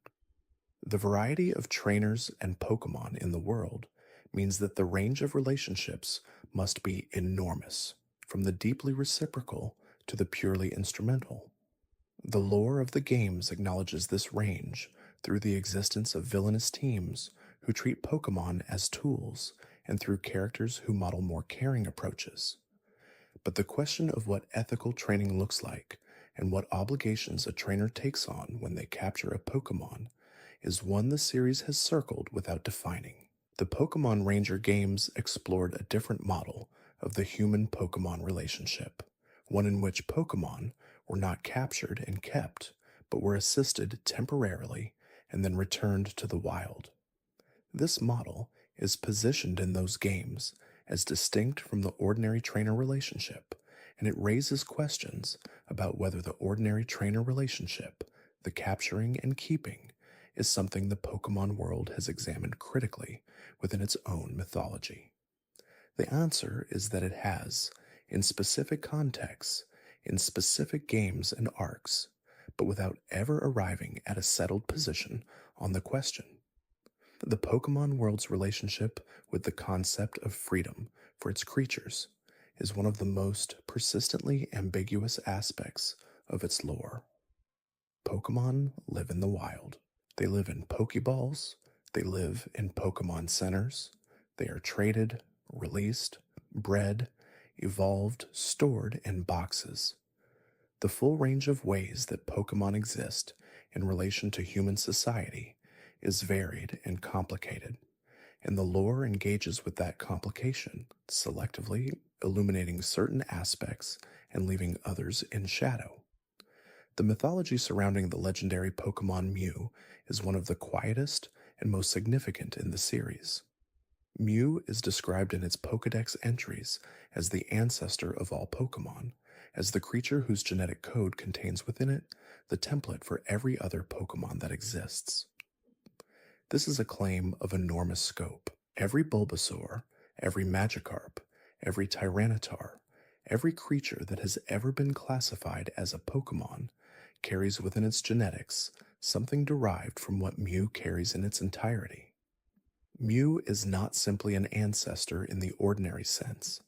The variety of trainers and Pokemon in the world means that the range of relationships must be enormous, from the deeply reciprocal to the purely instrumental. The lore of the games acknowledges this range through the existence of villainous teams who treat Pokemon as tools and through characters who model more caring approaches. But the question of what ethical training looks like and what obligations a trainer takes on when they capture a Pokemon is one the series has circled without defining. The Pokemon Ranger games explored a different model of the human-Pokemon relationship, one in which Pokemon were not captured and kept, but were assisted temporarily and then returned to the wild. This model is positioned in those games as distinct from the ordinary trainer relationship, and it raises questions about whether the ordinary trainer relationship, the capturing and keeping, is something the Pokemon world has examined critically within its own mythology. The answer is that it has, in specific contexts, in specific games and arcs, but without ever arriving at a settled position on the question. The Pokemon world's relationship with the concept of freedom for its creatures is one of the most persistently ambiguous aspects of its lore. Pokemon live in the wild. They live in Pokeballs, they live in Pokemon centers, they are traded, released, bred, evolved, stored in boxes. The full range of ways that Pokemon exist in relation to human society is varied and complicated, and the lore engages with that complication, selectively illuminating certain aspects and leaving others in shadow. The mythology surrounding the legendary Pokemon Mew is one of the quietest and most significant in the series. Mew is described in its Pokédex entries as the ancestor of all Pokemon, as the creature whose genetic code contains within it the template for every other Pokemon that exists. This is a claim of enormous scope. Every Bulbasaur, every Magikarp, every Tyranitar, every creature that has ever been classified as a Pokemon carries within its genetics something derived from what Mew carries in its entirety. Mew is not simply an ancestor in the ordinary sense.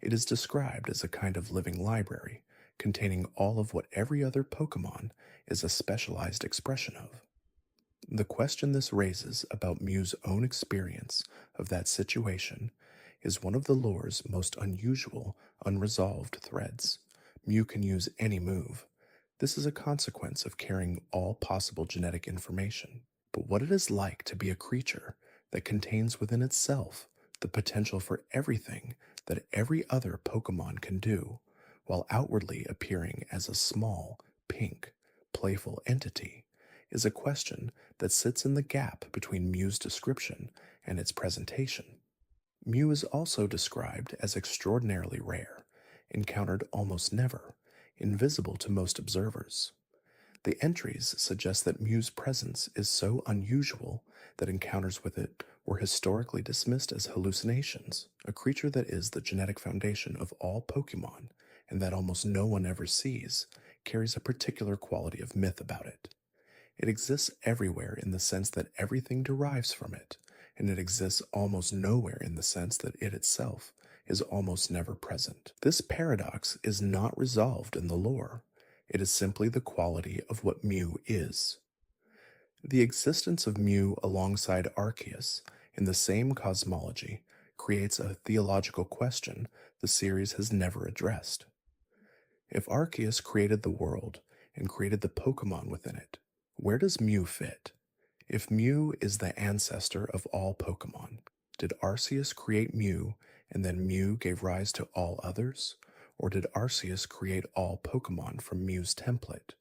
It is described as a kind of living library containing all of what every other Pokemon is a specialized expression of. The question this raises about Mew's own experience of that situation is one of the lore's most unusual, unresolved threads. Mew can use any move. This is a consequence of carrying all possible genetic information. But what it is like to be a creature that contains within itself the potential for everything that every other Pokemon can do, while outwardly appearing as a small, pink, playful entity, is a question that sits in the gap between Mew's description and its presentation. Mew is also described as extraordinarily rare, encountered almost never, invisible to most observers. The entries suggest that Mew's presence is so unusual that encounters with it were historically dismissed as hallucinations, a creature that is the genetic foundation of all Pokemon and that almost no one ever sees, carries a particular quality of myth about it. It exists everywhere in the sense that everything derives from it, and it exists almost nowhere in the sense that it itself is almost never present. This paradox is not resolved in the lore. It is simply the quality of what Mew is. The existence of Mew alongside Arceus in the same cosmology creates a theological question the series has never addressed. If Arceus created the world and created the Pokemon within it, where does Mew fit? If Mew is the ancestor of all Pokemon, did Arceus create Mew and then Mew gave rise to all others? Or did Arceus create all Pokemon from Mew's template?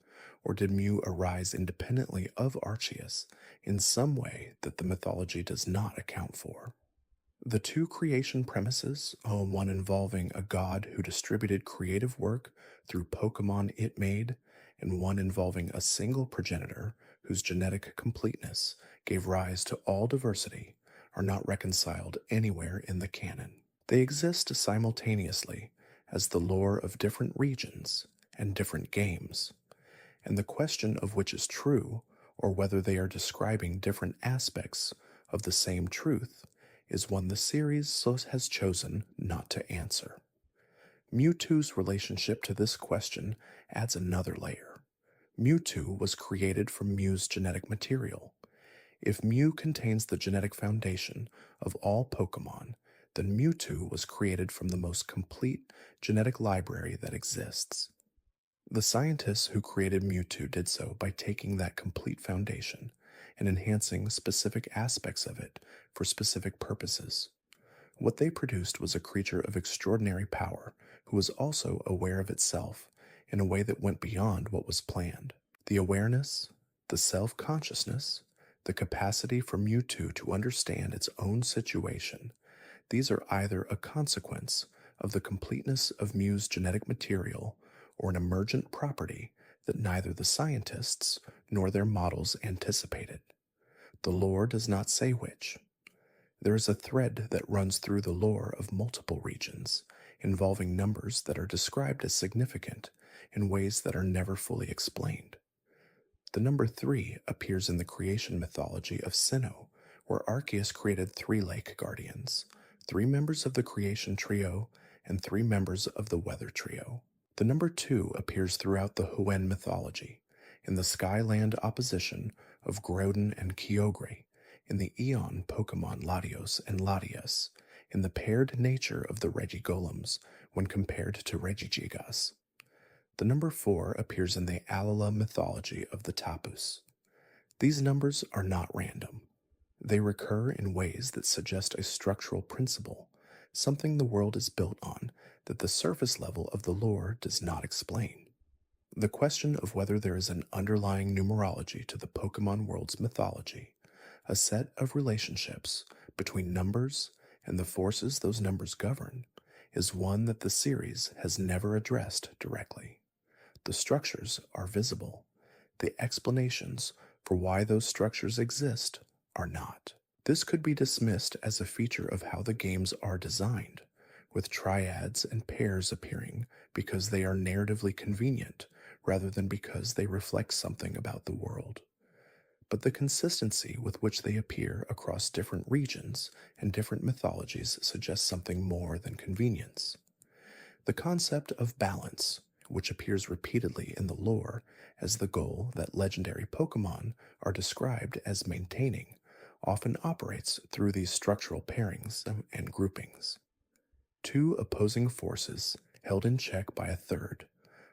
Or did Mew arise independently of Arceus in some way that the mythology does not account for? The two creation premises, one involving a god who distributed creative work through Pokemon it made, and one involving a single progenitor whose genetic completeness gave rise to all diversity, are not reconciled anywhere in the canon. They exist simultaneously as the lore of different regions and different games, and the question of which is true, or whether they are describing different aspects of the same truth, is one the series has chosen not to answer. Mewtwo's relationship to this question adds another layer. Mewtwo was created from Mew's genetic material. If Mew contains the genetic foundation of all Pokemon, then Mewtwo was created from the most complete genetic library that exists. The scientists who created Mewtwo did so by taking that complete foundation and enhancing specific aspects of it for specific purposes. What they produced was a creature of extraordinary power who was also aware of itself in a way that went beyond what was planned. The awareness, the self-consciousness, the capacity for Mewtwo to understand its own situation, these are either a consequence of the completeness of Mew's genetic material or an emergent property that neither the scientists nor their models anticipated. The lore does not say which. There is a thread that runs through the lore of multiple regions, involving numbers that are described as significant in ways that are never fully explained. The number 3 appears in the creation mythology of Sinnoh, where Arceus created 3 lake guardians, 3 members of the creation trio, and 3 members of the weather trio. The number 2 appears throughout the Huen mythology, in the Skyland opposition of Groudon and Kyogre, in the Eon Pokemon Latios and Latias, in the paired nature of the Regigolems when compared to Regigigas. The number 4 appears in the Alola mythology of the Tapus. These numbers are not random. They recur in ways that suggest a structural principle, something the world is built on that the surface level of the lore does not explain. The question of whether there is an underlying numerology to the Pokemon world's mythology, a set of relationships between numbers and the forces those numbers govern, is one that the series has never addressed directly. The structures are visible. The explanations for why those structures exist are not. This could be dismissed as a feature of how the games are designed, with triads and pairs appearing because they are narratively convenient rather than because they reflect something about the world. But the consistency with which they appear across different regions and different mythologies suggests something more than convenience. The concept of balance, which appears repeatedly in the lore as the goal that legendary Pokemon are described as maintaining, often operates through these structural pairings and groupings. 2 opposing forces held in check by a third,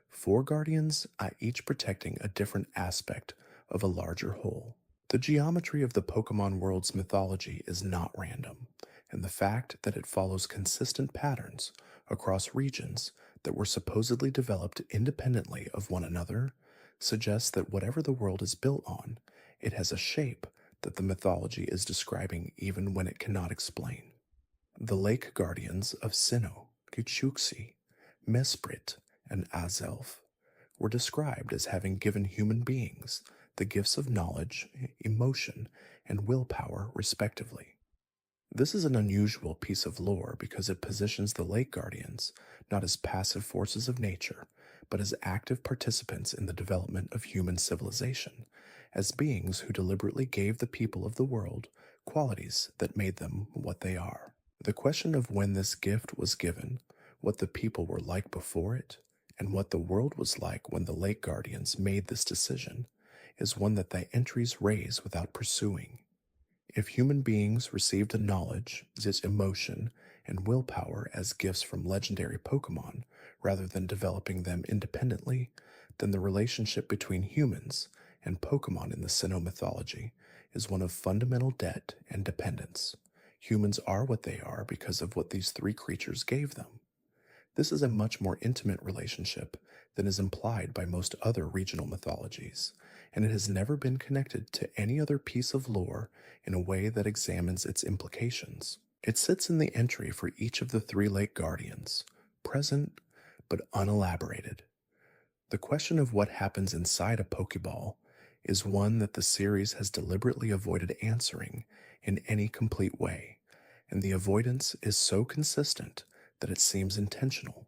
4 guardians each protecting a different aspect of a larger whole. The geometry of the Pokemon world's mythology is not random, and the fact that it follows consistent patterns across regions that were supposedly developed independently of one another suggests that whatever the world is built on, it has a shape that the mythology is describing even when it cannot explain. The lake guardians of Sinnoh, Kichuxi, Mesprit, and Azelf were described as having given human beings the gifts of knowledge, emotion, and willpower respectively. This is an unusual piece of lore because it positions the lake guardians not as passive forces of nature, but as active participants in the development of human civilization, as beings who deliberately gave the people of the world qualities that made them what they are. The question of when this gift was given, what the people were like before it, and what the world was like when the Lake Guardians made this decision is one that the entries raise without pursuing. If human beings received a knowledge, this emotion, and willpower as gifts from legendary Pokemon rather than developing them independently, then the relationship between humans and Pokemon in the Sinnoh mythology is one of fundamental debt and dependence. Humans are what they are because of what these three creatures gave them. This is a much more intimate relationship than is implied by most other regional mythologies, and it has never been connected to any other piece of lore in a way that examines its implications. It sits in the entry for each of the three Lake Guardians, present but unelaborated. The question of what happens inside a Pokeball is one that the series has deliberately avoided answering in any complete way, and the avoidance is so consistent that it seems intentional.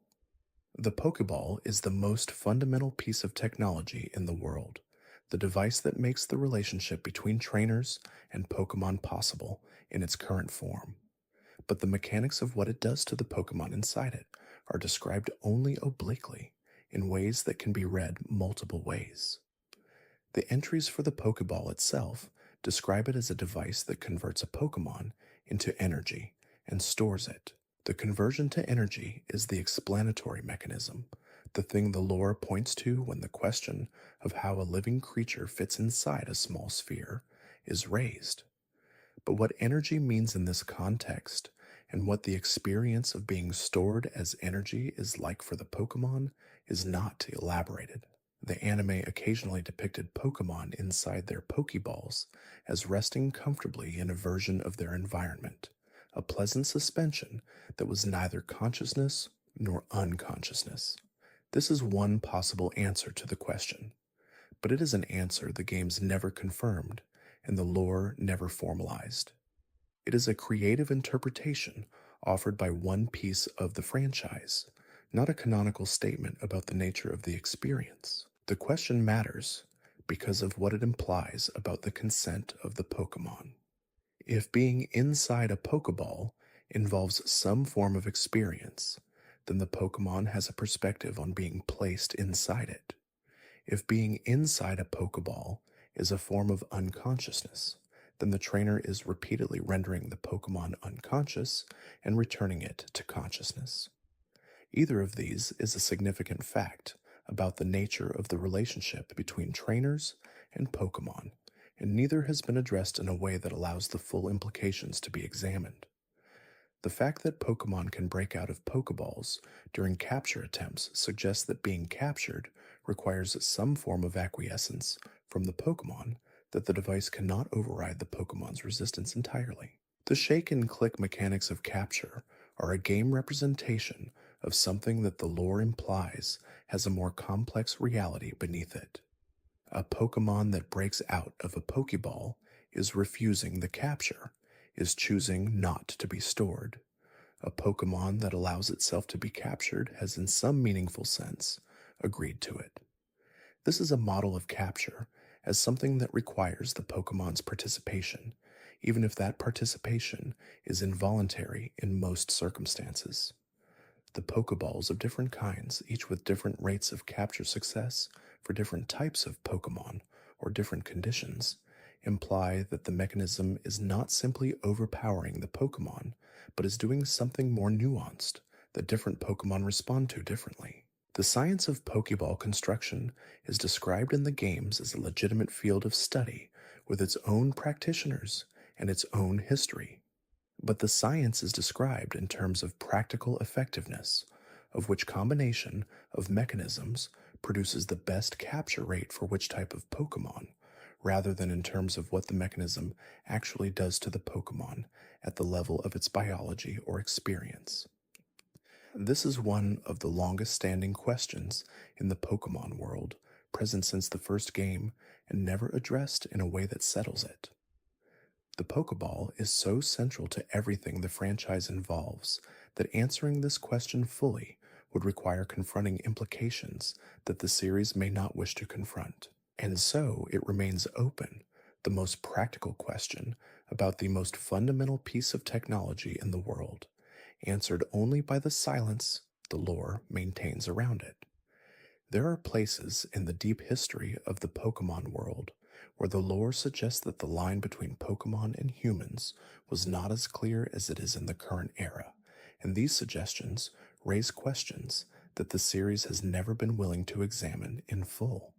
The Pokeball is the most fundamental piece of technology in the world, the device that makes the relationship between trainers and Pokemon possible in its current form. But the mechanics of what it does to the Pokemon inside it are described only obliquely, in ways that can be read multiple ways. The entries for the Pokeball itself describe it as a device that converts a Pokemon into energy and stores it. The conversion to energy is the explanatory mechanism, the thing the lore points to when the question of how a living creature fits inside a small sphere is raised. But what energy means in this context, and what the experience of being stored as energy is like for the Pokemon, is not elaborated. The anime occasionally depicted Pokemon inside their Pokeballs as resting comfortably in a version of their environment, a pleasant suspension that was neither consciousness nor unconsciousness. This is one possible answer to the question, but it is an answer the games never confirmed and the lore never formalized. It is a creative interpretation offered by one piece of the franchise, not a canonical statement about the nature of the experience. The question matters because of what it implies about the consent of the Pokemon. If being inside a Pokeball involves some form of experience, then the Pokemon has a perspective on being placed inside it. If being inside a Pokeball is a form of unconsciousness, then the trainer is repeatedly rendering the Pokemon unconscious and returning it to consciousness. Either of these is a significant fact about the nature of the relationship between trainers and Pokemon, and neither has been addressed in a way that allows the full implications to be examined. The fact that Pokemon can break out of Pokeballs during capture attempts suggests that being captured requires some form of acquiescence from the Pokemon that the device cannot override the Pokemon's resistance entirely. The shake and click mechanics of capture are a game representation of something that the lore implies has a more complex reality beneath it. A Pokemon that breaks out of a Pokeball is refusing the capture, is choosing not to be stored. A Pokemon that allows itself to be captured has in some meaningful sense agreed to it. This is a model of capture as something that requires the Pokemon's participation, even if that participation is involuntary in most circumstances. The Pokeballs of different kinds, each with different rates of capture success for different types of Pokemon or different conditions, imply that the mechanism is not simply overpowering the Pokemon, but is doing something more nuanced that different Pokemon respond to differently. The science of Pokeball construction is described in the games as a legitimate field of study with its own practitioners and its own history. But the science is described in terms of practical effectiveness, of which combination of mechanisms produces the best capture rate for which type of Pokemon, rather than in terms of what the mechanism actually does to the Pokemon at the level of its biology or experience. This is one of the longest-standing questions in the Pokemon world, present since the first game and never addressed in a way that settles it. The Pokeball is so central to everything the franchise involves that answering this question fully would require confronting implications that the series may not wish to confront. And so it remains open, the most practical question about the most fundamental piece of technology in the world, answered only by the silence the lore maintains around it. There are places in the deep history of the Pokemon world where the lore suggests that the line between Pokemon and humans was not as clear as it is in the current era, and these suggestions raise questions that the series has never been willing to examine in full.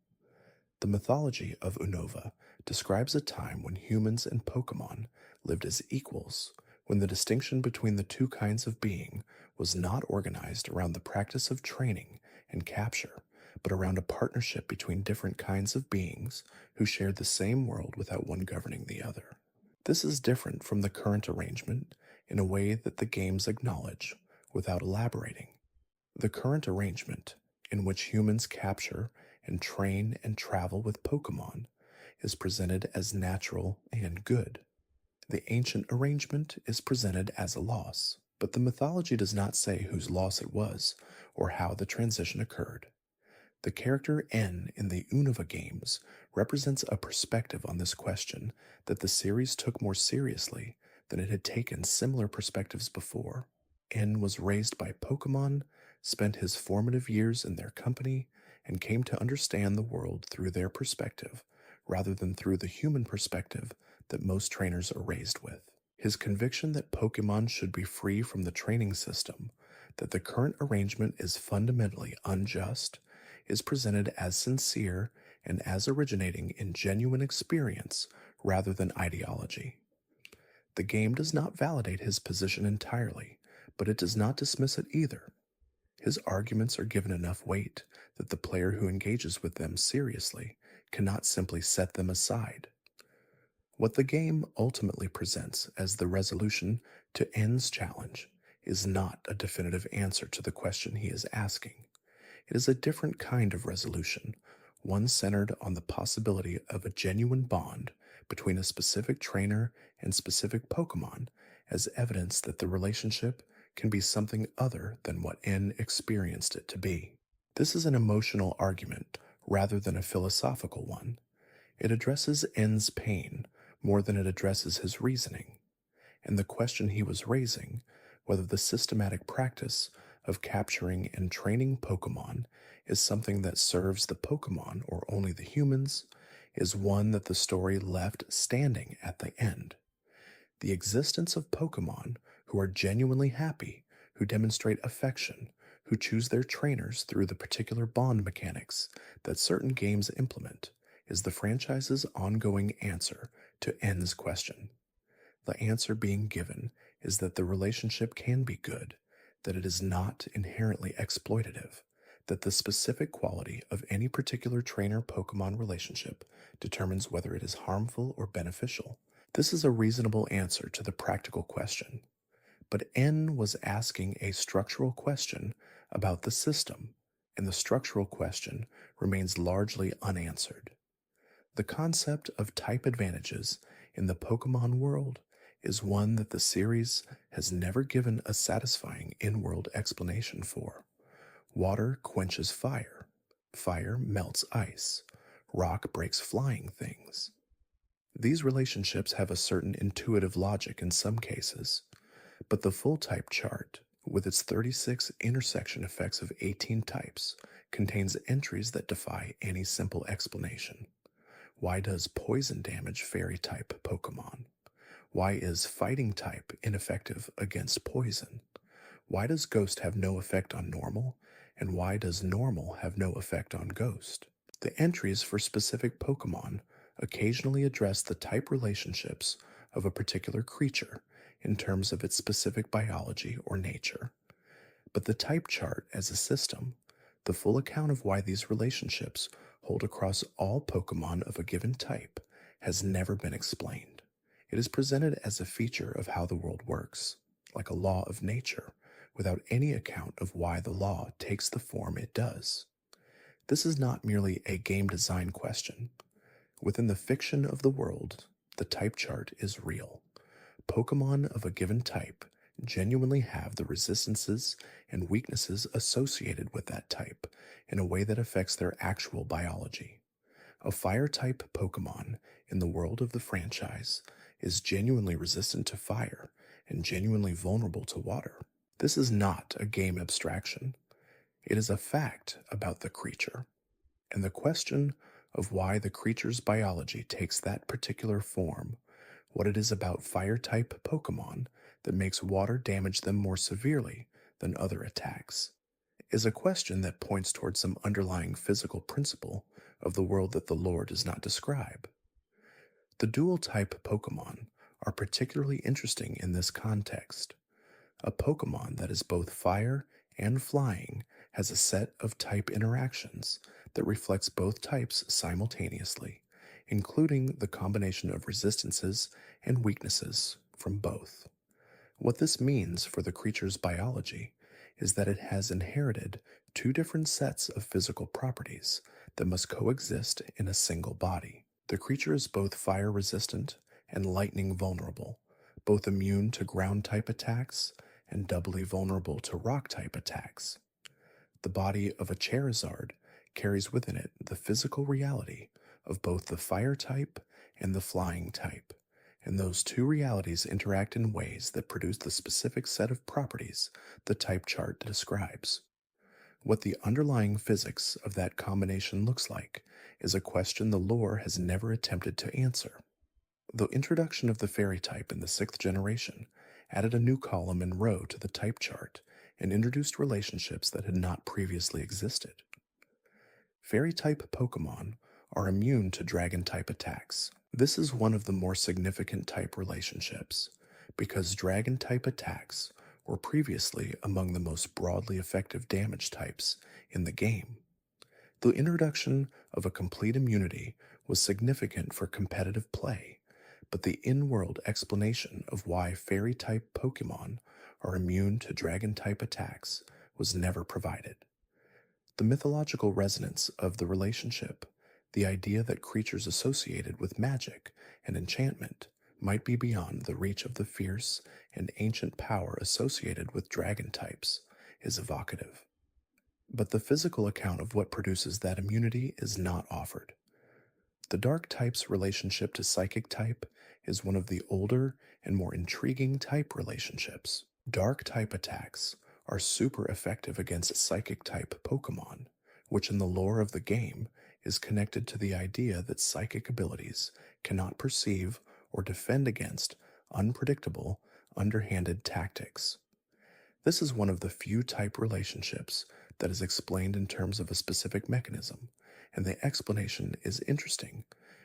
The mythology of Unova describes a time when humans and Pokemon lived as equals, when the distinction between the two kinds of being was not organized around the practice of training and capture, but around a partnership between different kinds of beings who shared the same world without one governing the other. This is different from the current arrangement in a way that the games acknowledge without elaborating. The current arrangement, in which humans capture and train and travel with Pokemon, is presented as natural and good. The ancient arrangement is presented as a loss, but the mythology does not say whose loss it was or how the transition occurred. The character N in the Unova games represents a perspective on this question that the series took more seriously than it had taken similar perspectives before. N was raised by Pokemon, spent his formative years in their company, and came to understand the world through their perspective rather than through the human perspective that most trainers are raised with. His conviction that Pokemon should be free from the training system, that the current arrangement is fundamentally unjust, is presented as sincere and as originating in genuine experience rather than ideology. The game does not validate his position entirely, but it does not dismiss it either. His arguments are given enough weight that the player who engages with them seriously cannot simply set them aside. What the game ultimately presents as the resolution to N's challenge is not a definitive answer to the question he is asking. It is a different kind of resolution, one centered on the possibility of a genuine bond between a specific trainer and specific Pokemon as evidence that the relationship can be something other than what N experienced it to be. This is an emotional argument rather than a philosophical one. It addresses N's pain more than it addresses his reasoning, and the question he was raising, whether the systematic practice of capturing and training Pokemon is something that serves the Pokemon or only the humans, is one that the story left standing at the end. The existence of Pokemon who are genuinely happy, who demonstrate affection, who choose their trainers through the particular bond mechanics that certain games implement, is the franchise's ongoing answer to N's question. The answer being given is that the relationship can be good, that it is not inherently exploitative, that the specific quality of any particular trainer-Pokemon relationship determines whether it is harmful or beneficial. This is a reasonable answer to the practical question. But N was asking a structural question about the system, and the structural question remains largely unanswered. The concept of type advantages in the Pokemon world is one that the series has never given a satisfying in-world explanation for. Water quenches fire. Fire melts ice. Rock breaks flying things. These relationships have a certain intuitive logic in some cases, but the full type chart, with its 36 intersection effects of 18 types, contains entries that defy any simple explanation. Why does poison damage fairy type Pokemon? Why is fighting type ineffective against poison? Why does Ghost have no effect on Normal? And why does Normal have no effect on Ghost? The entries for specific Pokemon occasionally address the type relationships of a particular creature in terms of its specific biology or nature. But the type chart as a system, the full account of why these relationships hold across all Pokemon of a given type, has never been explained. It is presented as a feature of how the world works, like a law of nature, without any account of why the law takes the form it does. This is not merely a game design question. Within the fiction of the world, the type chart is real. Pokemon of a given type genuinely have the resistances and weaknesses associated with that type in a way that affects their actual biology. A fire-type Pokemon in the world of the franchise is genuinely resistant to fire and genuinely vulnerable to water. This is not a game abstraction. It is a fact about the creature. And the question of why the creature's biology takes that particular form, what it is about fire-type Pokémon that makes water damage them more severely than other attacks, is a question that points towards some underlying physical principle of the world that the lore does not describe. The dual-type Pokémon are particularly interesting in this context. A Pokémon that is both fire and flying has a set of type interactions that reflects both types simultaneously, including the combination of resistances and weaknesses from both. What this means for the creature's biology is that it has inherited two different sets of physical properties that must coexist in a single body. The creature is both fire resistant and lightning vulnerable, both immune to ground type attacks and doubly vulnerable to rock type attacks. The body of a Charizard carries within it the physical reality of both the fire type and the flying type, and those two realities interact in ways that produce the specific set of properties the type chart describes. What the underlying physics of that combination looks like is a question the lore has never attempted to answer. The introduction of the fairy type in the 6th generation added a new column and row to the type chart and introduced relationships that had not previously existed. Fairy type Pokémon are immune to dragon type attacks. This is one of the more significant type relationships, because dragon type attacks were previously among the most broadly effective damage types in the game. The introduction of a complete immunity was significant for competitive play, but the in-world explanation of why fairy-type Pokémon are immune to dragon-type attacks was never provided. The mythological resonance of the relationship, the idea that creatures associated with magic and enchantment might be beyond the reach of the fierce and ancient power associated with dragon types, is evocative. But the physical account of what produces that immunity is not offered. The dark type's relationship to psychic type is one of the older and more intriguing type relationships. Dark type attacks are super effective against psychic type Pokémon, which in the lore of the game is connected to the idea that psychic abilities cannot perceive or defend against unpredictable, underhanded tactics. This is one of the few type relationships that is explained in terms of a specific mechanism, and the explanation is interesting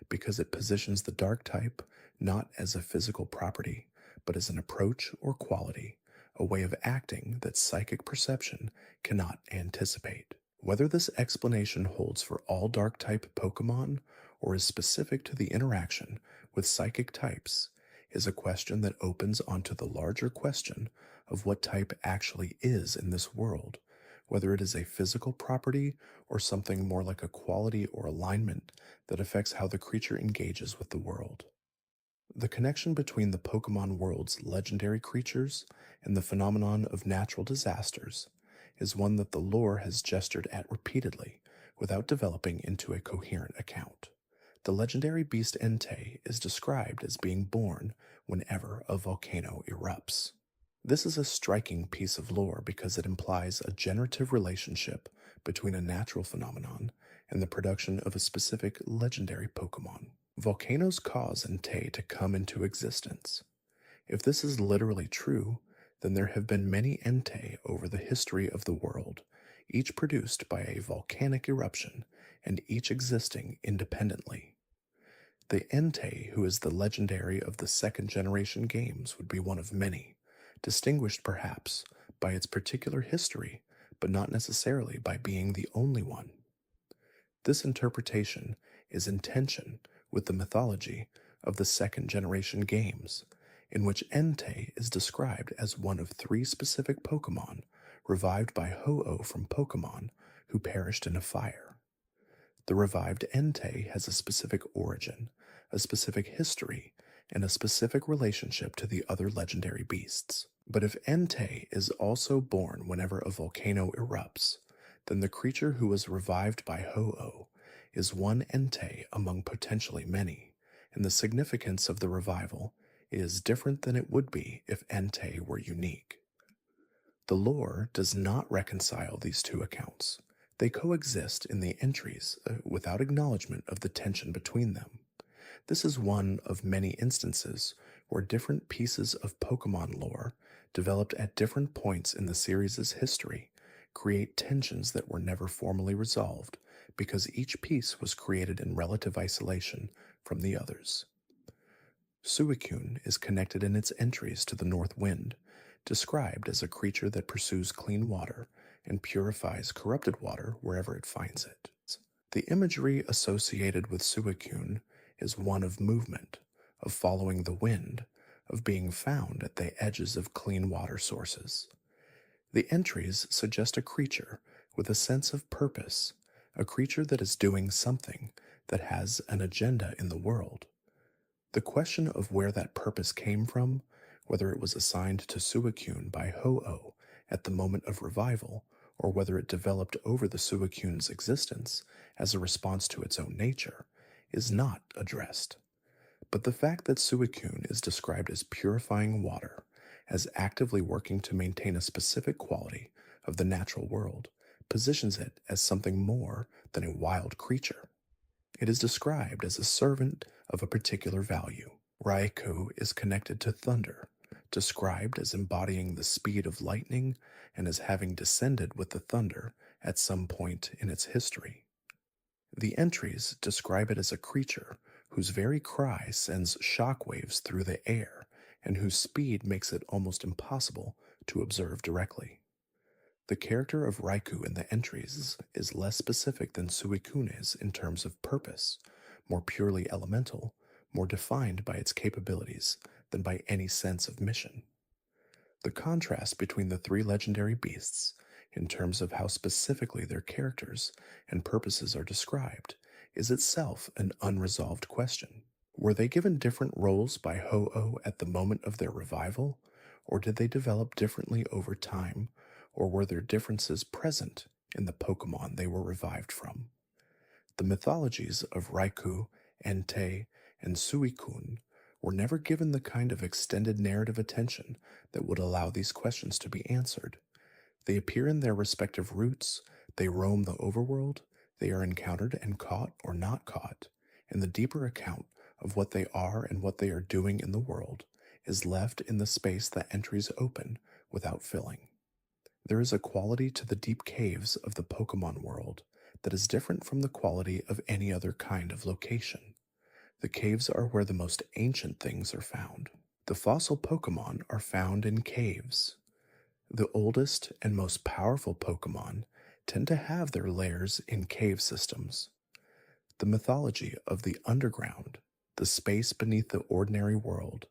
because it positions the dark type not as a physical property, but as an approach or quality, a way of acting that psychic perception cannot anticipate. Whether this explanation holds for all dark type Pokémon or is specific to the interaction with psychic types is a question that opens onto the larger question of what type actually is in this world, whether it is a physical property or something more like a quality or alignment that affects how the creature engages with the world. The connection between the Pokémon world's legendary creatures and the phenomenon of natural disasters is one that the lore has gestured at repeatedly without developing into a coherent account. The legendary beast Entei is described as being born whenever a volcano erupts. This is a striking piece of lore because it implies a generative relationship between a natural phenomenon and the production of a specific legendary Pokémon. Volcanoes cause Entei to come into existence. If this is literally true, then there have been many Entei over the history of the world, each produced by a volcanic eruption and each existing independently. The Entei who is the legendary of the 2nd generation games would be one of many, distinguished perhaps by its particular history, but not necessarily by being the only one. This interpretation is in tension with the mythology of the 2nd generation games, in which Entei is described as one of 3 specific Pokémon revived by Ho-Oh from Pokémon who perished in a fire. The revived Entei has a specific origin, a specific history, and a specific relationship to the other legendary beasts. But if Entei is also born whenever a volcano erupts, then the creature who was revived by Ho-Oh is one Entei among potentially many, and the significance of the revival is different than it would be if Entei were unique. The lore does not reconcile these two accounts. They coexist in the entries without acknowledgement of the tension between them. This is one of many instances where different pieces of Pokemon lore, developed at different points in the series' history, create tensions that were never formally resolved because each piece was created in relative isolation from the others. Suicune is connected in its entries to the North Wind, described as a creature that pursues clean water and purifies corrupted water wherever it finds it. The imagery associated with Suicune is one of movement, of following the wind, of being found at the edges of clean water sources. The entries suggest a creature with a sense of purpose, a creature that is doing something, that has an agenda in the world. The question of where that purpose came from, whether it was assigned to Suicune by Ho-Oh at the moment of revival, or whether it developed over the Suicune's existence as a response to its own nature, is not addressed. But the fact that Suicune is described as purifying water, as actively working to maintain a specific quality of the natural world, positions it as something more than a wild creature. It is described as a servant of a particular value. Raikou is connected to thunder, described as embodying the speed of lightning and as having descended with the thunder at some point in its history. The entries describe it as a creature whose very cry sends shockwaves through the air and whose speed makes it almost impossible to observe directly. The character of Raikou in the entries is less specific than Suicune is in terms of purpose, more purely elemental, more defined by its capabilities than by any sense of mission. The contrast between the three legendary beasts, in terms of how specifically their characters and purposes are described, is itself an unresolved question. Were they given different roles by Ho-Oh at the moment of their revival, or did they develop differently over time, or were there differences present in the Pokemon they were revived from? The mythologies of Raikou, Entei, and Suicune were never given the kind of extended narrative attention that would allow these questions to be answered. They appear in their respective routes, they roam the overworld, they are encountered and caught or not caught, and the deeper account of what they are and what they are doing in the world is left in the space that entries open without filling. There is a quality to the deep caves of the Pokemon world that is different from the quality of any other kind of location. The caves are where the most ancient things are found. The fossil Pokemon are found in caves. The oldest and most powerful Pokemon tend to have their lairs in cave systems. The mythology of the underground, the space beneath the ordinary world,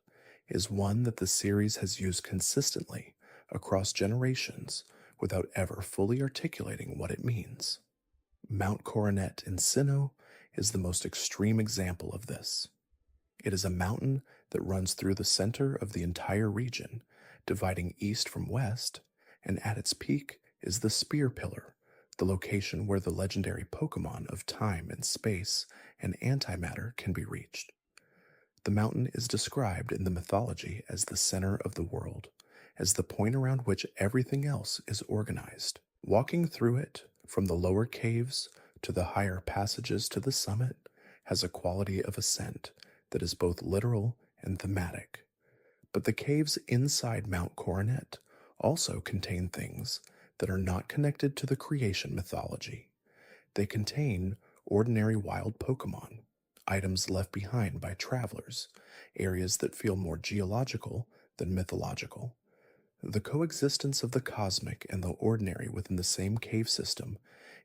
is one that the series has used consistently across generations without ever fully articulating what it means. Mount Coronet in Sinnoh is the most extreme example of this. It is a mountain that runs through the center of the entire region, dividing east from west, and at its peak is the Spear Pillar, the location where the legendary Pokemon of time and space and antimatter can be reached. The mountain is described in the mythology as the center of the world, as the point around which everything else is organized. Walking through it, from the lower caves to the higher passages to the summit, has a quality of ascent that is both literal and thematic. But the caves inside Mount Coronet also contain things that are not connected to the creation mythology. They contain ordinary wild Pokemon, items left behind by travelers, areas that feel more geological than mythological. The coexistence of the cosmic and the ordinary within the same cave system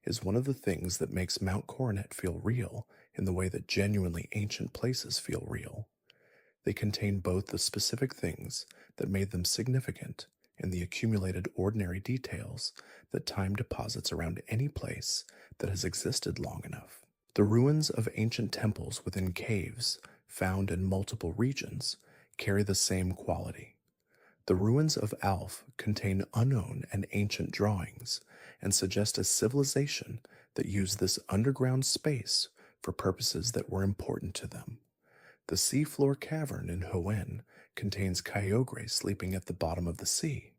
is one of the things that makes Mount Coronet feel real in the way that genuinely ancient places feel real. They contain both the specific things that made them significant and the accumulated ordinary details that time deposits around any place that has existed long enough. The ruins of ancient temples within caves, found in multiple regions, carry the same quality. The ruins of Alph contain unknown and ancient drawings and suggest a civilization that used this underground space for purposes that were important to them. The seafloor cavern in Hoenn contains Kyogre sleeping at the bottom of the sea.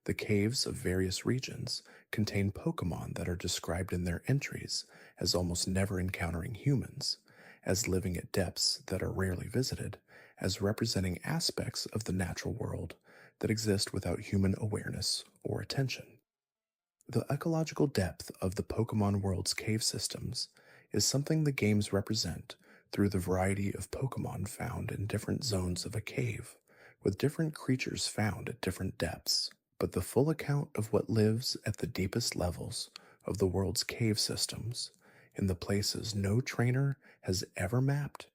The caves of various regions contain Pokemon that are described in their entries as almost never encountering humans, as living at depths that are rarely visited, as representing aspects of the natural world that exist without human awareness or attention. The ecological depth of the Pokemon world's cave systems is something the games represent through the variety of Pokemon found in different zones of a cave, with different creatures found at different depths. But the full account of what lives at the deepest levels of the world's cave systems, in the places no trainer has ever mapped,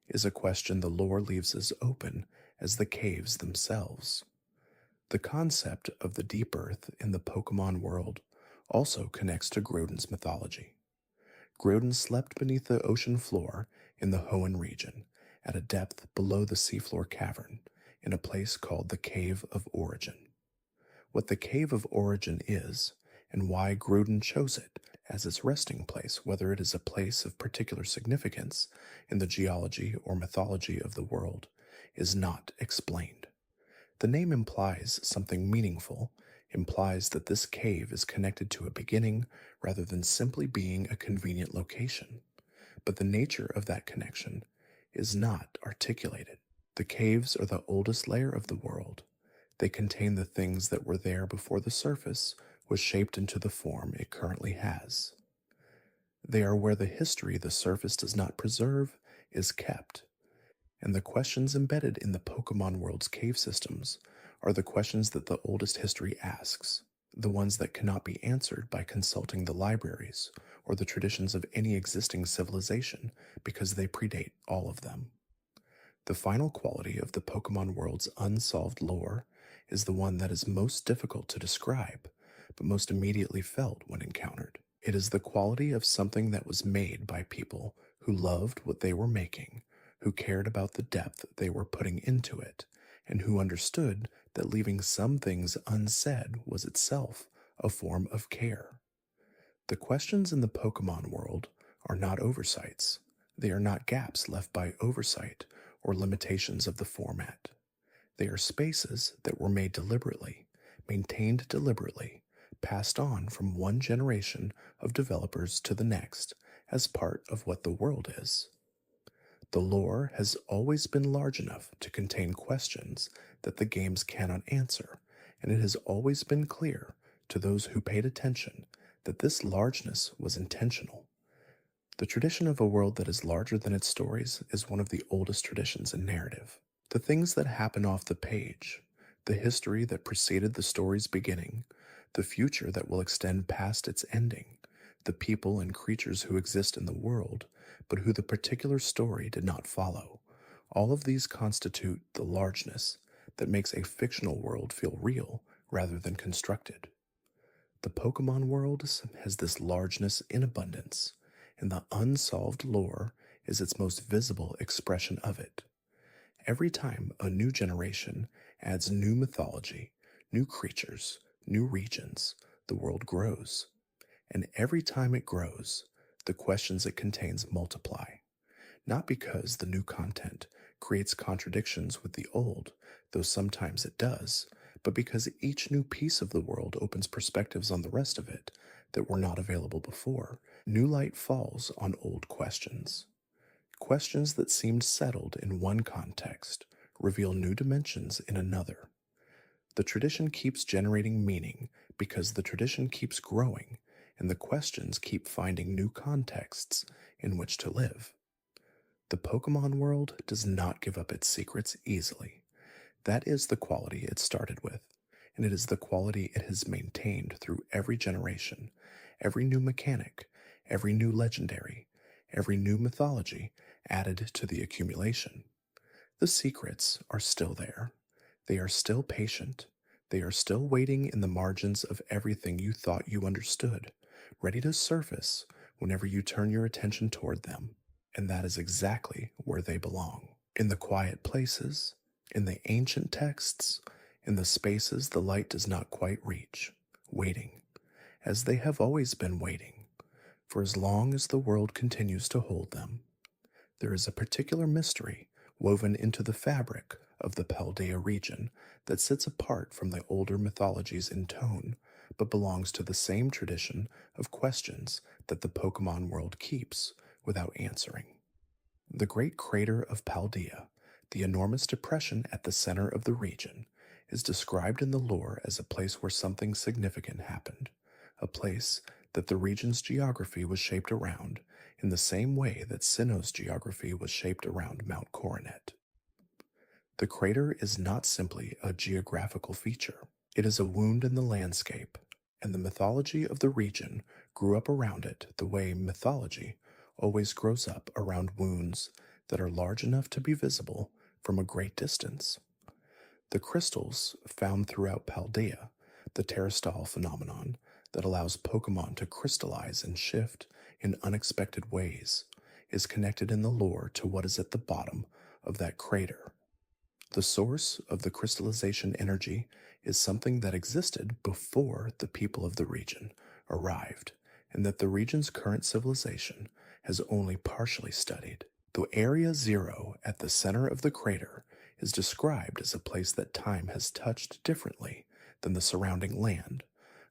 is a question the lore leaves as open as the caves themselves. The concept of the deep earth in the Pokemon world also connects to Groudon's mythology. Groudon slept beneath the ocean floor in the Hoenn region, at a depth below the seafloor cavern, in a place called the Cave of Origin. What the Cave of Origin is, and why Groudon chose it as its resting place, whether it is a place of particular significance in the geology or mythology of the world, is not explained. The name implies something meaningful, implies that this cave is connected to a beginning rather than simply being a convenient location. But the nature of that connection is not articulated. The caves are the oldest layer of the world. They contain the things that were there before the surface was shaped into the form it currently has. They are where the history the surface does not preserve is kept. And the questions embedded in the Pokemon world's cave systems are the questions that the oldest history asks, the ones that cannot be answered by consulting the libraries or the traditions of any existing civilization because they predate all of them. The final quality of the Pokemon world's unsolved lore is the one that is most difficult to describe, but most immediately felt when encountered. It is the quality of something that was made by people who loved what they were making, who cared about the depth they were putting into it, and who understood that leaving some things unsaid was itself a form of care. The questions in the Pokemon world are not oversights. They are not gaps left by oversight or limitations of the format. They are spaces that were made deliberately, maintained deliberately, passed on from one generation of developers to the next as part of what the world is. The lore has always been large enough to contain questions that the games cannot answer, and it has always been clear to those who paid attention that this largeness was intentional. The tradition of a world that is larger than its stories is one of the oldest traditions in narrative. The things that happen off the page, the history that preceded the story's beginning, the future that will extend past its ending, the people and creatures who exist in the world, but who the particular story did not follow. All of these constitute the largeness that makes a fictional world feel real rather than constructed. The Pokemon world has this largeness in abundance, and the unsolved lore is its most visible expression of it. Every time a new generation adds new mythology, new creatures, new regions, the world grows. And every time it grows, the questions it contains multiply. Not because the new content creates contradictions with the old, though sometimes it does, but because each new piece of the world opens perspectives on the rest of it that were not available before. New light falls on old questions. Questions that seemed settled in one context reveal new dimensions in another. The tradition keeps generating meaning because the tradition keeps growing, and the questions keep finding new contexts in which to live. The Pokemon world does not give up its secrets easily. That is the quality it started with, and it is the quality it has maintained through every generation, every new mechanic, every new legendary, every new mythology added to the accumulation. The secrets are still there. They are still patient. They are still waiting in the margins of everything you thought you understood, ready to surface whenever you turn your attention toward them. And that is exactly where they belong. In the quiet places, in the ancient texts, in the spaces the light does not quite reach, waiting, as they have always been waiting, for as long as the world continues to hold them. There is a particular mystery woven into the fabric of the Paldea region that sits apart from the older mythologies in tone, but belongs to the same tradition of questions that the Pokemon world keeps without answering. The Great Crater of Paldea, the enormous depression at the center of the region, is described in the lore as a place where something significant happened, a place that the region's geography was shaped around in the same way that Sinnoh's geography was shaped around Mount Coronet. The crater is not simply a geographical feature, it is a wound in the landscape, and the mythology of the region grew up around it the way mythology always grows up around wounds that are large enough to be visible from a great distance. The crystals found throughout Paldea, the terrestrial phenomenon that allows Pokemon to crystallize and shift in unexpected ways, is connected in the lore to what is at the bottom of that crater. The source of the crystallization energy is something that existed before the people of the region arrived, and that the region's current civilization has only partially studied. The Area Zero at the center of the crater is described as a place that time has touched differently than the surrounding land,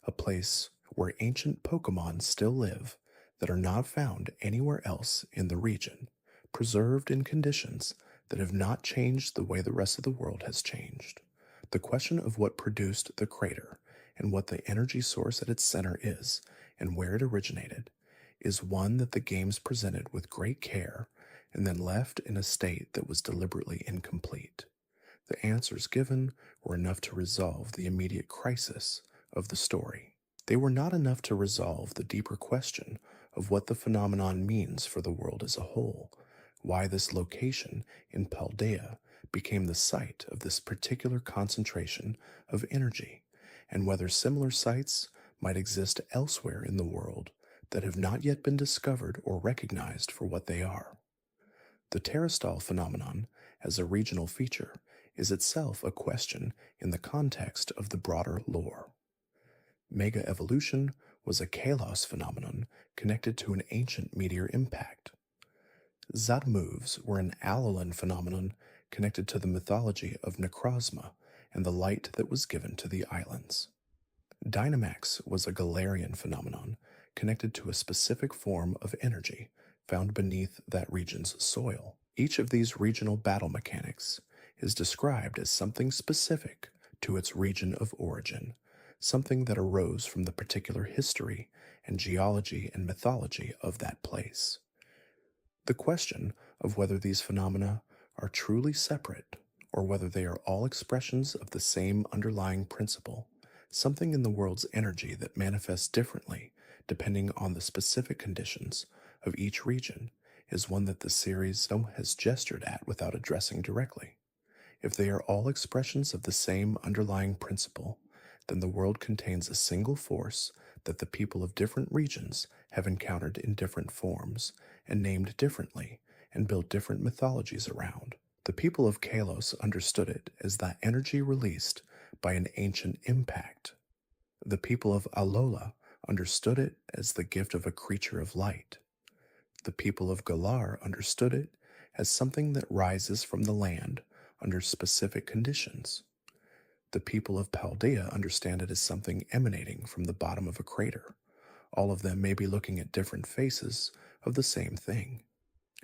a place where ancient Pokemon still live that are not found anywhere else in the region, preserved in conditions that have not changed the way the rest of the world has changed. The question of what produced the crater and what the energy source at its center is and where it originated is one that the games presented with great care and then left in a state that was deliberately incomplete. The answers given were enough to resolve the immediate crisis of the story. They were not enough to resolve the deeper question of what the phenomenon means for the world as a whole, why this location in Paldea became the site of this particular concentration of energy, and whether similar sites might exist elsewhere in the world that have not yet been discovered or recognized for what they are. The terrestrial phenomenon, as a regional feature, is itself a question in the context of the broader lore. Mega evolution was a Kalos phenomenon connected to an ancient meteor impact. Zatamoves were an Alolan phenomenon connected to the mythology of Necrozma and the light that was given to the islands. Dynamax was a Galarian phenomenon connected to a specific form of energy found beneath that region's soil. Each of these regional battle mechanics is described as something specific to its region of origin, something that arose from the particular history and geology and mythology of that place. The question of whether these phenomena are truly separate or whether they are all expressions of the same underlying principle, something in the world's energy that manifests differently depending on the specific conditions of each region, is one that the series has gestured at without addressing directly. If they are all expressions of the same underlying principle, then the world contains a single force that the people of different regions have encountered in different forms and named differently and built different mythologies around. The people of Kalos understood it as that energy released by an ancient impact. The people of Alola understood it as the gift of a creature of light. The people of Galar understood it as something that rises from the land under specific conditions. The people of Paldea understand it as something emanating from the bottom of a crater. All of them may be looking at different faces of the same thing,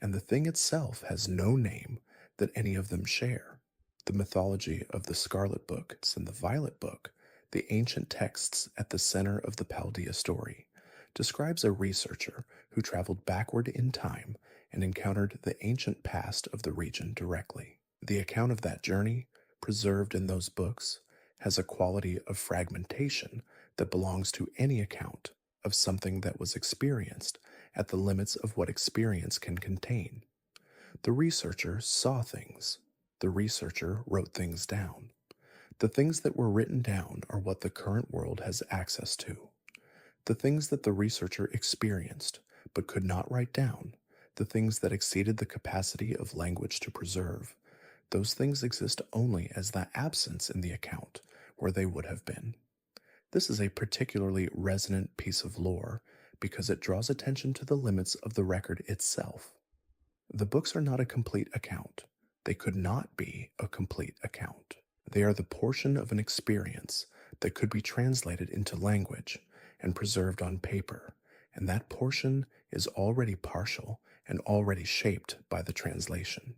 and the thing itself has no name that any of them share. The mythology of the Scarlet Book and the Violet Book, the ancient texts at the center of the Paldea story, describes a researcher who traveled backward in time and encountered the ancient past of the region directly. The account of that journey, preserved in those books, has a quality of fragmentation that belongs to any account of something that was experienced at the limits of what experience can contain. The researcher saw things. The researcher wrote things down. The things that were written down are what the current world has access to. The things that the researcher experienced but could not write down, the things that exceeded the capacity of language to preserve, those things exist only as the absence in the account where they would have been. This is a particularly resonant piece of lore because it draws attention to the limits of the record itself. The books are not a complete account. They could not be a complete account. They are the portion of an experience that could be translated into language and preserved on paper, and that portion is already partial and already shaped by the translation.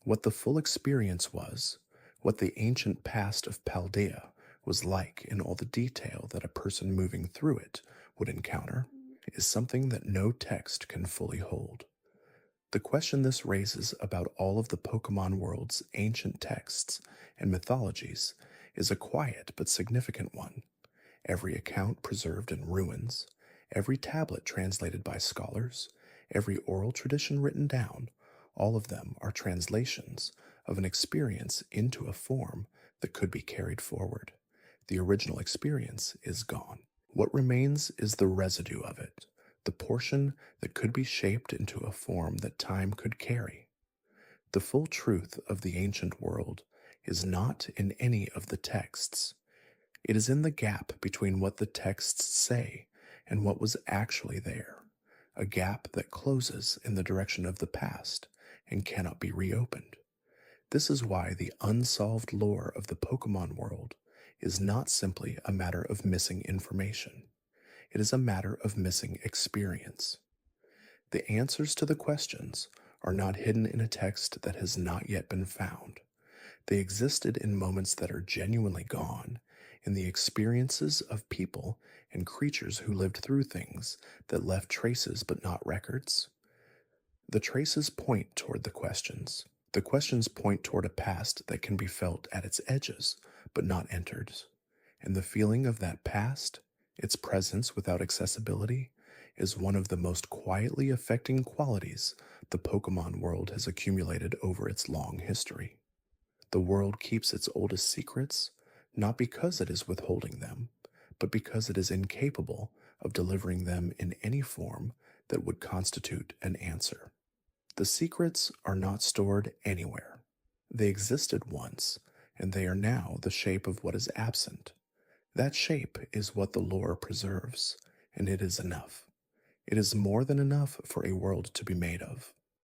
What the full experience was, what the ancient past of Paldea was like in all the detail that a person moving through it would encounter, is something that no text can fully hold. The question this raises about all of the Pokemon world's ancient texts and mythologies is a quiet but significant one. Every account preserved in ruins, every tablet translated by scholars, every oral tradition written down, all of them are translations of an experience into a form that could be carried forward. The original experience is gone. What remains is the residue of it, the portion that could be shaped into a form that time could carry. The full truth of the ancient world is not in any of the texts. It is in the gap between what the texts say and what was actually there, a gap that closes in the direction of the past and cannot be reopened. This is why the unsolved lore of the Pokemon world is not simply a matter of missing information. It is a matter of missing experience. The answers to the questions are not hidden in a text that has not yet been found. They existed in moments that are genuinely gone, in the experiences of people and creatures who lived through things that left traces but not records. The traces point toward the questions. The questions point toward a past that can be felt at its edges, but not entered. And the feeling of that past, its presence without accessibility, is one of the most quietly affecting qualities the Pokemon world has accumulated over its long history. The world keeps its oldest secrets, not because it is withholding them, but because it is incapable of delivering them in any form that would constitute an answer. The secrets are not stored anywhere. They existed once, and they are now the shape of what is absent. That shape is what the lore preserves, and it is enough. It is more than enough for a world to be made of.